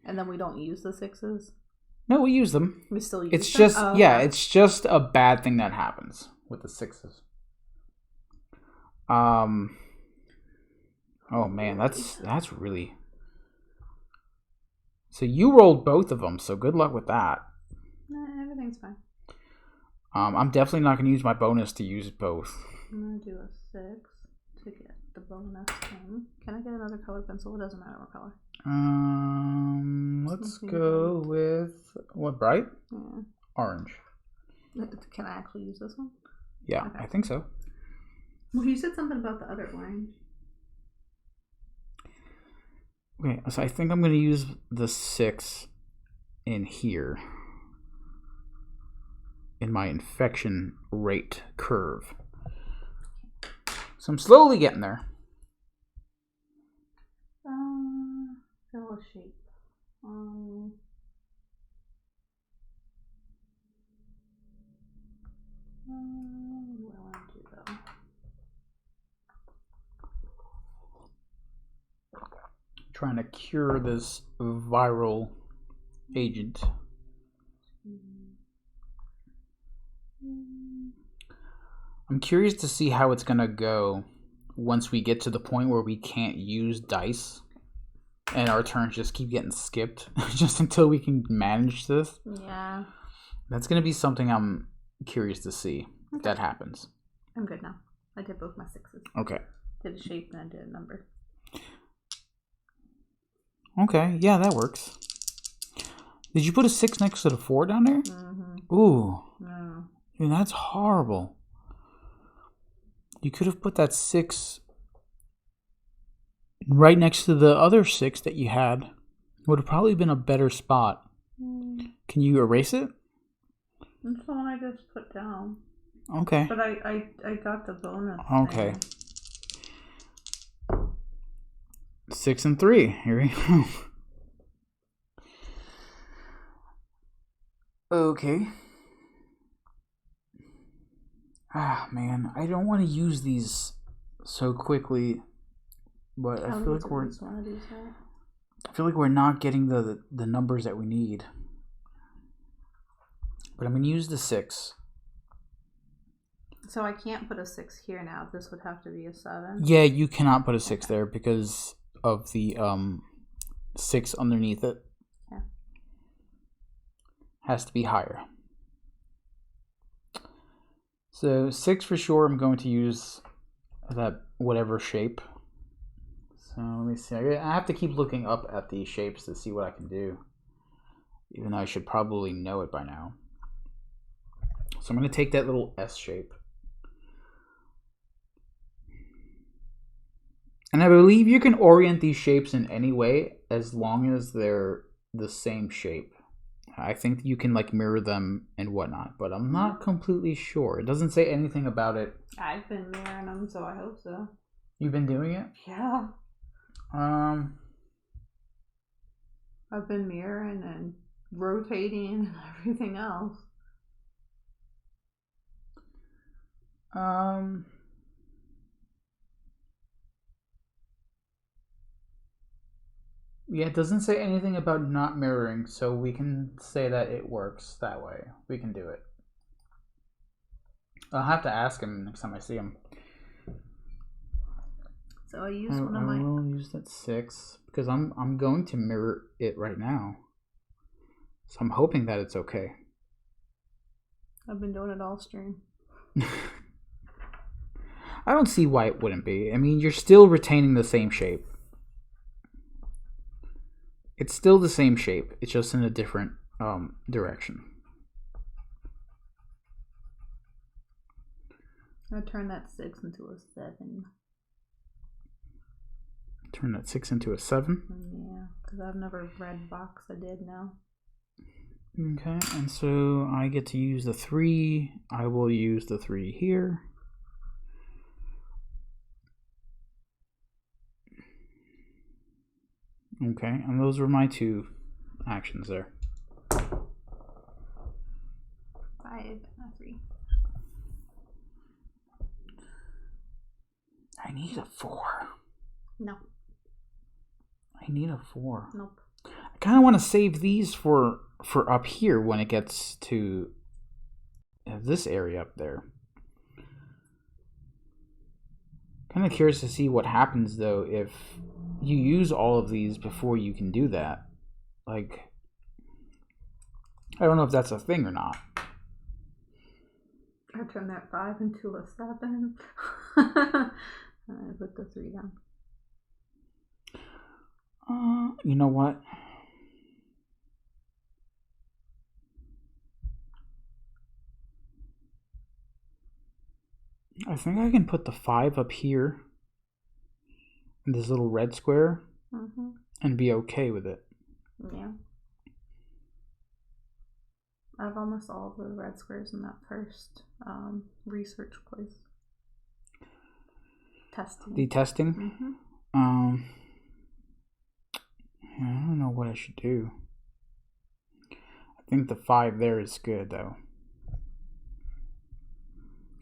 And then we don't use the 6s. No, we use them. We still use it's them. Just yeah, it's just a bad thing that happens with the 6s. Oh man, that's really. So you rolled both of them, so good luck with that. Nah, everything's fine. I'm definitely not going to use my bonus to use both. I'm going to do a 6 to get the bonus thing. Can I get another colored pencil? It doesn't matter what color. Let's go with what, bright? Yeah. Orange. Can I actually use this one? Yeah, okay. I think so. Well, you said something about the other orange. Okay, so I think I'm going to use the 6 in here in my infection rate curve. So I'm slowly getting there. Fill a shape. What do I want to do though? Trying to cure this viral agent. I'm curious to see how it's going to go once we get to the point where we can't use dice and our turns just keep getting skipped just until we can manage this. Yeah. That's going to be something I'm curious to see if that happens. I'm good now. I did both my 6s. Okay. Did a shape and I did a number. Okay, yeah, that works. Did you put a 6 next to the 4 down there? Mm-hmm. Ooh. No. Dude, that's horrible. You could have put that 6 right next to the other 6 that you had. Would have probably been a better spot. Can you erase it? That's the one I just put down. Okay. But I got the bonus. Okay. Thing. 6 and 3. Here we go. Okay. Ah, man, I don't want to use these so quickly, but I feel like we're not getting the numbers that we need. But I'm gonna use the 6. So I can't put a 6 here now. This would have to be a 7. Yeah, you cannot put a 6 there because of the 6 underneath it. Yeah. Has to be higher. So 6 for sure. I'm going to use that whatever shape. So let me see. I have to keep looking up at these shapes to see what I can do. Even though I should probably know it by now. So I'm going to take that little S shape. And I believe you can orient these shapes in any way as long as they're the same shape. I think you can like mirror them and whatnot, but I'm not completely sure. It doesn't say anything about it. I've been mirroring them, so I hope so. You've been doing it? Yeah. I've been mirroring and rotating and everything else. Yeah, it doesn't say anything about not mirroring, so we can say that it works that way. We can do it. I'll have to ask him next time I see him. So I use one of my. I will use that 6 because I'm going to mirror it right now. So I'm hoping that it's okay. I've been doing it all stream. I don't see why it wouldn't be. I mean, you're still retaining the same shape. It's still the same shape. It's just in a different direction. I turn that 6 into a 7. Turn that 6 into a 7? Yeah, because I've never read box. I did now. Okay, and so I get to use the 3. I will use the 3 here. Okay, and those were my 2 actions there. 5 and a 3. I need a 4. No. I need a 4. Nope. I kind of want to save these for up here when it gets to this area up there. Kind of curious to see what happens though if you use all of these before you can do that. Like, I don't know if that's a thing or not. I turned that 5 into a 7. I put the 3 down. You know what? I think I can put the 5 up here in this little red square and be okay with it. Yeah. I have almost all the red squares in that first research place. Testing. The testing? Mm-hmm. I don't know what I should do. I think the 5 there is good though.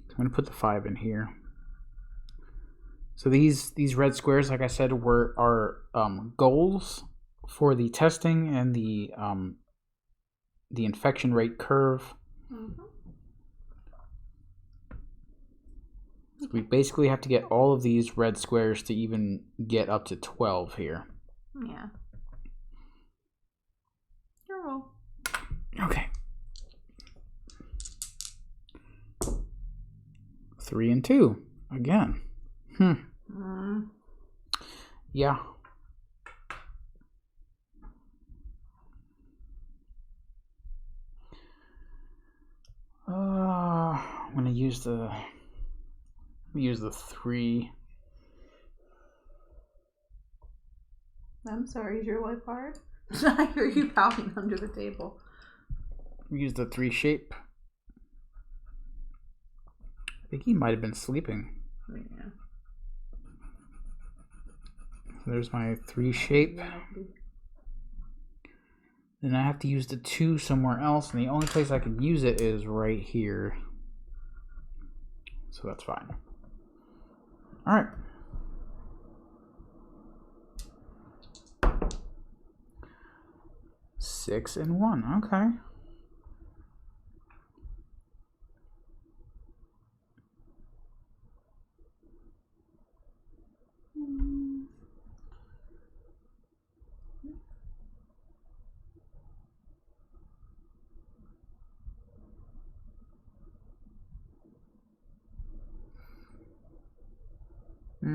I'm going to put the 5 in here. So these red squares, like I said, are goals for the testing and the infection rate curve. So we basically have to get all of these red squares to even get up to 12 here. Yeah. You're well. Okay. 3 and 2 again. Yeah. I'm gonna use the 3. I'm sorry, is your wife hard? I hear you pounding under the table. Use the 3 shape. I think he might have been sleeping. Yeah. So there's my 3 shape. Then I have to use the 2 somewhere else, and the only place I can use it is right here. So that's fine. Alright. Six and 1, okay. I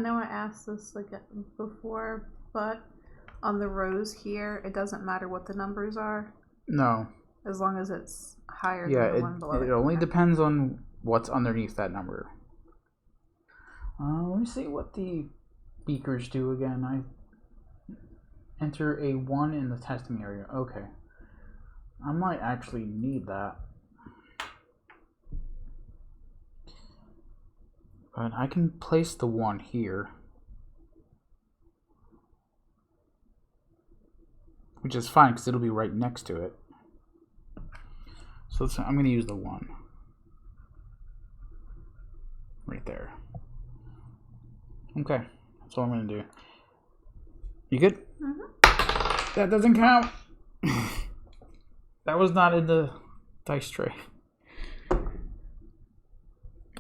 know I asked this like before, but on the rows here, it doesn't matter what the numbers are. No. As long as it's higher Yeah, than the one below it only depends on what's underneath that number. Let me see what the beakers do again. I enter a 1 in the testing area. Okay. I might actually need that. But I can place the 1 here. Which is fine, because it'll be right next to it. So I'm going to use the 1. Right there. Okay, that's all I'm going to do. You good? Mm-hmm. That doesn't count. That was not in the dice tray.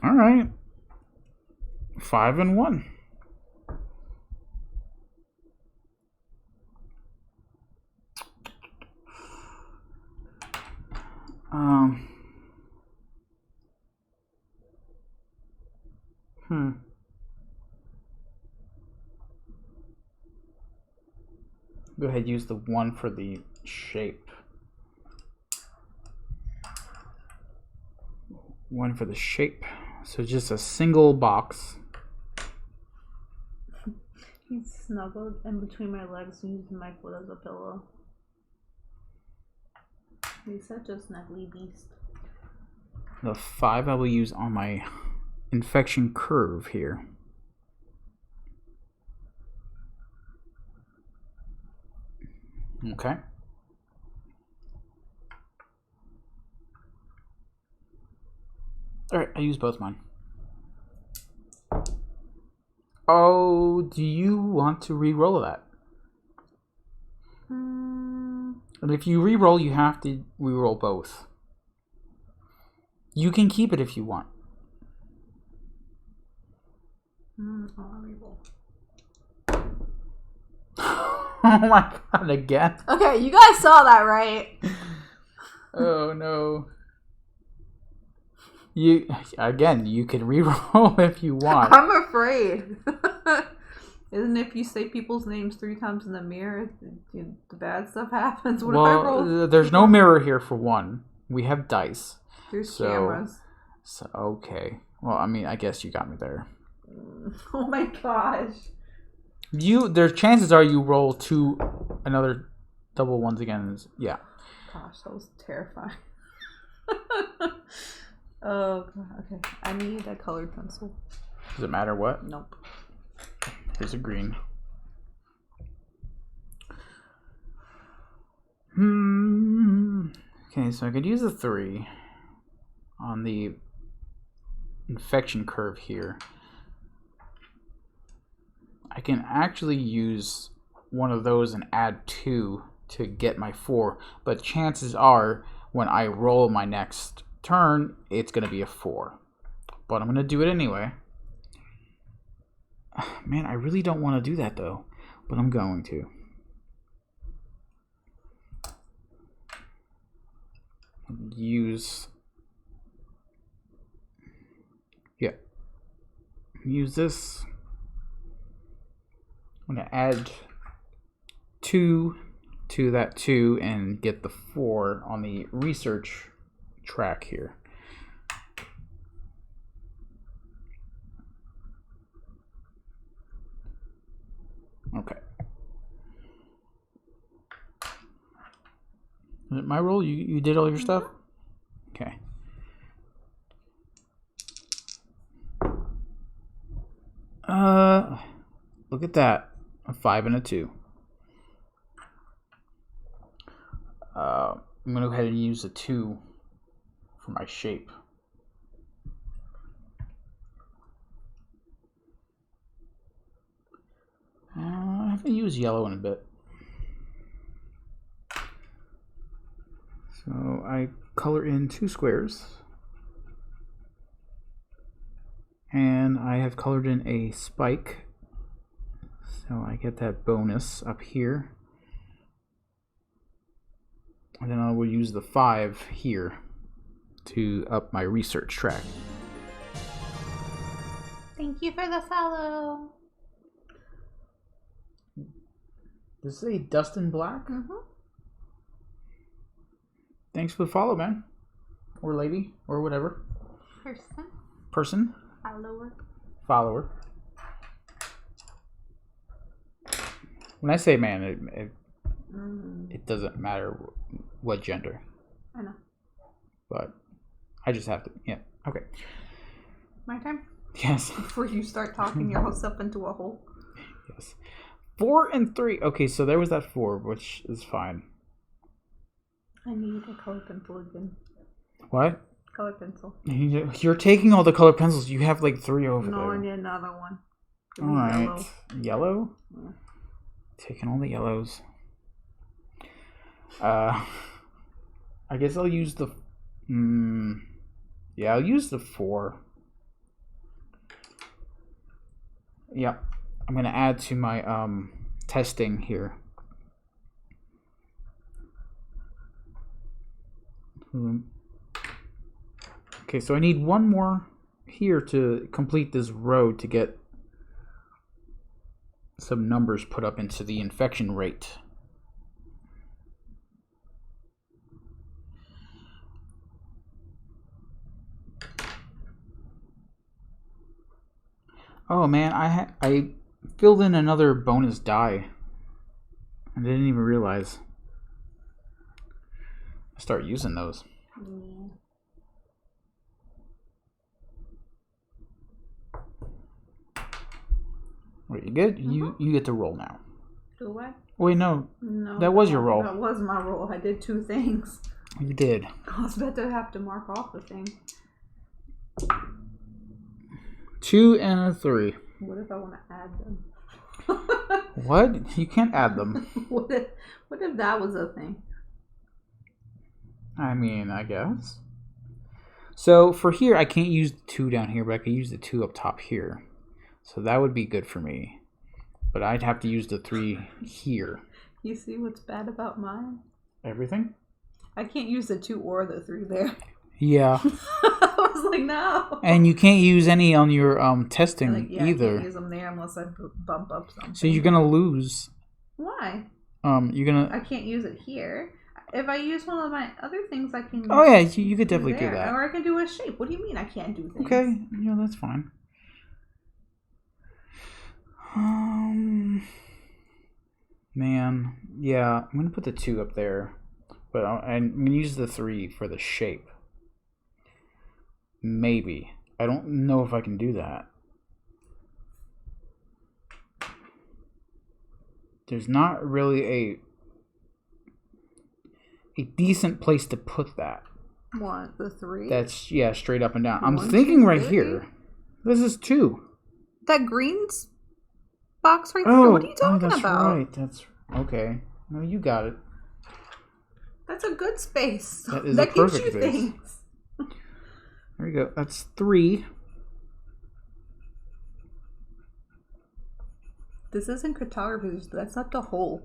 Alright. 5 and 1. Go ahead, use the 1 for the shape. 1 for the shape. So just a single box. He's snuggled in between my legs and using my foot as a pillow. He's such a snuggly beast. The 5 I will use on my infection curve here. Okay. Alright, I use both mine. Oh, do you want to re-roll that? And if you re-roll, you have to re-roll both. You can keep it if you want. I'll re-roll. Oh my god, again? Okay, you guys saw that, right? Oh no. You can re-roll if you want. I'm afraid. Isn't if you say people's names 3 times in the mirror, the bad stuff happens? What if I roll? There's no mirror here for 1. We have dice. There's cameras. So okay. Well, I mean, I guess you got me there. Oh my gosh. There's chances are you roll another double 1s again. Yeah. Gosh, that was terrifying. Oh, okay. I need a colored pencil. Does it matter what? Nope. Here's a green. Okay, so I could use a 3 on the infection curve here. I can actually use one of those and add 2 to get my 4, but chances are when I roll my next turn, it's going to be a 4. But I'm going to do it anyway. Man, I really don't want to do that though, but I'm going to. Use this. I'm going to add 2 to that 2 and get the 4 on the research track here. Okay. Is it my roll? You did all your stuff? Okay. Look at that. A 5 and a 2. I'm going to go ahead and use a 2 for my shape. I haven't used yellow in a bit. So I color in 2 squares. And I have colored in a spike. So I get that bonus up here. And then I will use the 5 here to up my research track. Thank you for the follow. Does it say Dustin Black? Mm-hmm. Thanks for the follow, man. Or lady, or whatever. Person. Follower. When I say man, it doesn't matter what gender. I know. But I just have to, yeah. Okay. My time? Yes. Before you start talking yourself into a hole. Yes. 4 and 3. Okay, so there was that 4, which is fine. I need a color pencil again. What? Color pencil. You're taking all the color pencils. You have like 3 over there. No, I need another one. All right. Yellow? Yeah. Taking all the yellows. I guess I'll use the... yeah, I'll use the 4. Yep. I'm going to add to my testing here. Okay, so I need one more here to complete this row to get some numbers put up into the infection rate. Oh man, I filled in another bonus die. I didn't even realize. I start using those. Yeah. Wait, you good? You get to roll now. Do I? Wait, no. No. That was your roll. That was my roll. I did 2 things. You did. I was about to have to mark off the thing. 2 and a 3. What if I want to add them? What? You can't add them. What if that was a thing? I mean, I guess. So for here, I can't use the 2 down here, but I can use the 2 up top here. So that would be good for me. But I'd have to use the 3 here. You see what's bad about mine? Everything? I can't use the 2 or the 3 there. Yeah. I was like, no. And you can't use any on your testing either. I can't use them there unless I bump up something. So you're gonna lose. Why? You're gonna. I can't use it here. If I use one of my other things, I can. Oh yeah, you could definitely do that. Or I can do a shape. What do you mean I can't do things? Okay, yeah, that's fine. Man, yeah, I'm gonna put the 2 up there, but I'm gonna use the 3 for the shape. Maybe. I don't know if I can do that. There's not really a decent place to put that. What, the 3? That's, yeah, straight up and down. I'm thinking right here. This is 2. That green's box right there? What are you talking that's about? Right. That's okay. No, you got it. That's a good space. That is a perfect gives you space. Things. There we go. That's 3. This isn't cartography. That's not the whole.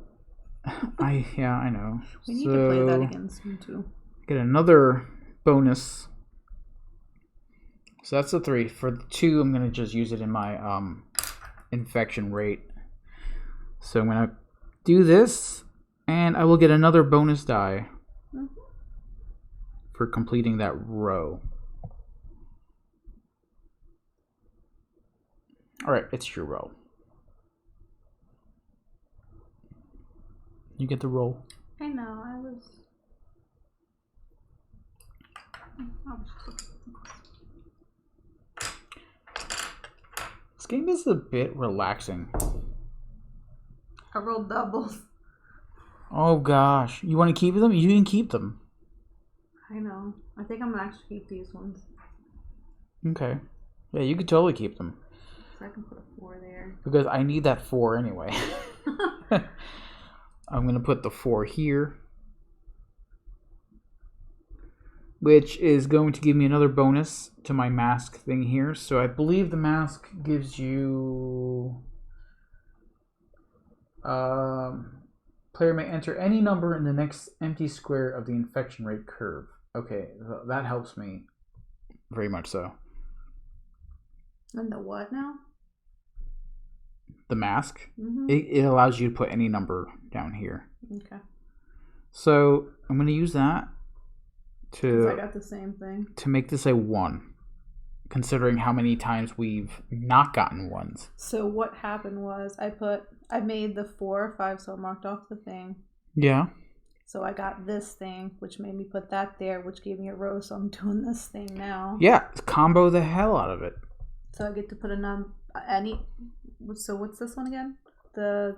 I know. We need to play that again soon too. Get another bonus. So that's a 3. For the 2, I'm gonna just use it in my infection rate. So I'm gonna do this, and I will get another bonus die for completing that row. All right, it's your row. You get the roll. I know. I was. This game is a bit relaxing. I rolled doubles. Oh gosh, you want to keep them? You can keep them. I know. I think I'm gonna actually keep these ones. Okay. Yeah, you could totally keep them. So I can put a 4 there. Because I need that 4 anyway. I'm going to put the 4 here. Which is going to give me another bonus to my mask thing here. So I believe the mask gives you... player may enter any number in the next empty square of the infection rate curve. Okay, that helps me very much so. And the what now? The mask, Mm-hmm. it allows you to put any number down here. Okay. So I'm going to use that Because I got the same thing. to make this a 1, considering how many times we've not gotten 1s. So what happened was I made the 4 or 5, so I marked off the thing. Yeah. So I got this thing, which made me put that there, which gave me a row, so I'm doing this thing now. Yeah, combo the hell out of it. So I get to put so what's this one again? The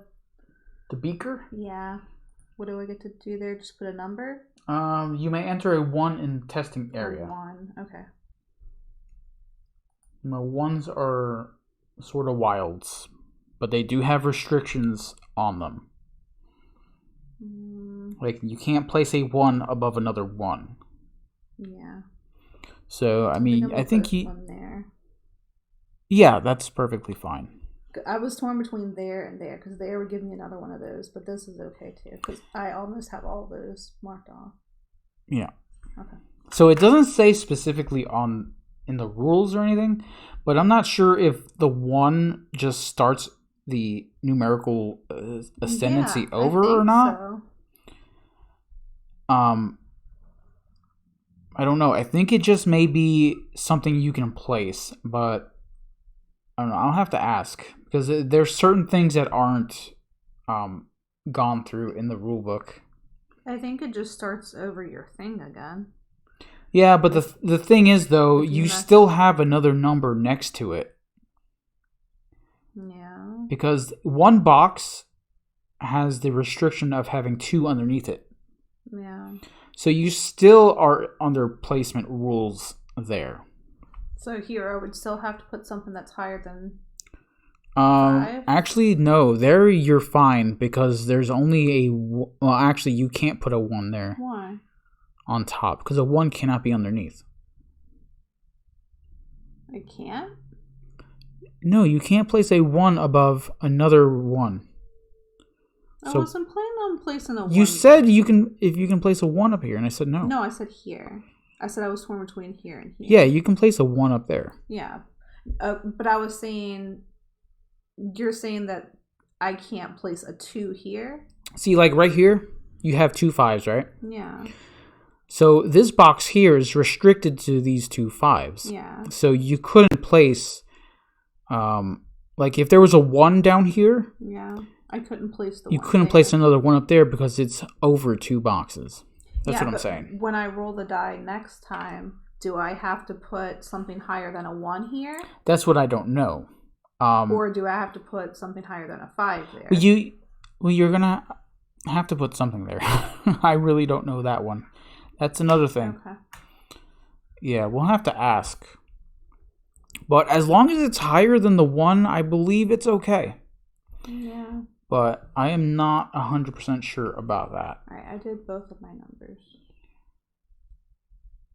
beaker? Yeah. What do I get to do there? Just put a number? You may enter a 1 in testing area. 1, okay. My 1s are sort of wilds, but they do have restrictions on them. Like, you can't place a 1 above another 1. Yeah. So, I mean, I think one there. Yeah, that's perfectly fine. I was torn between there and there, because there would give me another one of those, but this is okay too, because I almost have all those marked off. Yeah. Okay. So it doesn't say specifically in the rules or anything, but I'm not sure if the 1 just starts the numerical ascendancy over or not. So. I don't know. I think it just may be something you can place, but I don't know. I'll have to ask, because there's certain things that aren't gone through in the rule book. I think it just starts over your thing again. Yeah, but the thing is, though, you still have another number next to it. Yeah. Because one box has the restriction of having 2 underneath it. Yeah. So you still are under placement rules there. So here I would still have to put something that's higher than 5? Actually, no. There you're fine, because there's only well, actually, you can't put a 1 there. Why? On top, because a 1 cannot be underneath. I can't? No, you can't place a 1 above another 1. I wasn't planning on placing a 1. You said you can place a 1 up here, and I said no. No, I said here. I said I was torn between here and here. Yeah, you can place a 1 up there. Yeah. But I was saying, you're saying that I can't place a 2 here? See, like right here, you have 2 5s, right? Yeah. So this box here is restricted to these 2 5s. Yeah. So you couldn't place, like if there was a 1 down here. Yeah. I couldn't place the 1. You couldn't place another 1 up there because it's over 2 boxes. That's what I'm saying. When I roll the die next time, do I have to put something higher than a 1 here? That's what I don't know. Or do I have to put something higher than a 5 there? You're gonna have to put something there. I really don't know that one. That's another thing. Okay. Yeah, we'll have to ask. But as long as it's higher than the 1, I believe it's okay. Yeah. But I am not 100% sure about that. Alright, I did both of my numbers.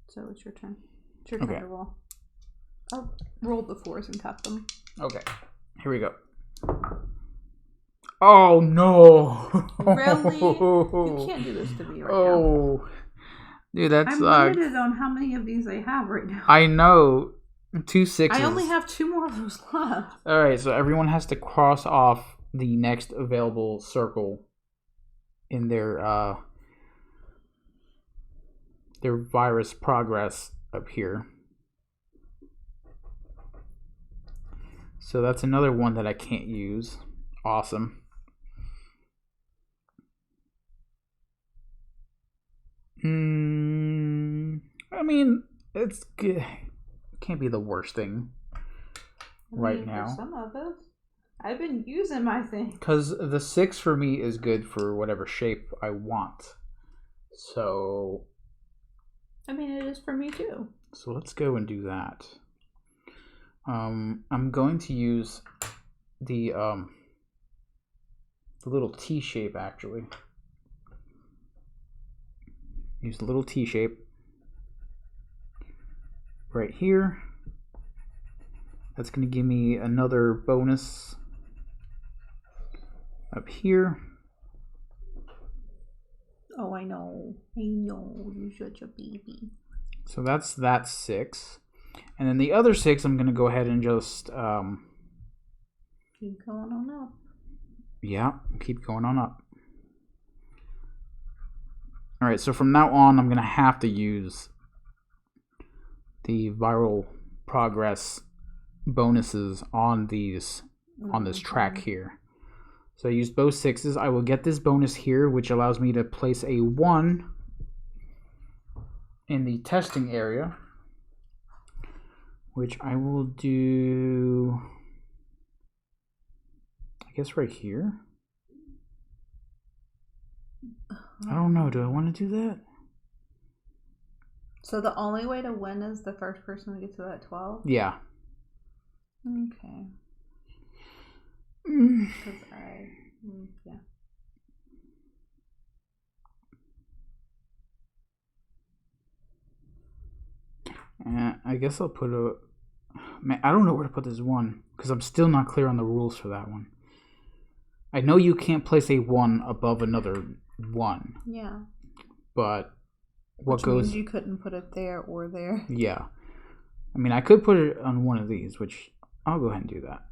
So it's your turn. It's your turn to roll. I'll roll the 4s and cut them. Okay, here we go. Oh no! Really? You can't do this to me right now. Dude, that's I'm limited on how many of these I have right now. I know. 2 6s. I only have 2 more of those left. Alright, so everyone has to cross off the next available circle in their virus progress up here. So that's another one that I can't use. Awesome. I mean, it's good. It can't be the worst thing right now. For some of us, I've been using my thing. Because the 6 for me is good for whatever shape I want. So, I mean, it is for me too. So let's go and do that. I'm going to use the little T shape actually. Use the little T shape right here. That's going to give me another bonus up here. Oh, I know. You're such a baby. So that's that 6. And then the other 6, I'm going to go ahead and just... keep going on up. Yeah, keep going on up. Alright, so from now on, I'm going to have to use the viral progress bonuses on these on this track here. So I used both 6s. I will get this bonus here, which allows me to place a 1 in the testing area, which I will do, I guess, right here. I don't know. Do I want to do that? So the only way to win is the first person to get to that 12? Yeah. Okay. Mm. Because I guess I'll put a... Man, I don't know where to put this 1, because I'm still not clear on the rules for that one. I know you can't place a 1 above another 1. Yeah. But what which goes... means you couldn't put it there or there. Yeah. I mean, I could put it on one of these, which I'll go ahead and do that.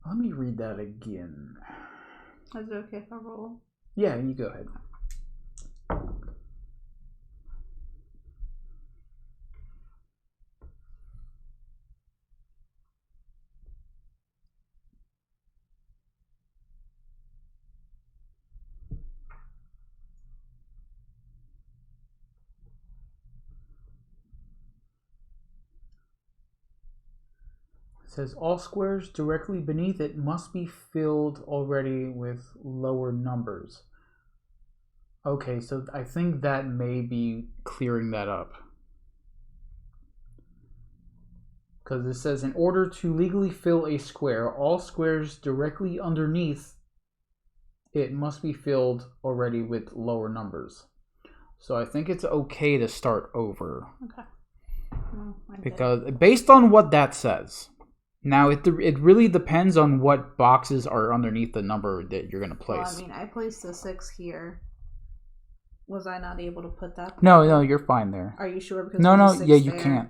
Let me read that again. Is it okay if I roll? Yeah, you go ahead. It says all squares directly beneath it must be filled already with lower numbers. Okay, so I think that may be clearing that up. Because it says in order to legally fill a square, all squares directly underneath it must be filled already with lower numbers. So I think it's okay to start over. Okay. Because based on what that says. Now, it really depends on what boxes are underneath the number that you're going to place. Well, I mean, I placed the 6 here. Was I not able to put that? No, you're fine there. Are you sure? Because no, yeah, you there. can't.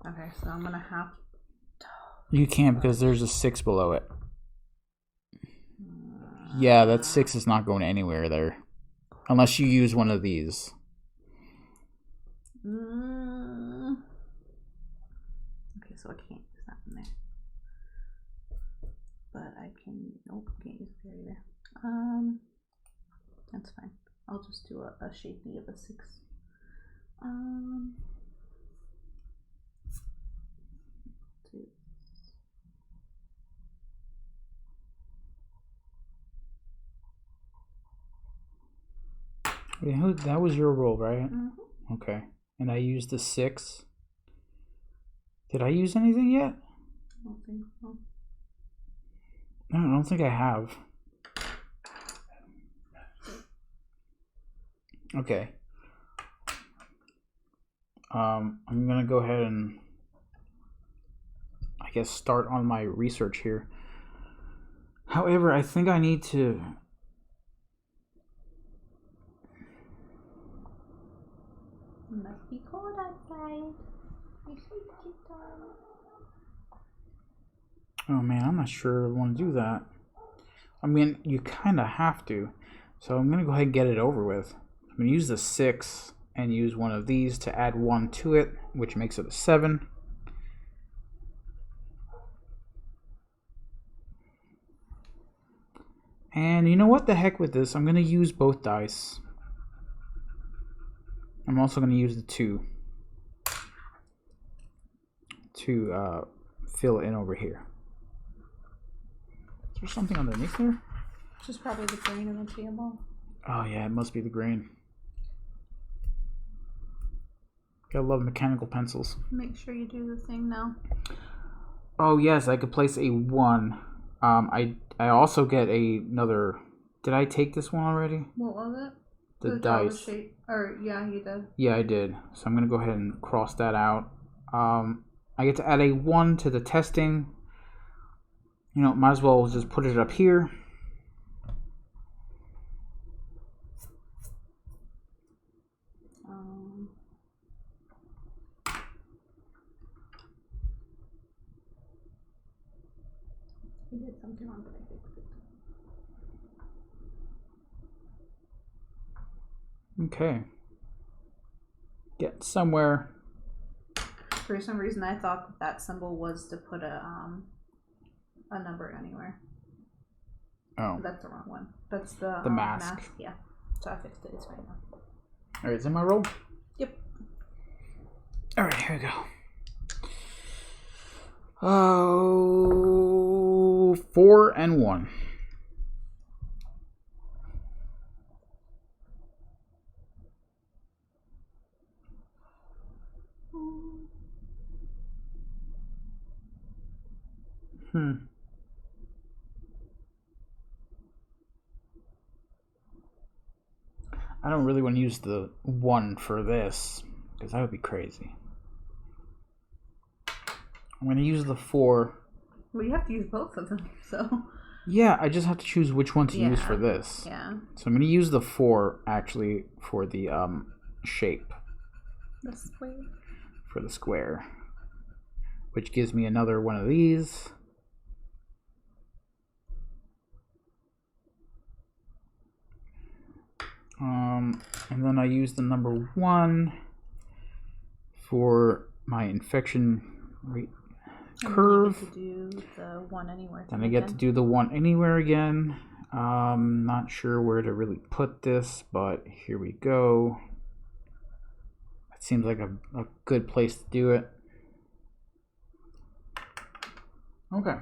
Okay, so I'm going to have... You can't because there's a 6 below it. Yeah, that 6 is not going anywhere there. Unless you use one of these. Okay, so I can't use that in there. But I can... Nope, can't use it either. That's fine. I'll just do a shapey of a 6. That was your roll, right? Mm-hmm. Okay. And I used the 6. Did I use anything yet? I don't think so. No, I don't think I have. Okay. I'm gonna go ahead and I guess start on my research here. However, I think I need to... It must be cold outside. Oh man, I'm not sure I want to do that. I mean, you kind of have to. So I'm going to go ahead and get it over with. I'm going to use the 6 and use one of these to add 1 to it, which makes it a 7. And you know what? The heck with this. I'm going to use both dice. I'm also going to use the 2 to fill it in over here. Is there something underneath there? Just probably the grain in the table. Oh yeah, it must be the grain. Gotta love mechanical pencils. Make sure you do the thing now. Oh yes, I could place a 1. I also get another... Did I take this one already? What was it? The dice. Shape. Or yeah, you did. Yeah, I did. So I'm gonna go ahead and cross that out. I get to add a 1 to the testing. might as well just put it up here. I did something wrong, but I fixed it. Okay. Get somewhere. For some reason, I thought that symbol was to put a number anywhere. Oh. That's the wrong one. That's the mask. Yeah. So I fixed it. It's right now. All right, is it my roll? Yep. All right, here we go. Oh, 4 and 1. I don't really want to use the 1 for this, because that would be crazy. I'm going to use the 4. Well, you have to use both of them, so... Yeah, I just have to choose which one to use for this. Yeah. So I'm going to use the 4, actually, for the shape. The square. For the square. Which gives me another one of these. And then I use the number 1 for my infection rate curve. And you get to do the 1 anywhere. Then I get to do the 1 anywhere again. Not sure where to really put this, but here we go. It seems like a good place to do it. Okay.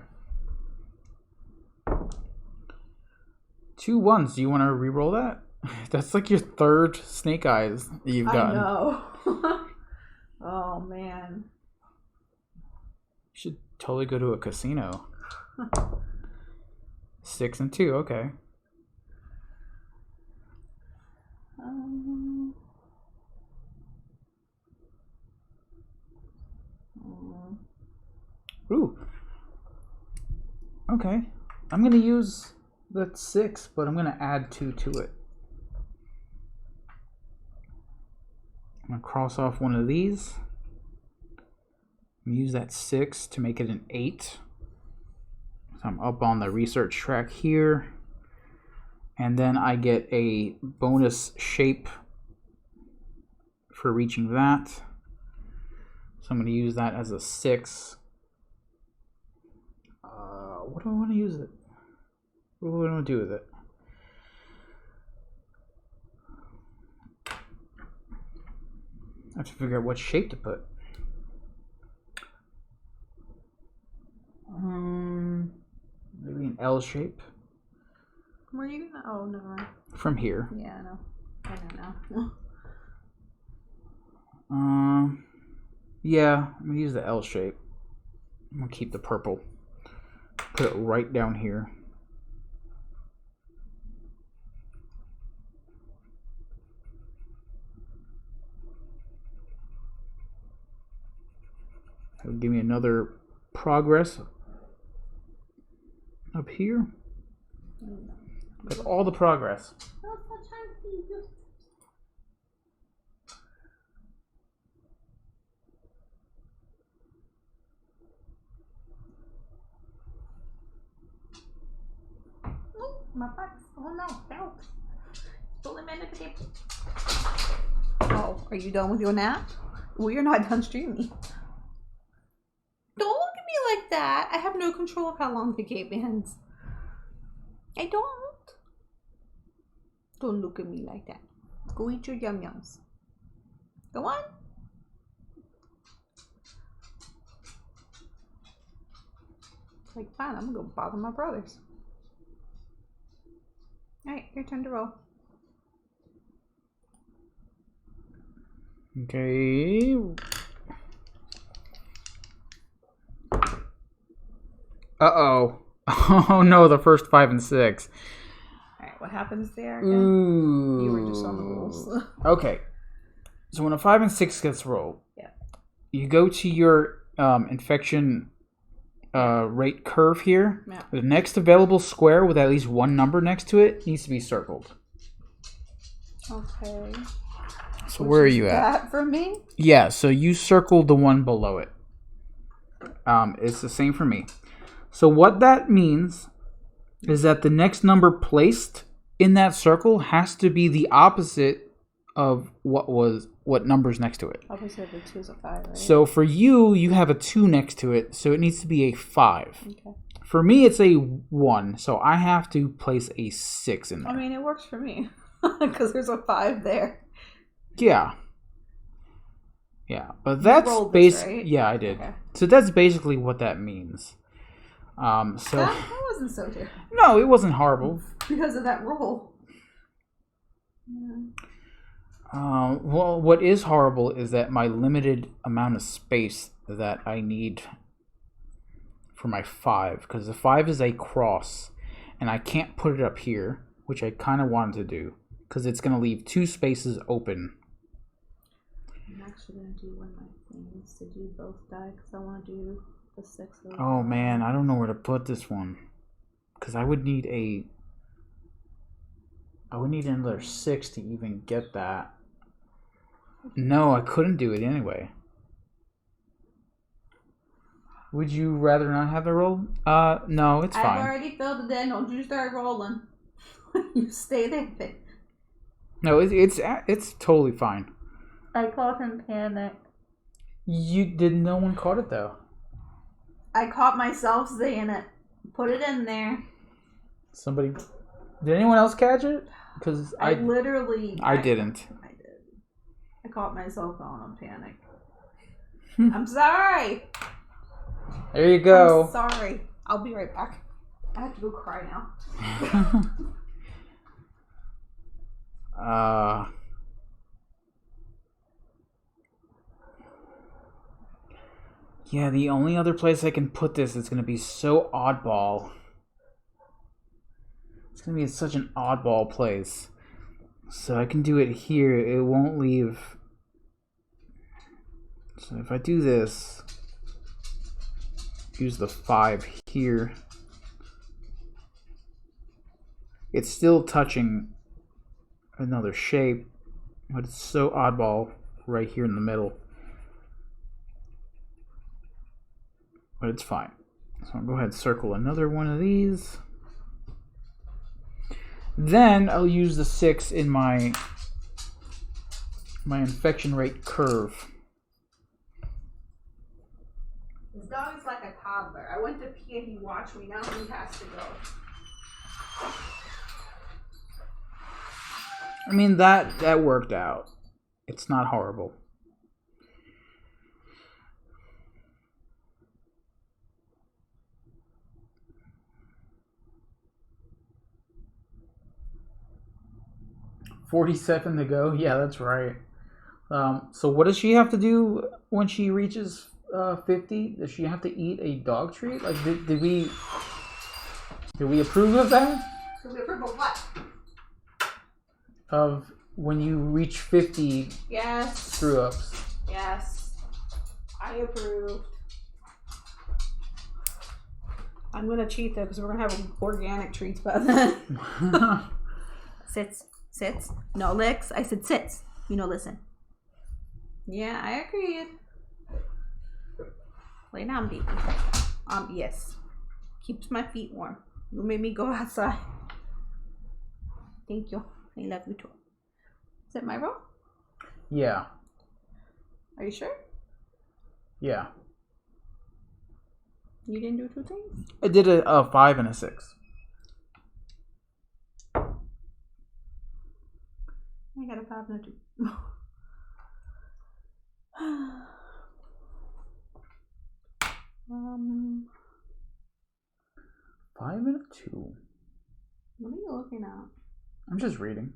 2 1s. Do you want to re-roll that? That's like your 3rd snake eyes that you've gotten. I know. Oh, man. You should totally go to a casino. 6 and 2, okay. Ooh. Okay. I'm going to use that 6, but I'm going to add 2 to it. I'm going to cross off one of these. Use that 6 to make it an 8. So I'm up on the research track here. And then I get a bonus shape for reaching that. So I'm going to use that as a 6. What do I want to use it? What do I want to do with it? I have to figure out what shape to put. Maybe an L shape. Where are you gonna? Oh, never mind. From here. Yeah, I know. I don't know. Yeah, I'm gonna use the L shape. I'm gonna keep the purple. Put it right down here. That'll give me another progress up here. That's all the progress. My butt. Oh no, help. Pulling me into the table. Oh, are you done with your nap? Well, you're not done streaming. Don't look at me like that. I have no control of how long the game ends. I don't. Don't look at me like that. Go eat your yum yums. Go on. It's like, fine, I'm gonna go bother my brothers. Alright, your turn to roll. Okay. Uh-oh. Oh no, the first 5 and 6. Alright, what happens there again? Ooh. You were just on the rules. Okay. So when a 5 and 6 gets rolled, yeah, you go to your infection rate curve here, Yeah. the next available square with at least one number next to it needs to be circled. Okay. So where are you at? That for me? Yeah, so you circled the one below it. It's the same for me. So what that means is that the next number placed in that circle has to be the opposite of what number's next to it. Opposite of a 2 is a 5, right? So for you, you have a 2 next to it, so it needs to be a 5. Okay. For me, it's a 1, so I have to place a 6 in there. I mean, it works for me because there's a 5 there. Yeah. Yeah, but that's basically... Right? Yeah, I did. Okay. So that's basically what that means. So that wasn't so terrible. No, it wasn't horrible. Because of that roll. Yeah. Well, what is horrible is that my limited amount of space that I need for my 5, because the 5 is a cross, and I can't put it up here, which I kind of wanted to do, because it's going to leave 2 spaces open. I'm actually going to do one of my things to do both die, because I want to do the 6. Oh man, I don't know where to put this one, because I would need another 6 to even get that. No, I couldn't do it anyway. Would you rather not have the roll? No, it's fine. I've already filled it in. Don't you start rolling. You stay there. No, it's totally fine. I caught him panic. No one caught it though. I caught myself saying it. Put it in there. Somebody. Did anyone else catch it? Because I literally. I didn't. I did. I caught myself going on panic. I'm sorry. There you go. I'm sorry. I'll be right back. I have to go cry now. Yeah, the only other place I can put this is going to be so oddball. It's going to be in such an oddball place. So I can do it here. It won't leave. So if I do this, use the 5 here. It's still touching another shape, but it's so oddball right here in the middle. But it's fine. So I'll go ahead and circle another one of these. Then I'll use the 6 in my infection rate curve. This dog is like a toddler. I went to pee and he watched me. Now he has to go. I mean, that worked out. It's not horrible. $47 to go. Yeah, that's right. So what does she have to do when she reaches 50? Does she have to eat a dog treat? Like, did we approve of that? Did we approve of what? Of when you reach 50 Yes. screw ups. Yes. I approve. I'm going to cheat though because we're going to have organic treats by then. Sits. No licks. I said sits. Listen. Yeah, I agreed. Lay down, baby. Yes. Keeps my feet warm. You made me go outside. Thank you. I love you too. Is it my roll? Yeah. Are you sure? Yeah. You didn't do 2 things? I did a 5 and a 6. I got a 5 and a 2. 5 and a 2. What are you looking at? I'm just reading.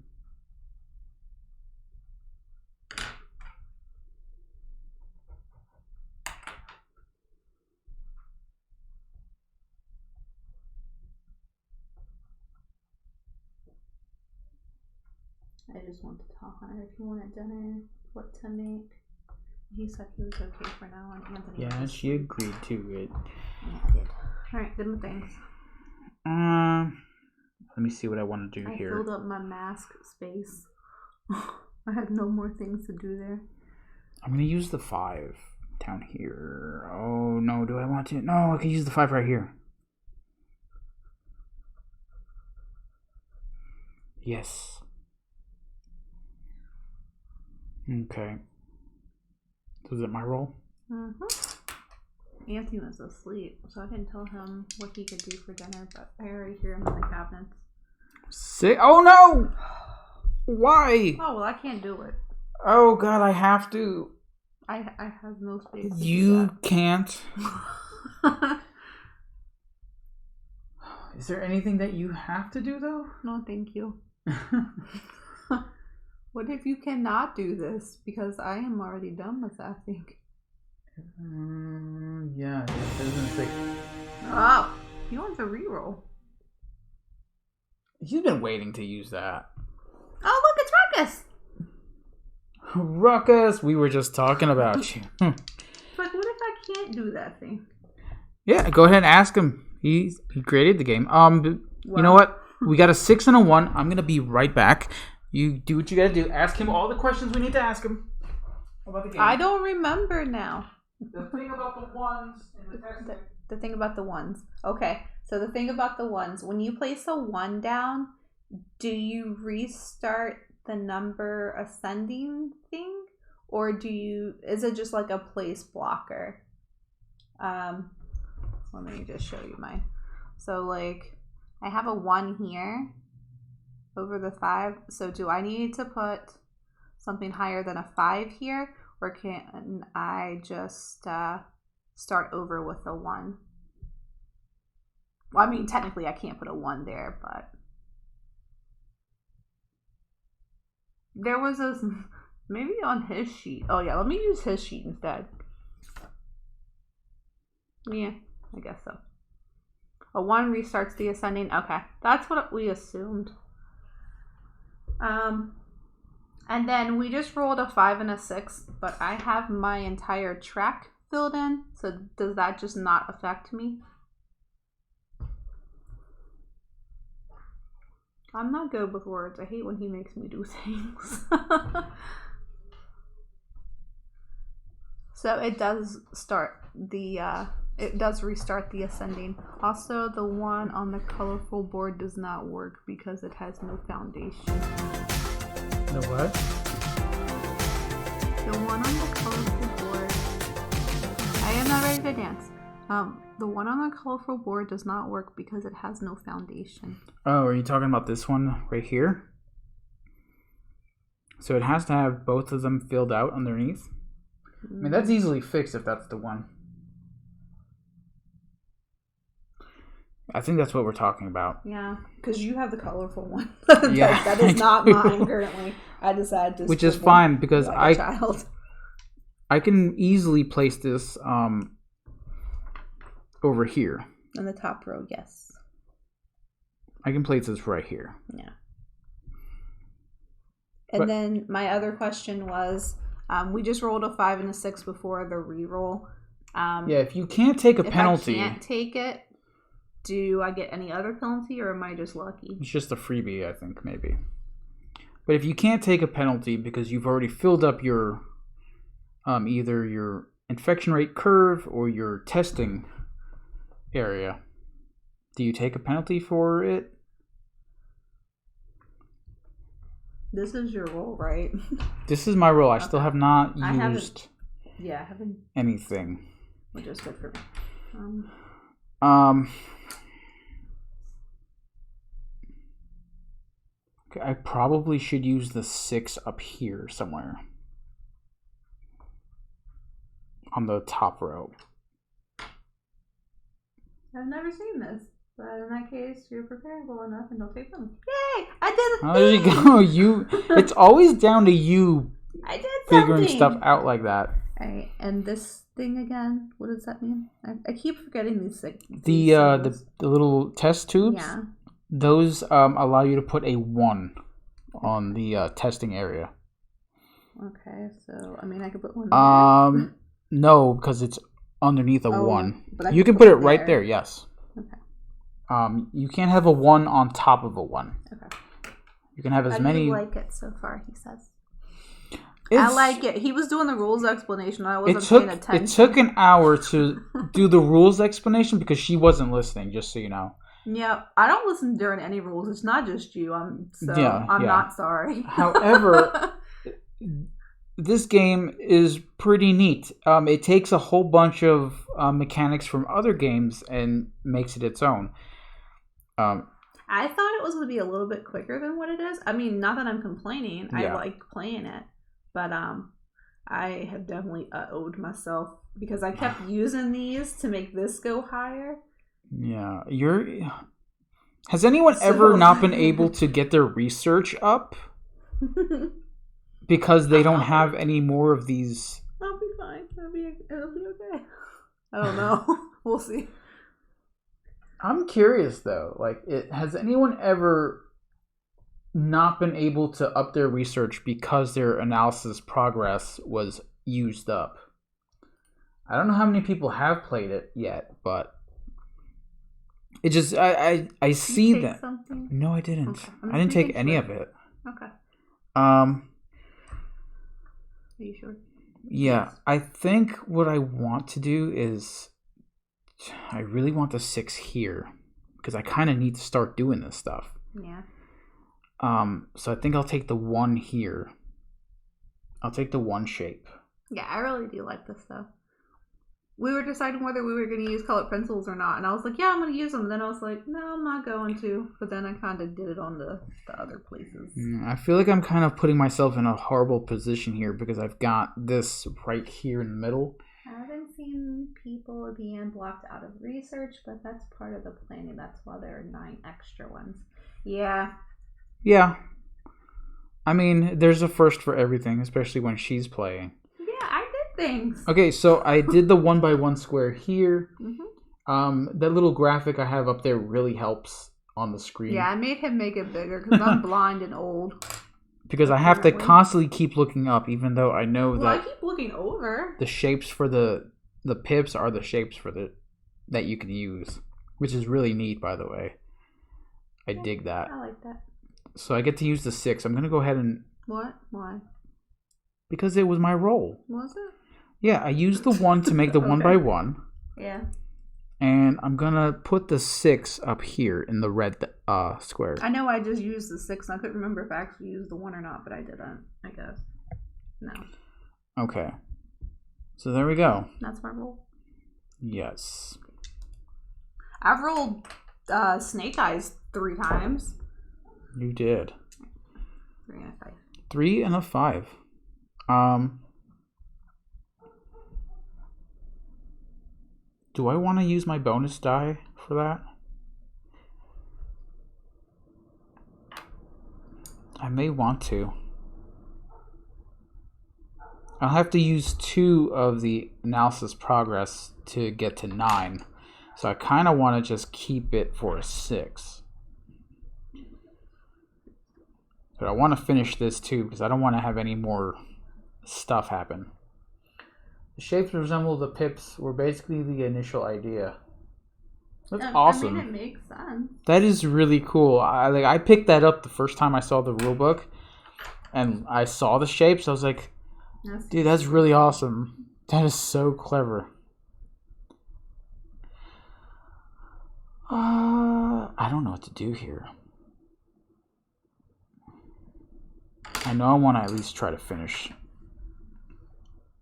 I just want to tell her if you want a dinner, what to make. He said he was okay for now, and Anthony. Yeah, she agreed to it. Yeah, I did. All right, did my things. Let me see what I want to do here. I filled up my mask space. I have no more things to do there. I'm gonna use the 5 down here. Oh no, do I want to? No, I can use the 5 right here. Yes. Okay. So is it my roll? Anthony was asleep, so I didn't tell him what he could do for dinner, but I already hear him in the cabinets. Oh no! Why? Oh, well, I can't do it. Oh god, I have to. I have no space. You can't. Is there anything that you have to do though? No, thank you. What if you cannot do this? Because I am already done with that thing. Yeah, it doesn't say. Oh, you want the reroll? You've been waiting to use that. Oh, look, it's Ruckus. Ruckus, we were just talking about you. Like, what if I can't do that thing? Yeah, go ahead and ask him. He created the game. You know what? We got a 6 and a 1. I'm gonna be right back. You do what you gotta do. Ask him all the questions we need to ask him about the game. I don't remember now. The thing about the ones in the text. The thing about the ones. Okay, so the thing about the ones, when you place a 1 down, do you restart the number ascending thing? Or is it just like a place blocker? Let me just show you mine. So like, I have a 1 here over the 5. So do I need to put something higher than a 5 here? Or can I just start over with a 1? Well, I mean, technically I can't put a 1 there, but there was maybe on his sheet. Oh yeah, let me use his sheet instead. Yeah, I guess so. A 1 restarts the ascending. Okay, that's what we assumed. And then we just rolled a 5 and a 6, but I have my entire track filled in. So does that just not affect me? I'm not good with words. I hate when he makes me do things. So it does start it does restart the ascending. Also, the 1 on the colorful board does not work because it has no foundation. The what? The 1 on the colorful board. I am not ready to dance. The 1 on the colorful board does not work because it has no foundation. Oh, are you talking about this one right here? So it has to have both of them filled out underneath? I mean, that's easily fixed if that's the one. I think that's what we're talking about. Yeah, because you have the colorful one. Yeah, that is not mine currently. I decided to. Which is fine because like a child. I can easily place this over here. In the top row, yes. I can place this right here. Yeah. And then my other question was, we just rolled a 5 and a 6 before the reroll. Yeah, if you can't take a penalty, if I can't take it, do I get any other penalty, or am I just lucky? It's just a freebie, I think, maybe. But if you can't take a penalty because you've already filled up your either your infection rate curve or your testing area, do you take a penalty for it? This is your roll, right? This is my roll. I still have not used I haven't anything. Which is good for me. Okay, I probably should use the 6 up here somewhere. On the top row. I've never seen this. But in that case, you're preparable enough and don't take them. Yay! I did a thing! There you go. It's always down to you I did figuring stuff out like that. Alright, and this thing again, what does that mean? I keep forgetting these things. The little test tubes? Yeah. Those allow you to put a 1 on the testing area. Okay, so I mean, I could put one. No, because it's underneath a 1. But You can put it right there. Yes. Okay. You can't have a 1 on top of a 1. Okay. You can have as How many. do you like it so far? He says. I like it. He was doing the rules explanation. I wasn't paying attention. It took an hour to do the rules explanation because she wasn't listening. Just so you know. Yeah, I don't listen during any rules. It's not just you. I'm not sorry. However, this game is pretty neat. It takes a whole bunch of mechanics from other games and makes it its own. I thought it was going to be a little bit quicker than what it is. I mean, not that I'm complaining. Yeah. I like playing it. But I have definitely owed myself because I kept using these to make this go higher. Yeah. Has anyone ever not been able to get their research up? Because they don't have any more of these. I'll be fine. It'll be okay. I don't know. We'll see. I'm curious though. Like, has anyone ever not been able to up their research because their analysis progress was used up? I don't know how many people have played it yet, but it just I see that. Something? No, I didn't. Okay. I didn't take any of it. Okay. Are you sure? Yeah, Yes. I think what I want to do is I really want the 6 here because I kind of need to start doing this stuff. Yeah. So I think I'll take the 1 here. I'll take the 1 shape. Yeah, I really do like this stuff. We were deciding whether we were going to use colored pencils or not, and I was like, yeah, I'm going to use them. And then I was like, no, I'm not going to. But then I kind of did it on the other places. I feel like I'm kind of putting myself in a horrible position here because I've got this right here in the middle. I haven't seen people being blocked out of research, but that's part of the planning. That's why there are 9 extra ones. Yeah. Yeah. I mean, there's a first for everything, especially when she's playing. Yeah, I did things. Okay, so I did the 1x1 square here. Mm-hmm. That little graphic I have up there really helps on the screen. Yeah, I made him make it bigger because I'm blind and old. Because I have to constantly keep looking up, even though I know that I keep looking over. the shapes for the pips are the shapes for that you can use, which is really neat, by the way. I dig that. I like that. So I get to use the 6. I'm gonna go ahead and What? Why? because it was my roll. Was it? Yeah, I used the 1 to make the 1x1. Yeah. And I'm gonna put the 6 up here in the red square. I know I just used the 6 and I couldn't remember if I actually used the 1 or not, but I didn't, I guess. No. Okay. So there we go. That's my roll. Yes. I've rolled snake eyes 3 times. You did. 3 and a 5. 3 and a 5. Do I want to use my bonus die for that? I may want to. I'll have to use 2 of the analysis progress to get to 9. So I kind of want to just keep it for a 6. But I want to finish this too because I don't want to have any more stuff happen. The shapes resemble the pips were basically the initial idea. That's awesome. I mean, it makes sense. That is really cool. I picked that up the first time I saw the rulebook, and I saw the shapes. I was like, dude, that's really awesome. That is so clever. I don't know what to do here. I know I want to at least try to finish.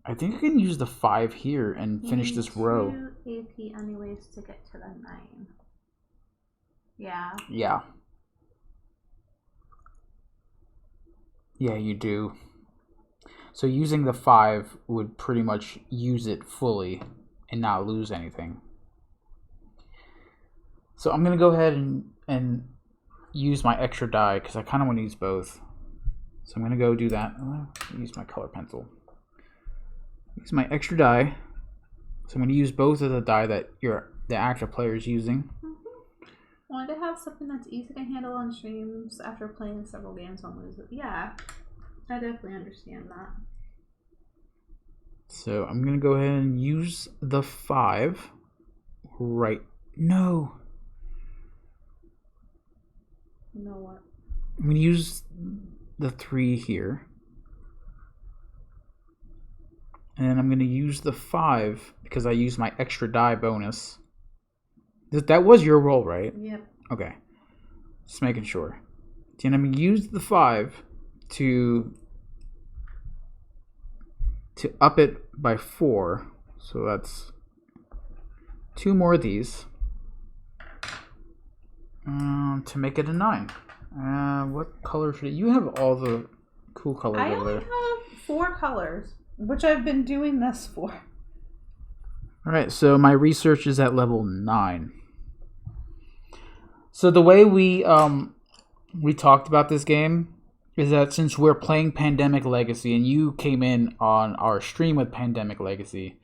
I think I can use the 5 here and finish this row. 2 AP anyways to get to the 9. Yeah. Yeah. Yeah, you do. So using the 5 would pretty much use it fully and not lose anything. So I'm going to go ahead and use my extra die because I kind of want to use both. So I'm going to go do that. Use my color pencil. Use my extra die. So I'm going to use both of the die that the active player is using. Wanted to have something that's easy to handle on streams after playing several games on Lose It. Yeah, I definitely understand that. So I'm going to go ahead and use the 5. Right. No. You know what? I'm going to use the 3 here. And then I'm going to use the 5 because I used my extra die bonus. That was your roll, right? Yep. Okay. Just making sure. And I'm going to use the 5 to up it by 4. So that's 2 more of these. To make it a 9. What color should you have? All the cool colors I over only there. have 4 colors, which I've been doing this for. All right, so my research is at level 9. So the way we talked about this game is that since we're playing Pandemic Legacy and you came in on our stream with Pandemic Legacy,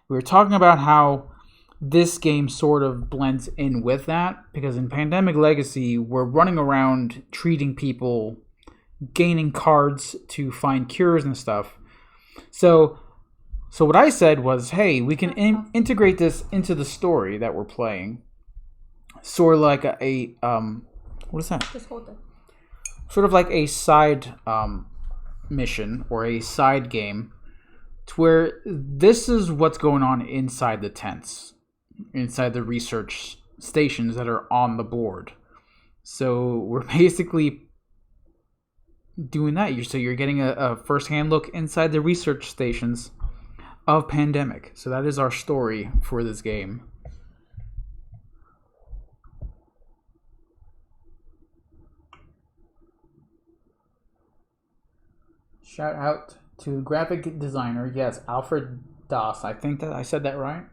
we were talking about how this game sort of blends in with that, because in Pandemic Legacy, we're running around treating people, gaining cards to find cures and stuff. So what I said was, hey, we can integrate this into the story that we're playing. Sort of like a what is that? Just hold it. Sort of like a side mission or a side game, to where this is what's going on inside the tents, inside the research stations that are on the board. So we're basically doing that. So you're getting a first-hand look inside the research stations of Pandemic. So that is our story for this game. Shout out to graphic designer, yes, Alfred Das. I think that I said that right.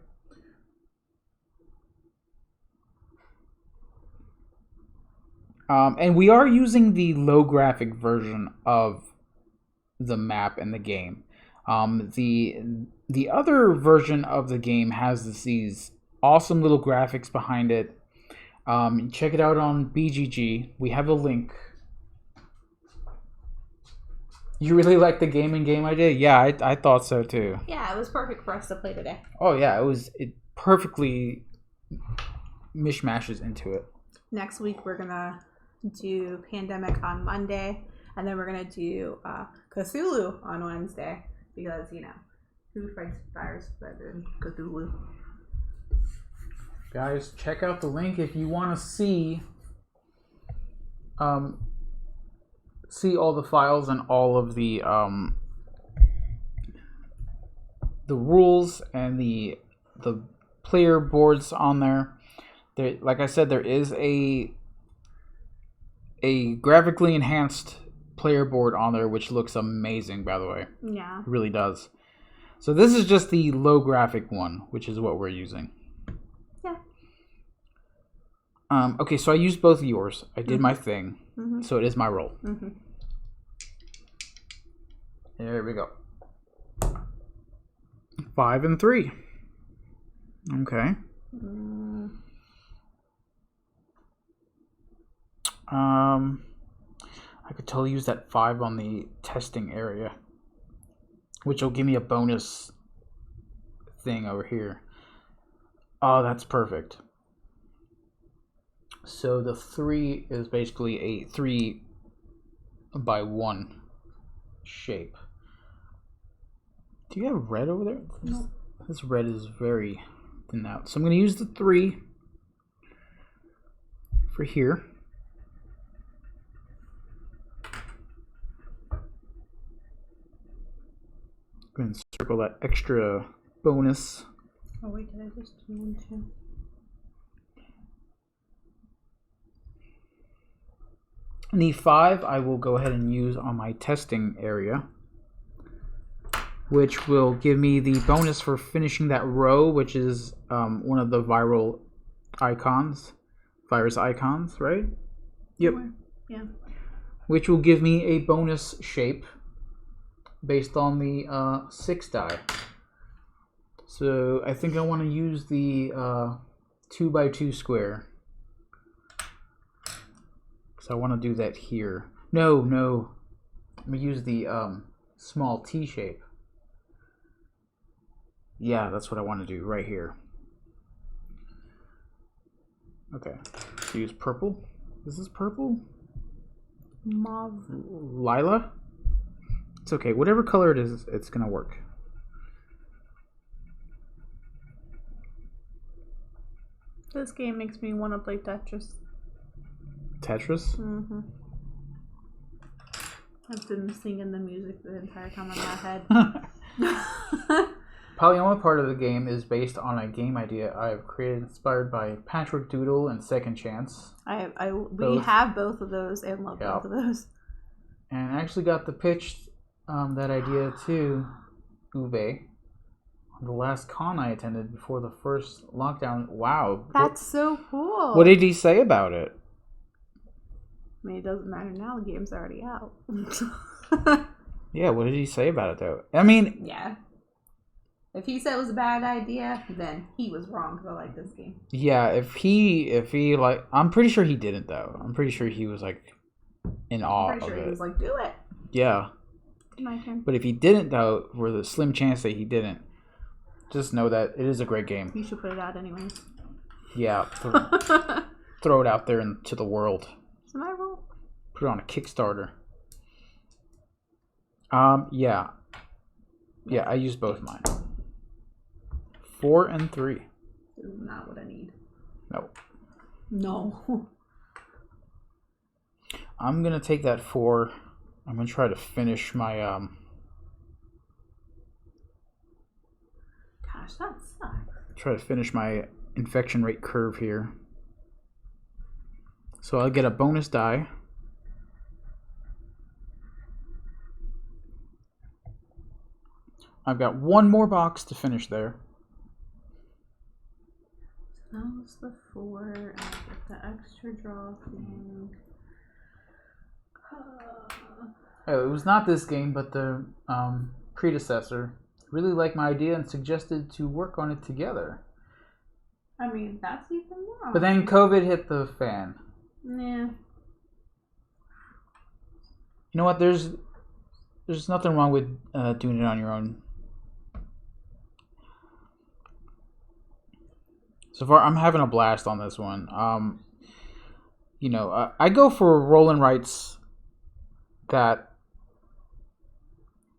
And we are using the low graphic version of the map and the game. The other version of the game has these awesome little graphics behind it. Check it out on BGG. We have a link. You really like the game idea? Yeah, I thought so too. Yeah, it was perfect for us to play today. Oh yeah, it perfectly mishmashes into it. Next week we're gonna do Pandemic on Monday, and then we're gonna do Cthulhu on Wednesday, because who fights fires better than Cthulhu? Guys, check out the link if you want to see all the files and all of the rules and the player boards on there. Like I said, there is a graphically enhanced player board on there, which looks amazing, by the way. Yeah. It really does. So this is just the low graphic one, which is what we're using. Yeah. Okay, so I used both of yours. I did my thing. Mm-hmm. So it is my roll. Mm-hmm. There we go. 5 and 3. Okay. I could totally use that 5 on the testing area, which will give me a bonus thing over here. Oh, that's perfect. So the 3 is basically a 3 by 1 shape. Do you have red over there? No. This red is very thin out. So I'm going to use the 3 for here. Go ahead and circle that extra bonus. Oh wait, did I just do 1, 2? And the 5 I will go ahead and use on my testing area, which will give me the bonus for finishing that row, which is one of the virus icons, right? Yep. Yeah. Which will give me a bonus shape based on the 6 die. So I think I want to use the 2x2 square. So I want to do that here. No. I'm going to use the small T shape. Yeah, that's what I want to do right here. Okay. So use purple. Is this purple? Mauve. Lila? It's okay. Whatever color it is, it's going to work. This game makes me want to play Tetris. Tetris? Mm-hmm. I've been singing the music the entire time in my head. Polyoma part of the game is based on a game idea I have created inspired by Patchwork Doodle and Second Chance. We have both of those and love both of those. And I actually got to pitch that idea to Uwe on the last con I attended before the first lockdown. Wow. That's so cool. What did he say about it? I mean, it doesn't matter now. The game's already out. Yeah, what did he say about it, though? I mean... Yeah. If he said it was a bad idea, then he was wrong because I like this game. Yeah, if he like... I'm pretty sure he didn't, though. I'm pretty sure he was, like, in awe of it. I'm pretty sure he was like, do it. Yeah. My turn. But if he didn't, though, for the slim chance that he didn't, just know that it is a great game. You should put it out anyways. Yeah. Throw it out there into the world. Is it my roll? Put it on a Kickstarter. Yeah. Yeah, I used both mine. 4 and 3. This is not what I need. No. I'm gonna take that 4. I'm gonna try to finish my Gosh, that sucks. Try to finish my infection rate curve here. So I'll get a bonus die. I've got one more box to finish there. That was the 4, and I get the extra draw thing. Oh, it was not this game, but the predecessor. Really liked my idea and suggested to work on it together. I mean, that's even more. But then COVID hit the fan. Yeah. You know what? There's nothing wrong with doing it on your own. So far, I'm having a blast on this one. You know, I go for roll and writes that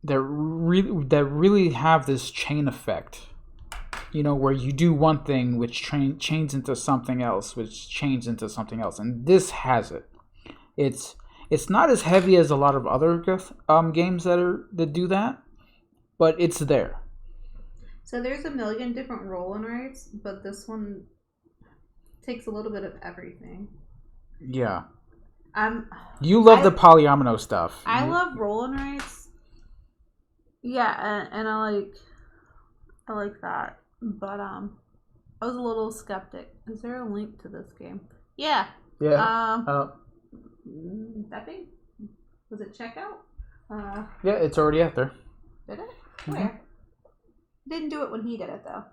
really have this chain effect. You know, where you do one thing, which chains into something else, which chains into something else, and this has it. It's not as heavy as a lot of other games that do that, but it's there. So there's a million different roll and writes, but this one takes a little bit of everything. Yeah. You love the polyomino stuff. I love roll and writes. Yeah, and I like that. But I was a little skeptic. Is there a link to this game? Yeah. Yeah. That thing? Was it checkout? Yeah, it's already out there. Did it? Where? Mm-hmm. Didn't do it when he did it though.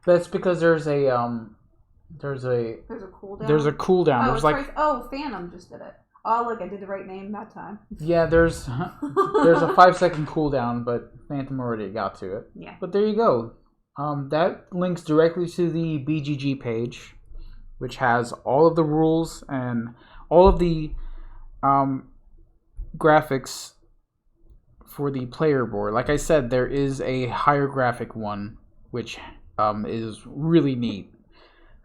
That's because there's a cooldown. There's a cooldown. Oh, there's like Phantom just did it. Oh, look, I did the right name that time. Yeah, there's a 5-second cooldown, but Phantom already got to it. Yeah. But there you go. That links directly to the BGG page, which has all of the rules and all of the graphics for the player board. Like I said, there is a higher graphic one, which is really neat.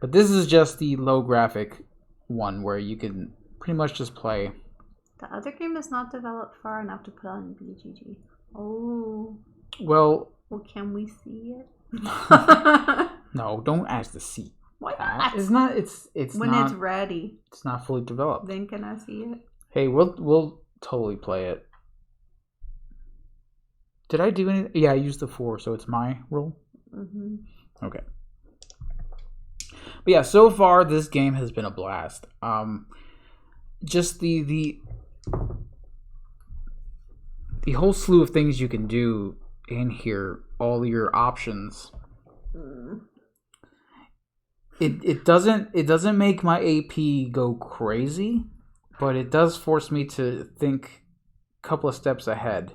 But this is just the low graphic one where you can pretty much just play. The other game is not developed far enough to put on BGG. Oh. Well, can we see it? No, don't ask to see. Why not? It's not. It's when not, it's ready. It's not fully developed. Then can I see it? Hey, we'll totally play it. Did I do anything? Yeah, I used the 4, so it's my roll. Mm-hmm. Okay. But yeah, so far this game has been a blast. Just the whole slew of things you can do in here, all your options. It doesn't make my AP go crazy, but it does force me to think a couple of steps ahead.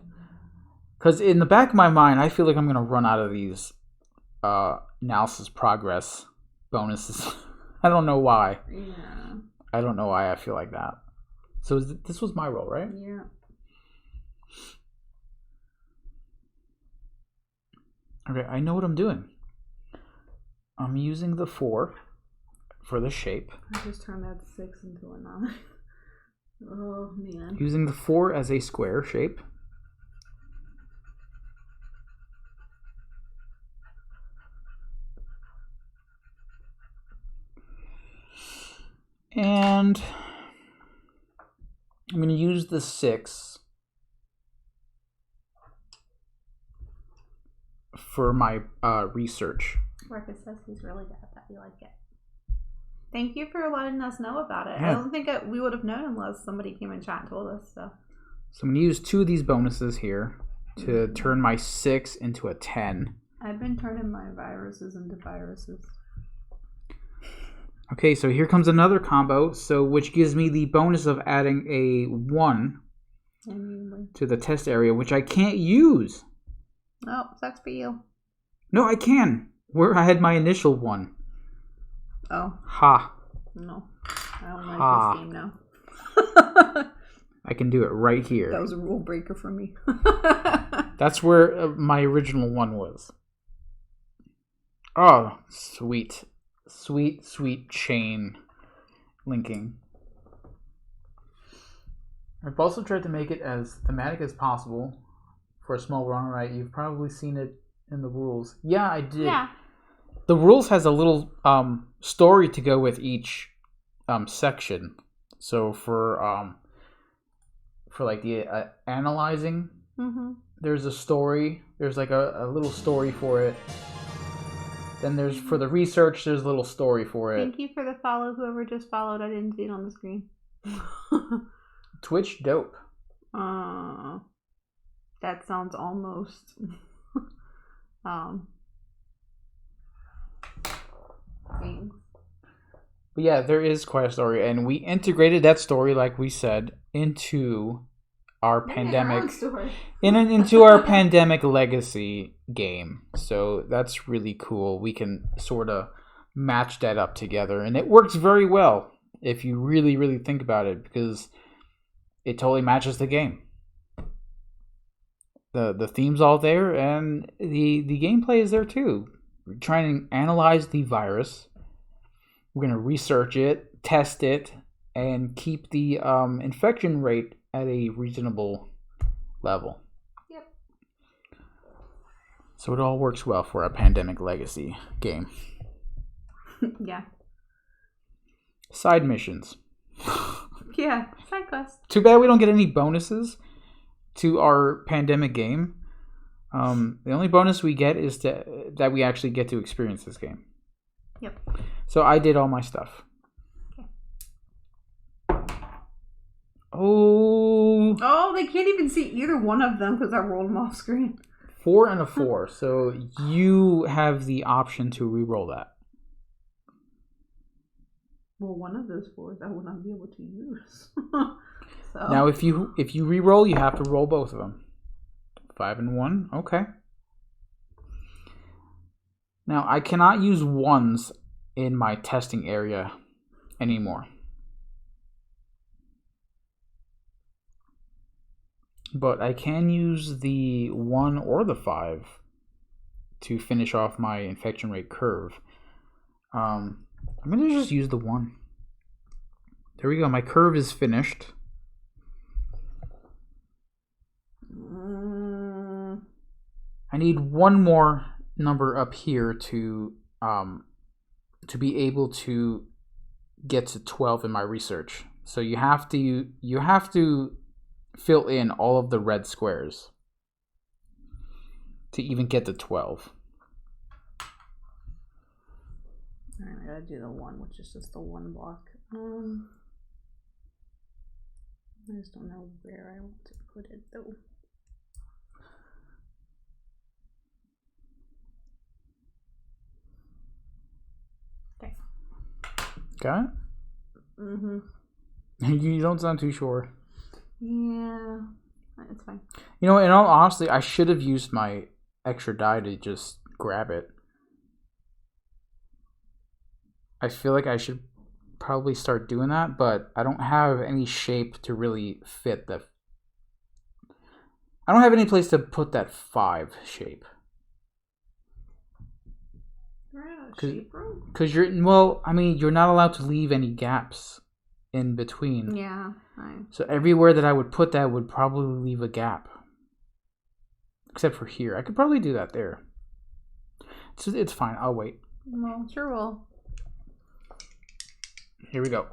Because in the back of my mind, I feel like I'm going to run out of these analysis progress bonuses. I don't know why. Yeah. I don't know why I feel like that. So this was my roll, right? Yeah. Okay, I know what I'm doing. I'm using the 4 for the shape. I just turned that 6 into a 9. Oh, man. Using the 4 as a square shape. And I'm going to use the 6 for my research. Marcus says he's really good at that. We like it. Thank you for letting us know about it. Yeah. I don't think we would have known unless somebody came in chat and told us. So I'm going to use 2 of these bonuses here to turn my 6 into a 10. I've been turning my viruses into viruses. Okay, so here comes another combo, which gives me the bonus of adding a 1 to the test area, which I can't use. Oh, sucks for you. No, I can. Where I had my initial 1. Oh. Ha. No. I don't like this game now. I can do it right here. That was a rule breaker for me. That's where my original 1 was. Oh, sweet. Sweet, sweet chain linking. I've also tried to make it as thematic as possible for a small run, right? You've probably seen it in the rules. Yeah, I did. Yeah. The rules has a little story to go with each section. So for like the analyzing, there's a story. There's like a little story for it. Then there's for the research, there's a little story for it. Thank you for the follow, whoever just followed. I didn't see it on the screen. Twitch dope. That sounds almost things. But yeah, there is quite a story, and we integrated that story, like we said, into our pandemic into our pandemic legacy game. So that's really cool. We can sort of match that up together, and it works very well if you really, really think about it, because it totally matches the game. The theme's all there, and the gameplay is there too. We're trying to analyze the virus. We're going to research it, test it, and keep the infection rate at a reasonable level. Yep. So it all works well for a pandemic legacy game. Yeah. Side missions. Yeah, side quests. Too bad we don't get any bonuses to our pandemic game. The only bonus we get is that we actually get to experience this game. Yep. So I did all my stuff. Oh, they can't even see either one of them because I rolled them off screen. 4 and a 4. So you have the option to re-roll that. Well, one of those 4s I will not be able to use. So. Now, if you re-roll, you have to roll both of them. 5 and 1. Okay. Now, I cannot use 1s in my testing area anymore. But I can use the 1 or the 5 to finish off my infection rate curve. I'm going to just use the 1. There we go. My curve is finished. I need one more number up here to be able to get to 12 in my research. So you have to fill in all of the red squares to even get to 12. Alright, I gotta do the 1, which is just the 1 block. I just don't know where I want to put it though. Okay. Got it? Mm-hmm. You don't sound too sure. Yeah. it's fine. You know, in all honesty, I should have used my extra die to just grab it. I feel like I should probably start doing that, but I don't have any shape to really fit the... I don't have any place to put that 5 shape. Shape room? Because you're not allowed to leave any gaps in between. Yeah. So everywhere that I would put that would probably leave a gap. Except for here. I could probably do that there. It's fine. I'll wait. Well, sure will. Here we go.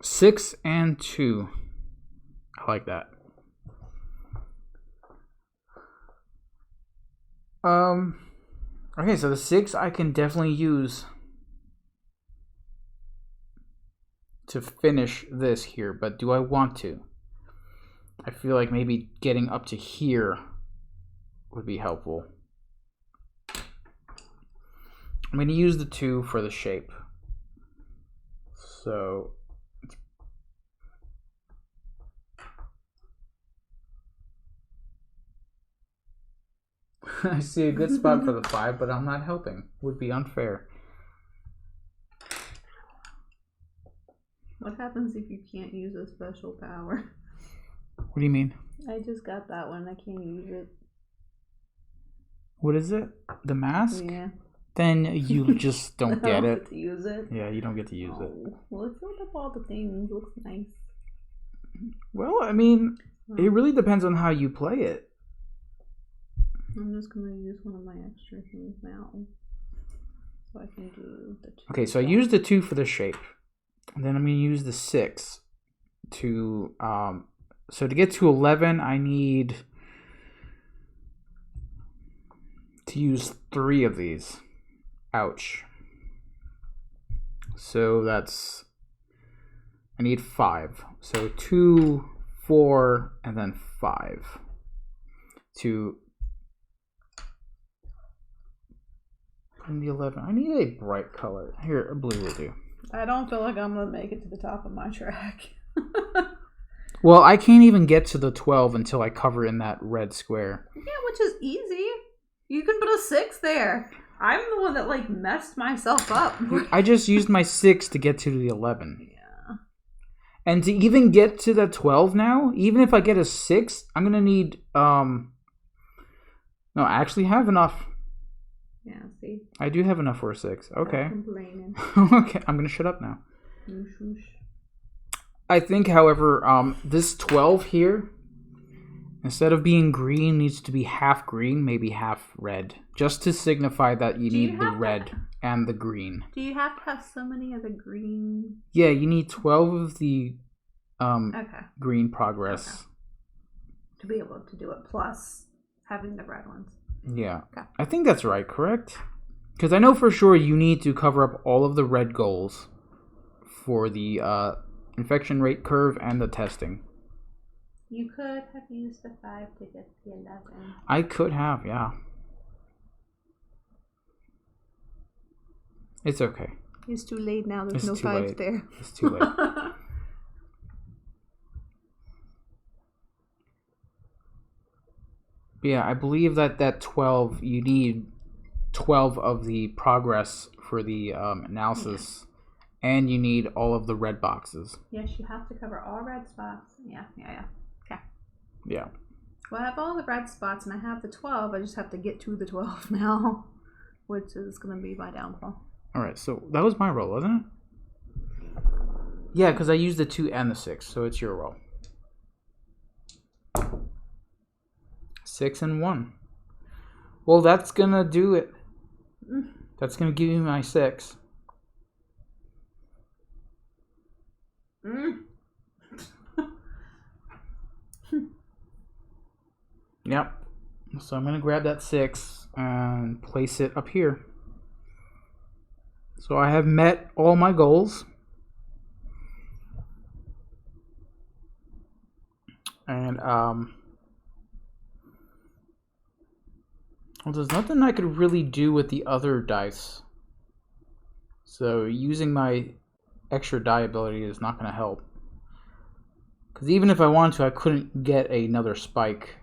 6 and 2. I like that. Okay, so the 6 I can definitely use to finish this here, but do I want to? I feel like maybe getting up to here would be helpful. I'm going to use the 2 for the shape. So I see a good spot for the 5, but I'm not helping. Would be unfair. What happens if you can't use a special power? What do you mean? I just got that one. I can't use it. What is it? The mask? Yeah. Then you just don't get it. Get to use it. Yeah, you don't get to use it. Well, it filled up all the things. Looks nice. Well, I mean, it really depends on how you play it. I'm just going to use one of my extra things now. So I can do the 2. Okay, so I used the 2 for the shape. And then I'm going to use the 6 to... so to get to 11, I need to use 3 of these. Ouch. So that's... I need 5. So 2, 4, and then 5. To... in the 11. I need a bright color. Here, a blue will do. I don't feel like I'm going to make it to the top of my track. Well, I can't even get to the 12 until I cover in that red square. Yeah, which is easy. You can put a 6 there. I'm the one that, like, messed myself up. I just used my 6 to get to the 11. Yeah. And to even get to the 12 now, even if I get a 6, I'm going to need... No, I actually have enough. Yeah, see? I do have enough for a 6. Okay. Complaining. Okay, I'm going to shut up now. I think, however, this 12 here, instead of being green, needs to be half green, maybe half red. Just to signify that you need the red and the green. Do you have to have so many of the green? Yeah, you need 12 of the green progress. Okay. To be able to do it, plus having the red ones. Yeah. Okay. I think that's right, correct? Because I know for sure you need to cover up all of the red goals for the infection rate curve and the testing. You could have used the 5 to get the 11. I could have, yeah. It's okay. It's too late now. There's no It's too 5 late. there. It's too late. Yeah, I believe that 12, you need 12 of the progress for the analysis, and you need all of the red boxes. Yes, you have to cover all red spots. Yeah. Okay. Yeah. Well, I have all the red spots, and I have the 12. I just have to get to the 12 now, which is going to be my downfall. All right, so that was my roll, wasn't it? Yeah, because I used the 2 and the 6, so it's your roll. 6 and 1. Well, that's gonna do it. That's gonna give you my 6. Yep. So I'm gonna grab that 6 and place it up here. So I have met all my goals. And well, there's nothing I could really do with the other dice. So using my extra die ability is not going to help. Because even if I wanted to, I couldn't get another spike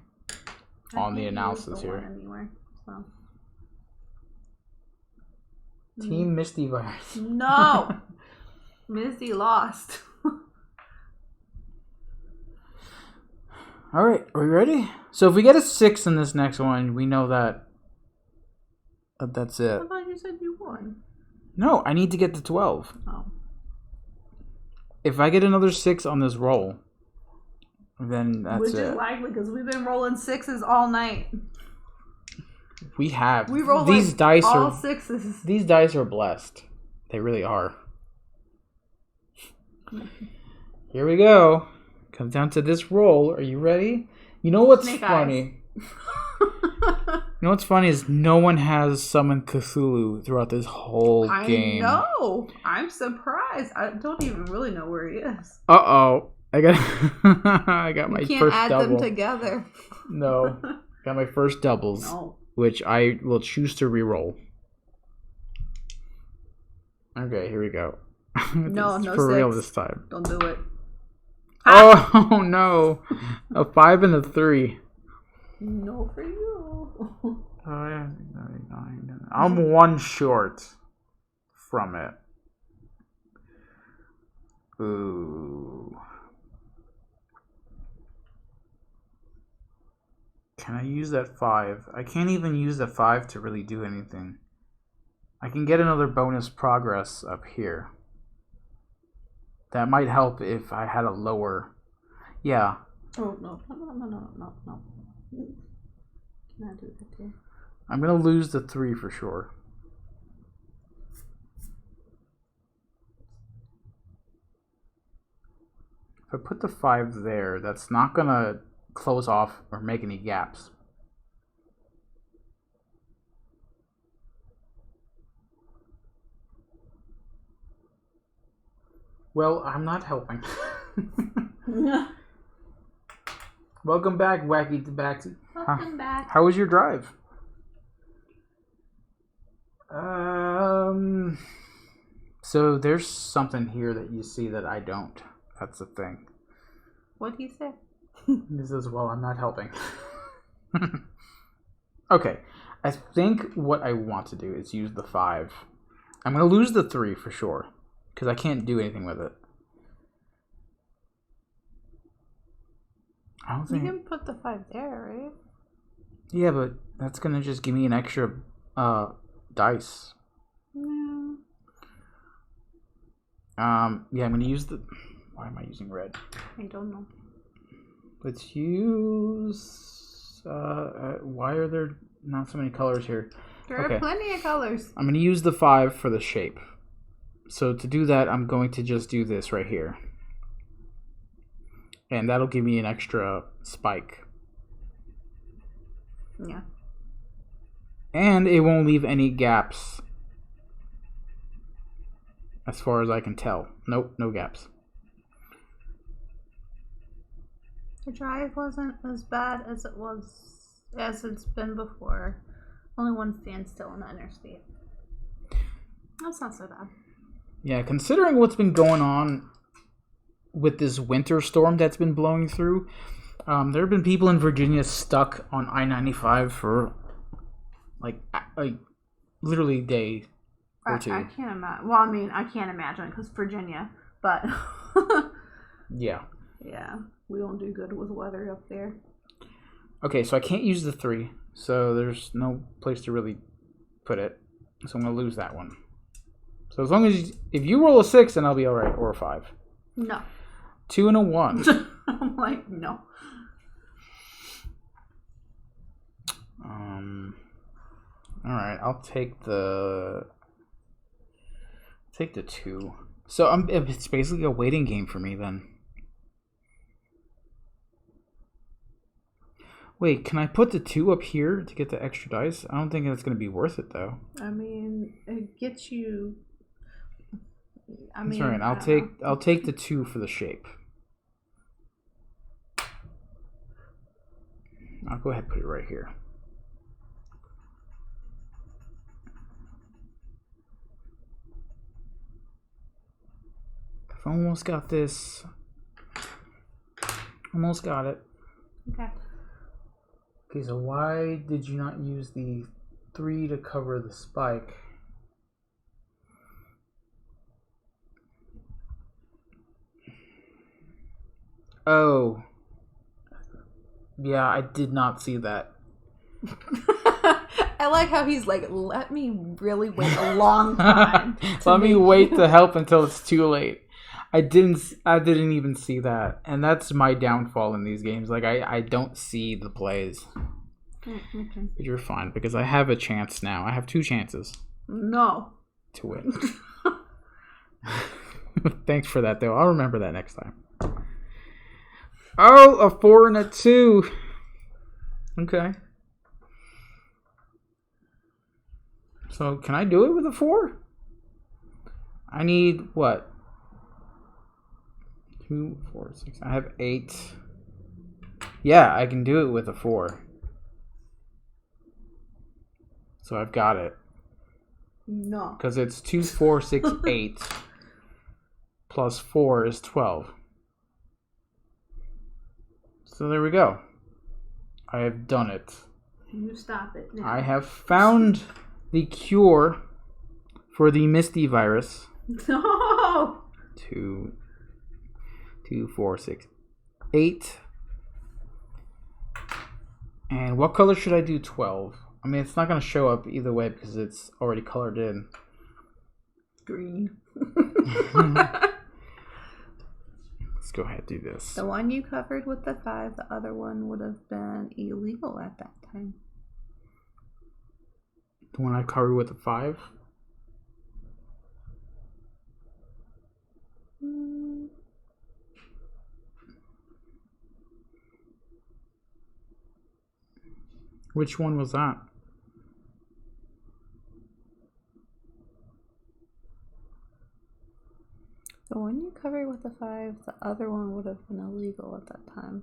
on the can't analysis use the here. one anywhere, so. Team Misty Virus. No! Misty lost. Alright, are we ready? So if we get a 6 in this next one, we know that that's it. I thought you said you won. No, I need to get to 12. Oh. If I get another 6 on this roll, then that's Which it. is likely because we've been rolling 6s all night. We have. We roll these like dice all are 6s. These dice are blessed. They really are. Here we go. Comes down to this roll. Are you ready? You know what's Snake funny? You know what's funny is no one has summoned Cthulhu throughout this whole game. I know. I'm surprised. I don't even really know where he is. Uh-oh. I got I got my You can't first add double. them together. No. Got my first doubles. No. Which I will choose to reroll. Okay, here we go. No, no for 6. real this time. Don't do it. Oh no! A 5 and a 3. No for you. I'm one short from it. Ooh. Can I use that 5? I can't even use the 5 to really do anything. I can get another bonus progress up here. That might help if I had a lower... Yeah. Oh, no. No. Can I do that too? I'm going to lose the 3 for sure. If I put the 5 there, that's not going to close off or make any gaps. Well, I'm not helping. Welcome back, Wacky to back. Welcome back. How was your drive? So there's something here that you see that I don't. That's the thing. What'd he say? He says, well, I'm not helping. Okay. I think what I want to do is use the 5. I'm going to lose the 3 for sure. Because I can't do anything with it. I don't think... You can put the 5 there, right? Yeah, but that's going to just give me an extra dice. No. Yeah, I'm going to use the... Why am I using red? I don't know. Let's use... why are there not so many colors here? There are plenty of colors. I'm going to use the 5 for the shape. So to do that, I'm going to just do this right here. And that'll give me an extra spike. Yeah. And it won't leave any gaps. As far as I can tell. Nope, no gaps. The drive wasn't as bad as it's been before. Only one standstill on the interstate. That's not so bad. Yeah, considering what's been going on with this winter storm that's been blowing through, there have been people in Virginia stuck on I-95 for like literally a day or two. I can't imagine. Well, I mean, I can't imagine because Virginia, but yeah. Yeah, we don't do good with weather up there. Okay, so I can't use the 3, so there's no place to really put it. So I'm going to lose that one. So as long as if you roll a 6, then I'll be all right, or a 5. No. 2 and a 1. I'm like, no. All right, I'll take the 2. So it's basically a waiting game for me then. Wait, can I put the 2 up here to get the extra dice? I don't think that's going to be worth it though. I mean, it gets you. That's right. I'll take the 2 for the shape. I'll go ahead and put it right here. I've almost got this. Almost got it. Okay. Okay, so why did you not use the 3 to cover the spike? Oh. Yeah, I did not see that. I like how he's like, let me really wait a long time. Let me wait to help until it's too late. I didn't even see that. And that's my downfall in these games. Like I don't see the plays. Okay. But you're fine because I have a chance now. I have 2 chances No. to win. Thanks for that though. I'll remember that next time. Oh, a 4 and a 2. Okay. So can I do it with a 4? I need what? 2, 4, 6. I have 8. Yeah, I can do it with a 4. So I've got it. No. Because it's 2, 4, 6, 8. Plus 4 is 12. So there we go. I have done it. You stop it now. I have found the cure for the Misty virus. No. 2, 4, 6, 8. And what color should I do 12? I mean, it's not going to show up either way because it's already colored in. Green. Let's go ahead and do this. The one you covered with the 5, the other one would have been illegal at that time. The one I covered with the 5? Which one was that? The one you covered with the 5, the other one would have been illegal at that time.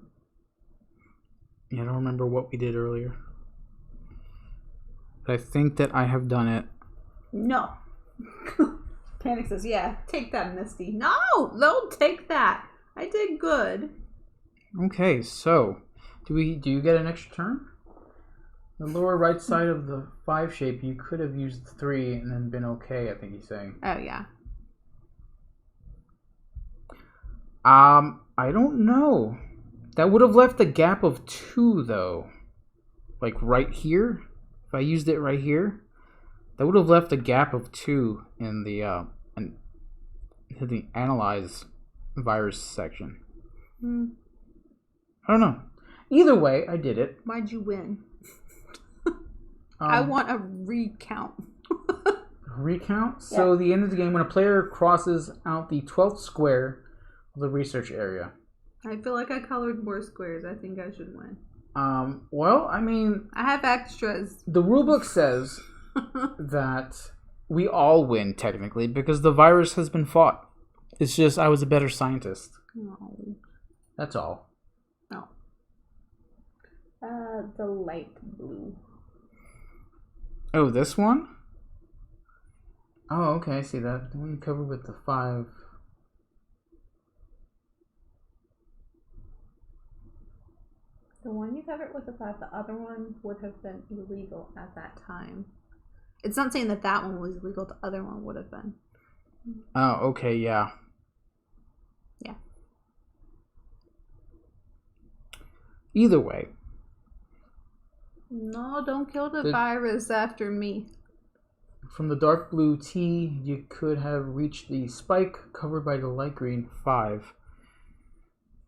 Yeah, I don't remember what we did earlier. But I think that I have done it. No. Panic says, yeah, take that, Misty. No, don't take that. I did good. Okay, so do you get an extra turn? The lower right side of the 5 shape, you could have used the 3 and then been okay, I think he's saying. Oh, yeah. I don't know. That would have left a gap of 2 though. Like right here. If I used it right here, that would have left a gap of 2 in the analyze virus section. I don't know. Either way, I did it. Why'd you win? I want a recount. Recount? So the end of the game, when a player crosses out the 12th square of the research area. I feel like I colored more squares. I think I should win. Well, I mean... I have extras. The rulebook says that we all win, technically, because the virus has been fought. It's just I was a better scientist. No. That's all. No. The light blue. Oh, this one? Oh, okay, I see that. The one covered with the 5. The one you covered with the 5, the other one would have been illegal at that time. It's not saying that that one was illegal, the other one would have been. Oh, okay, yeah. Yeah. Either way. No, don't kill the virus after me. From the dark blue T, you could have reached the spike covered by the light green 5.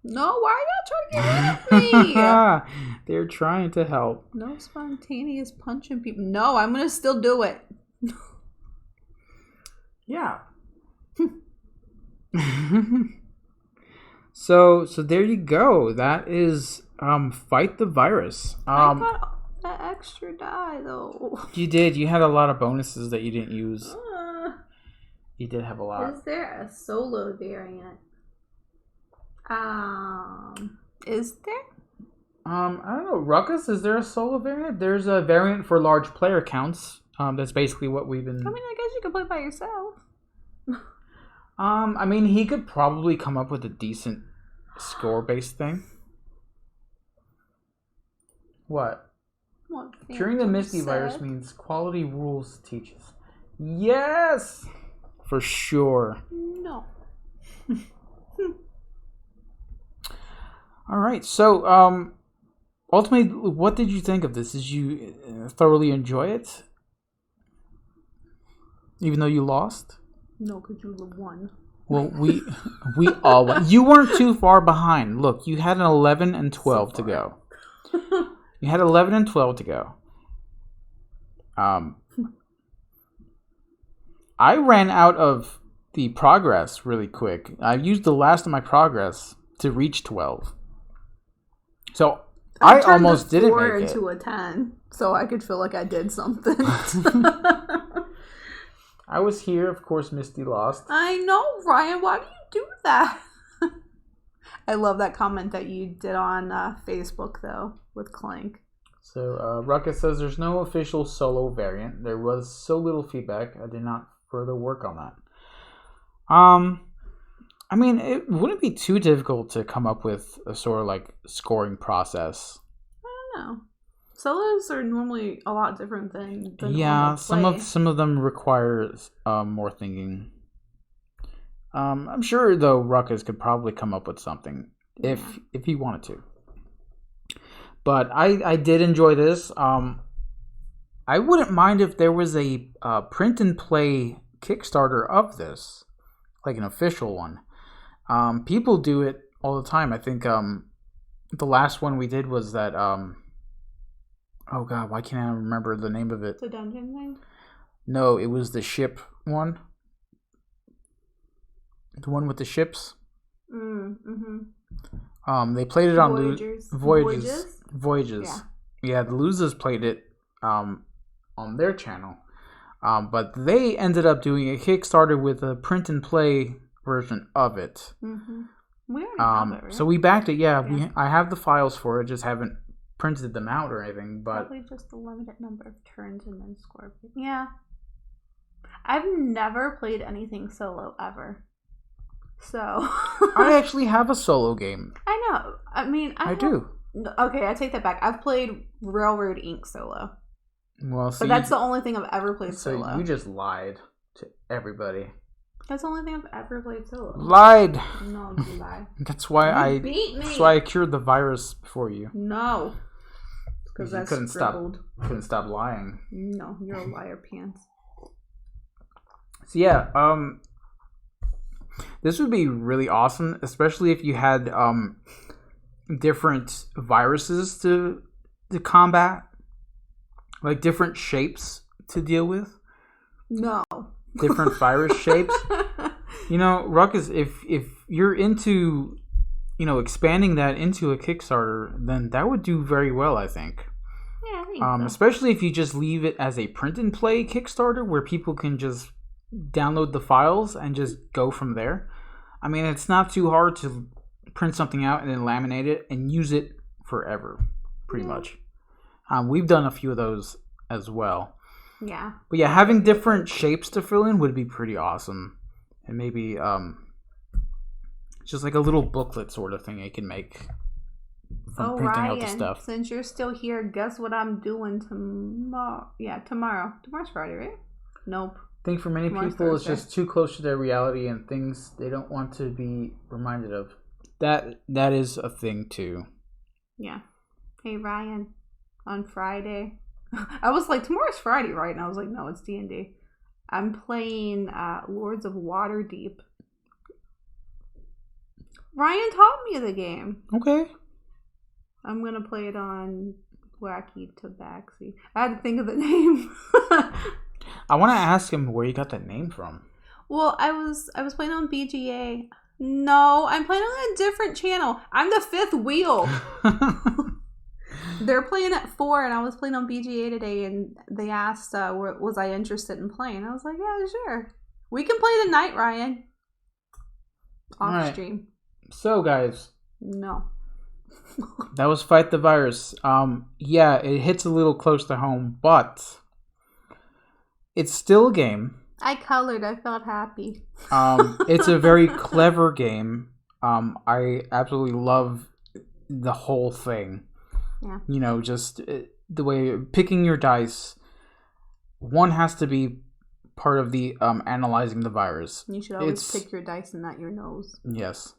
No, why are y'all trying to get rid of me? They're trying to help. No spontaneous punching people. No, I'm going to still do it. Yeah. So there you go. That is fight the virus. I got that extra die though. You did. You had a lot of bonuses that you didn't use. You did have a lot. Is there a solo variant? Is there? I don't know. Ruckus, is there a solo variant? There's a variant for large player counts. That's basically what we've been... I mean, I guess you could play by yourself. I mean, he could probably come up with a decent score-based thing. What? What Curing the Misty said. virus means quality rules teaches. Yes! For sure. No. All right. So, ultimately, what did you think of this? Did you thoroughly enjoy it? Even though you lost? No, because you won. Well, we all won. You weren't too far behind. Look, you had an 11 and 12 to go. You had 11 and 12 to go. I ran out of the progress really quick. I used the last of my progress to reach 12. So I turned almost a didn't 4 make it. into a 10, so I could feel like I did something. I was here, of course. Misty lost. I know, Ryan. Why do you do that? I love that comment that you did on Facebook, though, with Clank. So Ruckus says there's no official solo variant. There was so little feedback. I did not further work on that. I mean, it wouldn't be too difficult to come up with a sort of like scoring process. I don't know. Solos are normally a lot different than Yeah, normal play. some of them require more thinking. I'm sure though Ruckus could probably come up with something if he wanted to. But I did enjoy this. I wouldn't mind if there was a print and play Kickstarter of this, like an official one. People do it all the time. I think the last one we did was that oh god, why can't I remember the name of it? The dungeon thing? No, it was the ship one. The one with the ships. They played it on Voyages. Yeah, the losers played it on their channel. But they ended up doing a Kickstarter with a print and play version of it. We already have it, right? So we backed it. Yeah. I have the files for it. Just haven't printed them out or anything. But probably just a limited number of turns and then score. Yeah. I've never played anything solo ever. So I actually have a solo game. I know. I mean, I do. Okay, I take that back. I've played Railroad Inc. solo. Well, but that's the only thing I've ever played solo. So you just lied to everybody. That's the only thing I've ever played solo. Lied. No, you lie. That's why you beat me. That's why I cured the virus before you. No. Because you couldn't stop lying. No, you're a liar, pants. So yeah, this would be really awesome, especially if you had different viruses to combat, like different shapes to deal with. No. Different virus shapes. You know, Ruckus, if you're into, expanding that into a Kickstarter, then that would do very well, I think. Yeah, I think so. Especially if you just leave it as a print and play Kickstarter where people can just download the files and just go from there. I mean, it's not too hard to print something out and then laminate it and use it forever, pretty much. We've done a few of those as well. Yeah. But yeah, having different shapes to fill in would be pretty awesome. And maybe just like a little booklet sort of thing you can make from printing out the stuff. Since you're still here, guess what I'm doing tomorrow? Yeah, tomorrow. Tomorrow's Friday, right? Nope. I think for many people it's just too close to their reality and things they don't want to be reminded of. That is a thing too. Yeah. Hey Ryan, on Friday, I was like, tomorrow's Friday, right? And I was like, no, it's D&D. I'm playing Lords of Waterdeep. Ryan taught me the game. Okay. I'm gonna play it on Wacky Tabaxi. I had to think of the name. I want to ask him where you got that name from. Well, I was playing on BGA. No, I'm playing on a different channel. I'm the fifth wheel. They're playing at 4, and I was playing on BGA today, and they asked, was I interested in playing? I was like, yeah, sure. We can play tonight, Ryan. Off stream. So, guys. No. That was Fight the Virus. Yeah, it hits a little close to home, but it's still a game. I colored. I felt happy. It's a very clever game. I absolutely love the whole thing. Yeah. You know, just the way picking your dice. One has to be part of the analyzing the virus. You should always pick your dice and not your nose. Yes.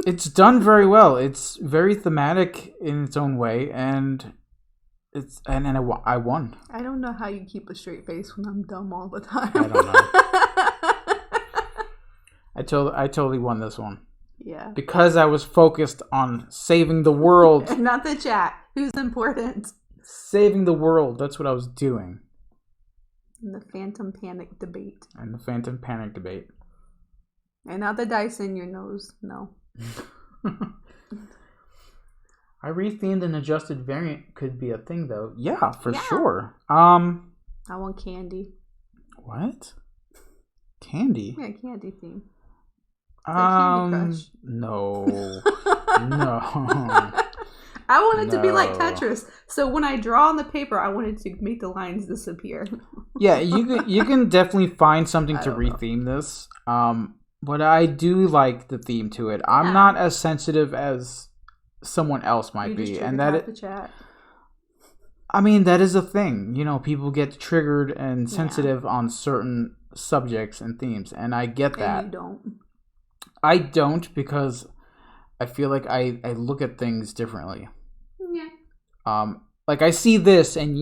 It's done very well. It's very thematic in its own way, and I won. I don't know how you keep a straight face when I'm dumb all the time. I don't know. I totally won this one. Yeah. Because I was focused on saving the world. Not the chat. Who's important? Saving the world. That's what I was doing. And the Phantom Panic debate. And not the dice in your nose. No. I rethemed and adjusted variant could be a thing though. Yeah, for sure. I want candy. What? Candy? Yeah, candy theme. Candy Crush. No. No. I want it to be like Tetris. So when I draw on the paper, I wanted to make the lines disappear. Yeah, you can definitely find something to retheme this. But I do like the theme to it. I'm not as sensitive as someone else might be, and the chat. I mean, that is a thing. You know, people get triggered and sensitive on certain subjects and themes, and I get that. And you don't. I don't, because I feel like I look at things differently. Yeah. Like I see this, and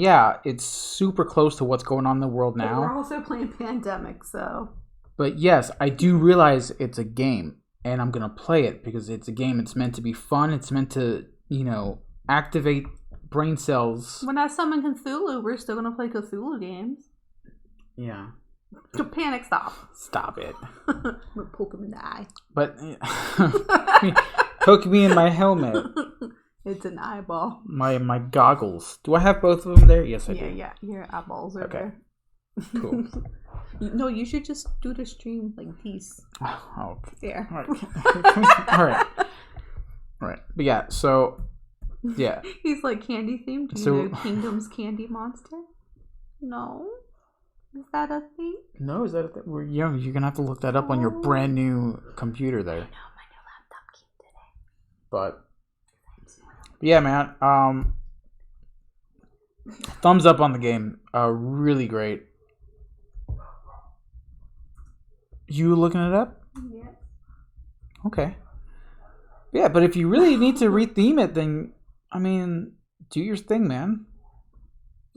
it's super close to what's going on in the world now. But we're also playing Pandemic, so. But yes, I do realize it's a game, and I'm gonna play it because it's a game. It's meant to be fun. It's meant to, activate brain cells. When I summon Cthulhu, we're still gonna play Cthulhu games. Yeah. Panic, stop. Stop it. I'm gonna poke him in the eye. But poke me in my helmet. It's an eyeball. My goggles. Do I have both of them there? Yes, I do. Yeah, your eyeballs are there. Cool. No, you should just do the stream like peace. Oh, okay. There. All right. But yeah, so yeah. He's like candy themed. Do you know Kingdom's Candy Monster? No. Is that a thing? No, is that a thing? You're gonna have to look that up on your brand new computer there. I know, my new laptop came today. But yeah, man. Thumbs up on the game. Really great. You looking it up? Yeah. Okay. Yeah, but if you really need to retheme it, then I mean, do your thing, man.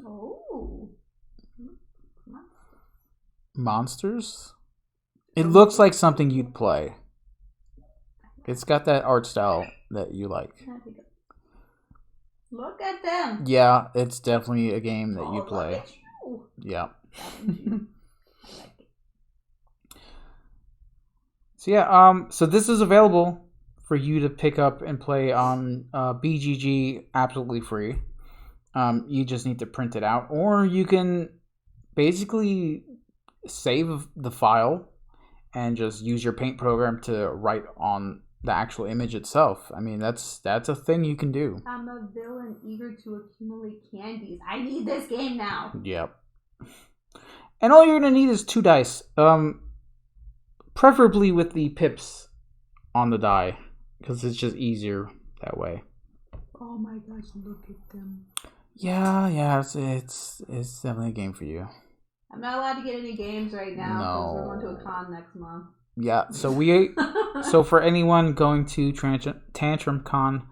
Oh. Monsters? It looks like something you'd play. It's got that art style that you like. Look at them. Yeah, it's definitely a game that you play. Look at you. Yeah. I like it. So yeah, so this is available for you to pick up and play on BGG absolutely free. You just need to print it out, or you can basically save the file and just use your paint program to write on the actual image itself. I mean, that's a thing you can do. I'm a villain eager to accumulate candies. I need this game now. Yep. And all you're gonna need is 2 dice. Preferably with the pips on the die, because it's just easier that way. Oh my gosh, look at them. Yeah, it's definitely a game for you. I'm not allowed to get any games right now because we're going to a con next month. Yeah, so for anyone going to Tantrum Con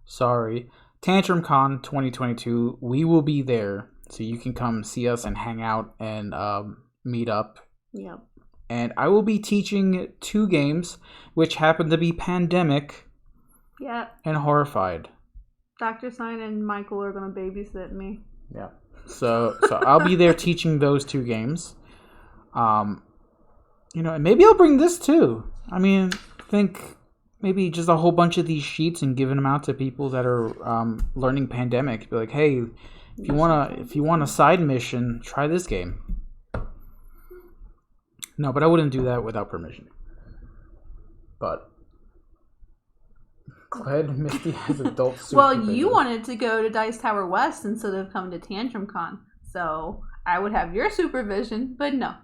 2022, we will be there, so you can come see us and hang out and meet up. Yep. And I will be teaching 2 games, which happen to be Pandemic. Yep. And Horrified. Dr. Sign and Michael are going to babysit me. Yeah. So I'll be there teaching those 2 games. And maybe I'll bring this too. I mean, think maybe just a whole bunch of these sheets and giving them out to people that are learning Pandemic. Be like, hey, if you want a side mission, try this game. No, but I wouldn't do that without permission. But glad Misty has adult supervision. Well, you wanted to go to Dice Tower West instead of come to Tantrum Con, so I would have your supervision, but no.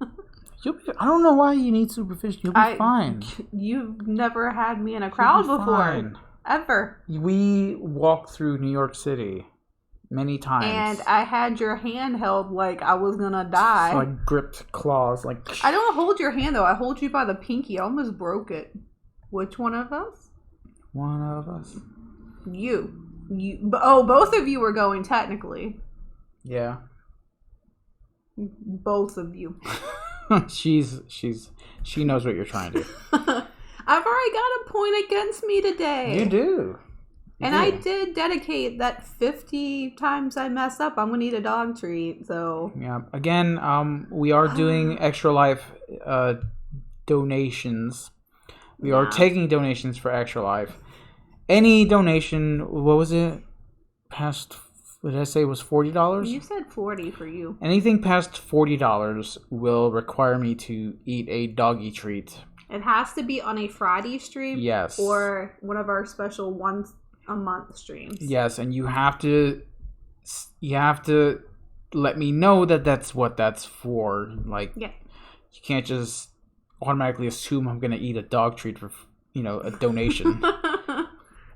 I don't know why you need supervision. You'll be fine. You've never had me in a crowd before. Fine. Ever. We walked through New York City many times. And I had your hand held like I was gonna die. So I gripped claws like... I don't hold your hand though. I hold you by the pinky. I almost broke it. Which one of us? One of us. You. Oh, both of you were going technically. Yeah. Both of you. She knows what you're trying to do. I've already got a point against me today. You do. I did dedicate that 50 times I mess up, I'm going to eat a dog treat, so... Yeah. Again, we are doing Extra Life donations. We are taking donations for Extra Life. Any donation, what was it? What did I say? It was $40? You said 40 for you. Anything past $40 will require me to eat a doggy treat. It has to be on a Friday stream. Yes. Or one of our special once a month streams. Yes, and you have to let me know that that's what that's for. Like, you can't just automatically assume I'm gonna eat a dog treat for a donation.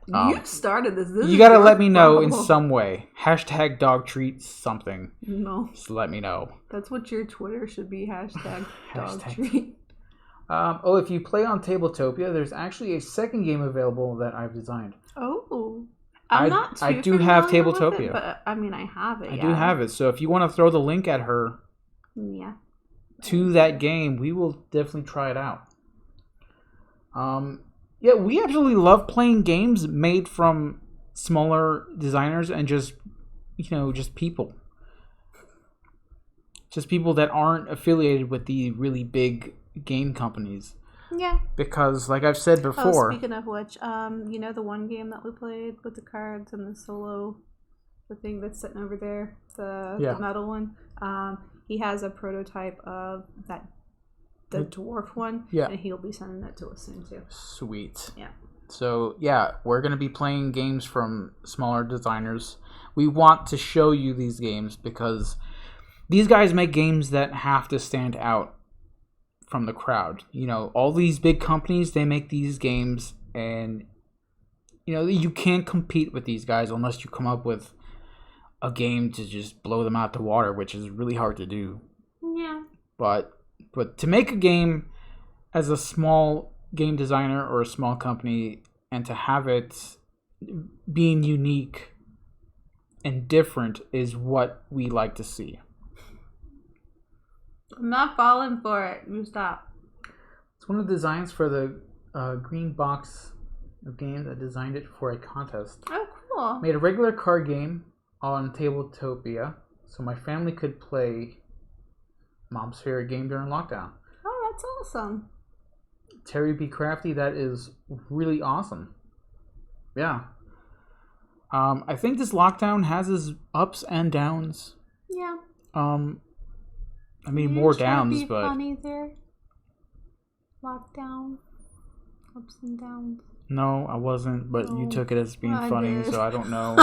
You started this. You gotta let me know in some way. # dog treat something. No. Just let me know. That's what your Twitter should be. # dog treat. If you play on Tabletopia, there's actually a second game available that I've designed. Oh. I'm not too I do have familiar with Tabletopia. it, but I mean, I have it. I do have it. So if you want to throw the link at her to that game, we will definitely try it out. Yeah, we absolutely love playing games made from smaller designers and just people. Just people that aren't affiliated with the really big game companies. Yeah. Because, like I've said before... Oh, speaking of which, the one game that we played with the cards and the solo, the thing that's sitting over there, the metal one, he has a prototype of the dwarf one, and he'll be sending that to us soon, too. Sweet. Yeah. So, we're going to be playing games from smaller designers. We want to show you these games because these guys make games that have to stand out from the crowd. All these big companies, they make these games, and you can't compete with these guys unless you come up with a game to just blow them out the water, which is really hard to do. Yeah. But to make a game as a small game designer or a small company, and to have it being unique and different, is what we like to see. I'm not falling for it. You stop. It's one of the designs for the green box of games. I designed it for a contest. Oh, cool. Made a regular card game on Tabletopia so my family could play Mom's favorite game during lockdown. Oh, that's awesome. Terry B. Crafty, that is really awesome. Yeah. I think this lockdown has its ups and downs. Yeah. I mean, more downs, be but... funny there? Lockdown. Ups and downs. No, I wasn't, but you took it as being funny, so I don't know.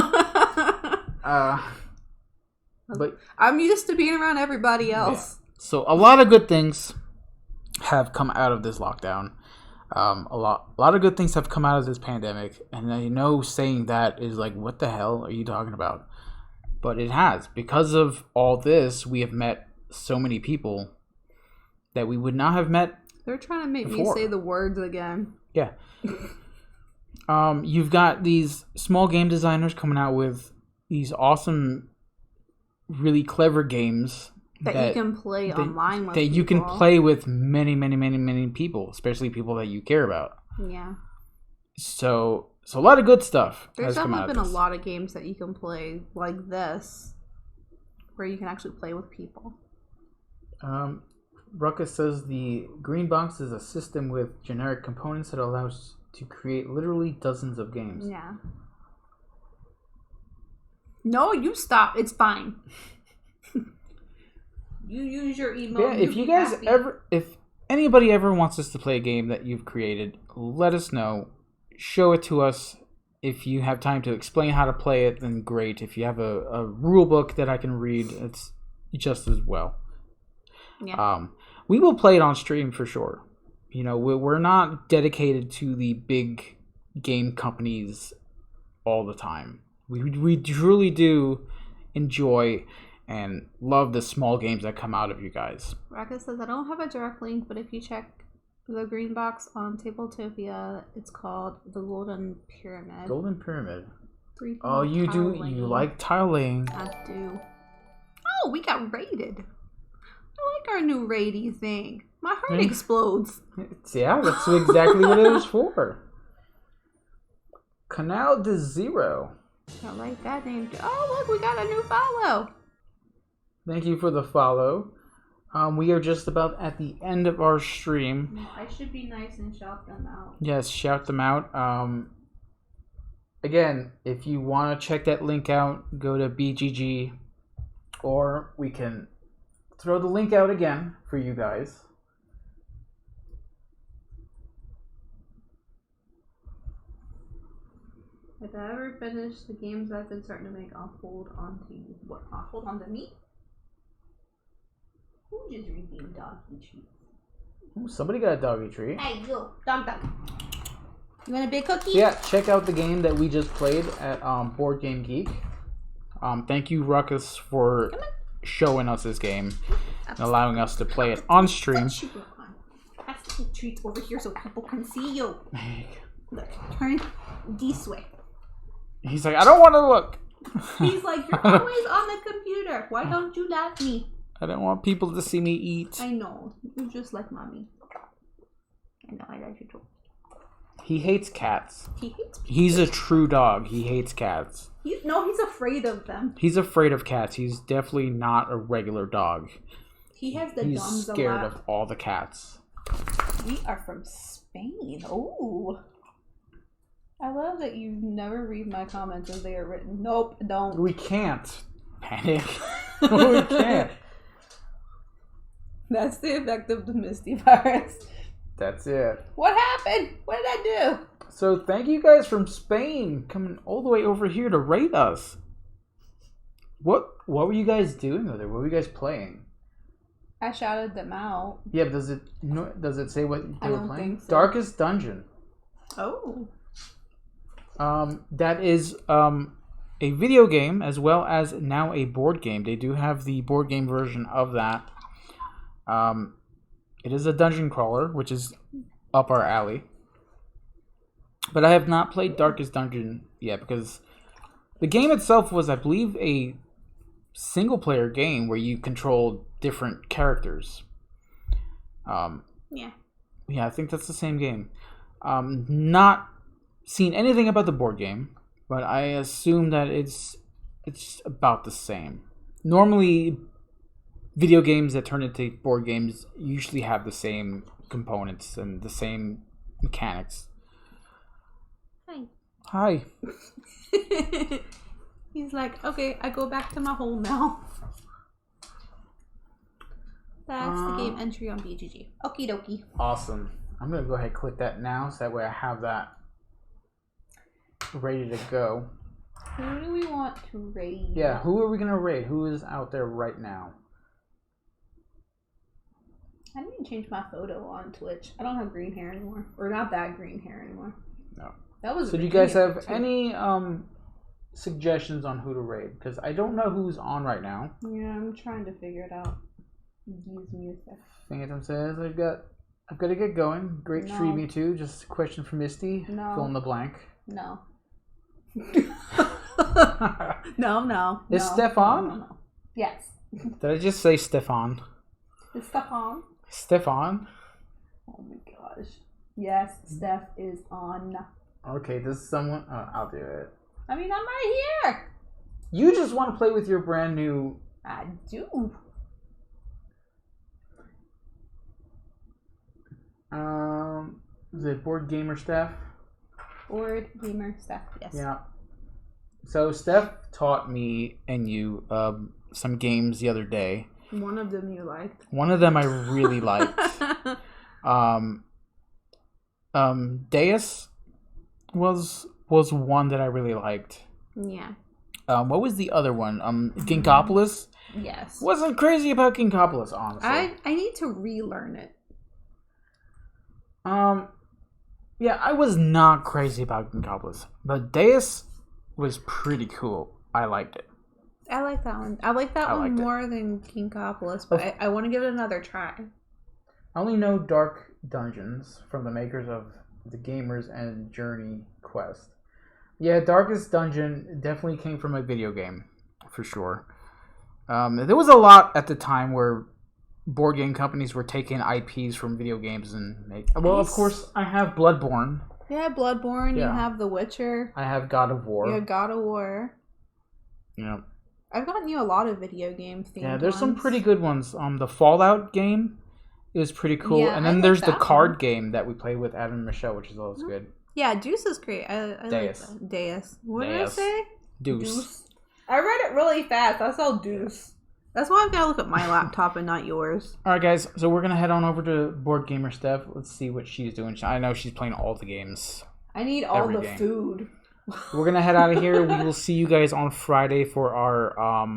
But I'm used to being around everybody else. Yeah. So a lot of good things have come out of this lockdown. A lot of good things have come out of this pandemic, and I know saying that is like, what the hell are you talking about? But it has. Because of all this, we have met so many people that we would not have met. They're trying to make before. me say the words again. Yeah. You've got these small game designers coming out with these awesome, really clever games that you can play online with. That you can play with many, many, many, many people, especially people that you care about. Yeah. So a lot of good stuff. There's definitely been a lot of games that you can play like this, where you can actually play with people. Ruckus says the green box is a system with generic components that allows to create literally dozens of games. Yeah. No, you stop. It's fine. You use your emote. Yeah, if you guys if anybody ever wants us to play a game that you've created, let us know. Show it to us. If you have time to explain how to play it, then great. If you have a rule book that I can read, it's just as well. Yeah. We will play it on stream for sure. We're not dedicated to the big game companies all the time. We truly do enjoy and love the small games that come out of you guys. Raka says, I don't have a direct link, but if you check the green box on Tabletopia, it's called the Golden Pyramid. Golden Pyramid. Oh, you do. You like tiling. I do. Oh, we got raided. I like our new raidy thing. My heart explodes. Yeah, that's exactly what it was for. Canal de Zero. I like that name too. Oh, look, we got a new follow. Thank you for the follow. We are just about at the end of our stream. I should be nice and shout them out. Yes, shout them out. Again, if you want to check that link out, go to BGG, or we can throw the link out again for you guys. If I ever finish the games I've been starting to make, I'll hold on to you. What? I'll hold on to me? Who just redeemed doggy treats? Ooh, somebody got a doggy treat. Hey, you, dog. You want a big cookie? Yeah, check out the game that we just played at Board Game Geek. Thank you, Ruckus, for showing us this game and allowing us to play it on stream. Pass the treats over here so people can see you. Look, turn this way. He's like, I don't want to look. He's like, you're always on the computer. Why don't you let me? I don't want people to see me eat. I know. You're just like mommy. I know, I like you too. He hates cats. He hates people. He's a true dog. He hates cats. He's afraid of them. He's afraid of cats. He's definitely not a regular dog. He has the He's dumbs a scared lot. of all the cats. We are from Spain. Oh. I love that you never read my comments as they are written. Nope, don't. We can't. Panic. We can't. That's the effect of the Misty virus. That's it. What happened? What did I do? So thank you guys from Spain coming all the way over here to rate us. What were you guys doing over there? What were you guys playing? I shouted them out. Yeah, but does it say what they were playing? Think so. Darkest Dungeon. Oh. That is a video game as well as now a board game. They do have the board game version of that. It is a dungeon crawler, which is up our alley. But I have not played Darkest Dungeon yet because the game itself was, I believe, a single-player game where you controlled different characters. Yeah. Yeah, I think that's the same game. Not seen anything about the board game, but I assume that it's about the same. Normally, video games that turn into board games usually have the same components and the same mechanics. Hi. He's like, okay, I go back to my hole now. That's the game entry on BGG. Okie dokie. Awesome. I'm going to go ahead and click that now so that way I have that ready to go. Who do we want to raid? Yeah, who are we going to raid? Who is out there right now? I need to change my photo on Twitch. I don't have green hair anymore. Or not that green hair anymore. No. That was. So do you guys have any suggestions on who to raid? Because I don't know who's on right now. Yeah, I'm trying to figure it out. Use music. Phantom says I've got to get going. Great No. streaming too. Just a question for Misty. No. Fill in the blank. No. No. Is Stefan? No. Yes. Did I just say Stefan? Is Stefan? Stefan? Oh my gosh. Yes, Steph is on. Okay, does someone... I'll do it. I mean, I'm right here. You just want to play with your brand new... I do. Is it Board Gamer Steph? Board Gamer Steph, yes. Yeah. So Steph taught me and you some games the other day. One of them you liked. One of them I really liked. Deus was one that I really liked. Yeah. What was the other one? Ginkopolis? Yes. Wasn't crazy about Ginkopolis, honestly. I need to relearn it. Yeah, I was not crazy about Ginkopolis, but Deus was pretty cool. I liked it. I like that one. I like that one liked it. more than Kinkopolis, but I want to give it another try. I only know Dark Dungeons from the makers of The Gamers and Journey Quest. Yeah, Darkest Dungeon definitely came from a video game, for sure. There was a lot at the time where board game companies were taking IPs from video games and make... Well, of course, I have Bloodborne. Yeah, Bloodborne. Yeah. You have The Witcher. I have God of War. You have God of War. Yeah. I've gotten you a lot of video game themed Yeah, there's some ones. pretty good ones. The Fallout game is pretty cool. Yeah, and I then like there's the that card one. game that we played with Adam and Michelle, which is always good. Yeah, Deuce is great. I like Deus. that. Deus. What did I Deus. say? Deuce. I read it really fast. I saw Deuce. That's why I've got to look at my laptop and not yours. All right, guys. So we're going to head on over to Board Gamer Steph. Let's see what she's doing. I know she's playing all the games. I need all Every the game. food. We're going to head out of here. We will see you guys on Friday for our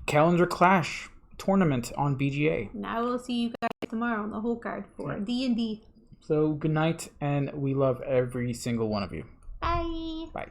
Calendar Clash tournament on BGA. And I will see you guys tomorrow on the whole card for D&D. So good night, and we love every single one of you. Bye. Bye.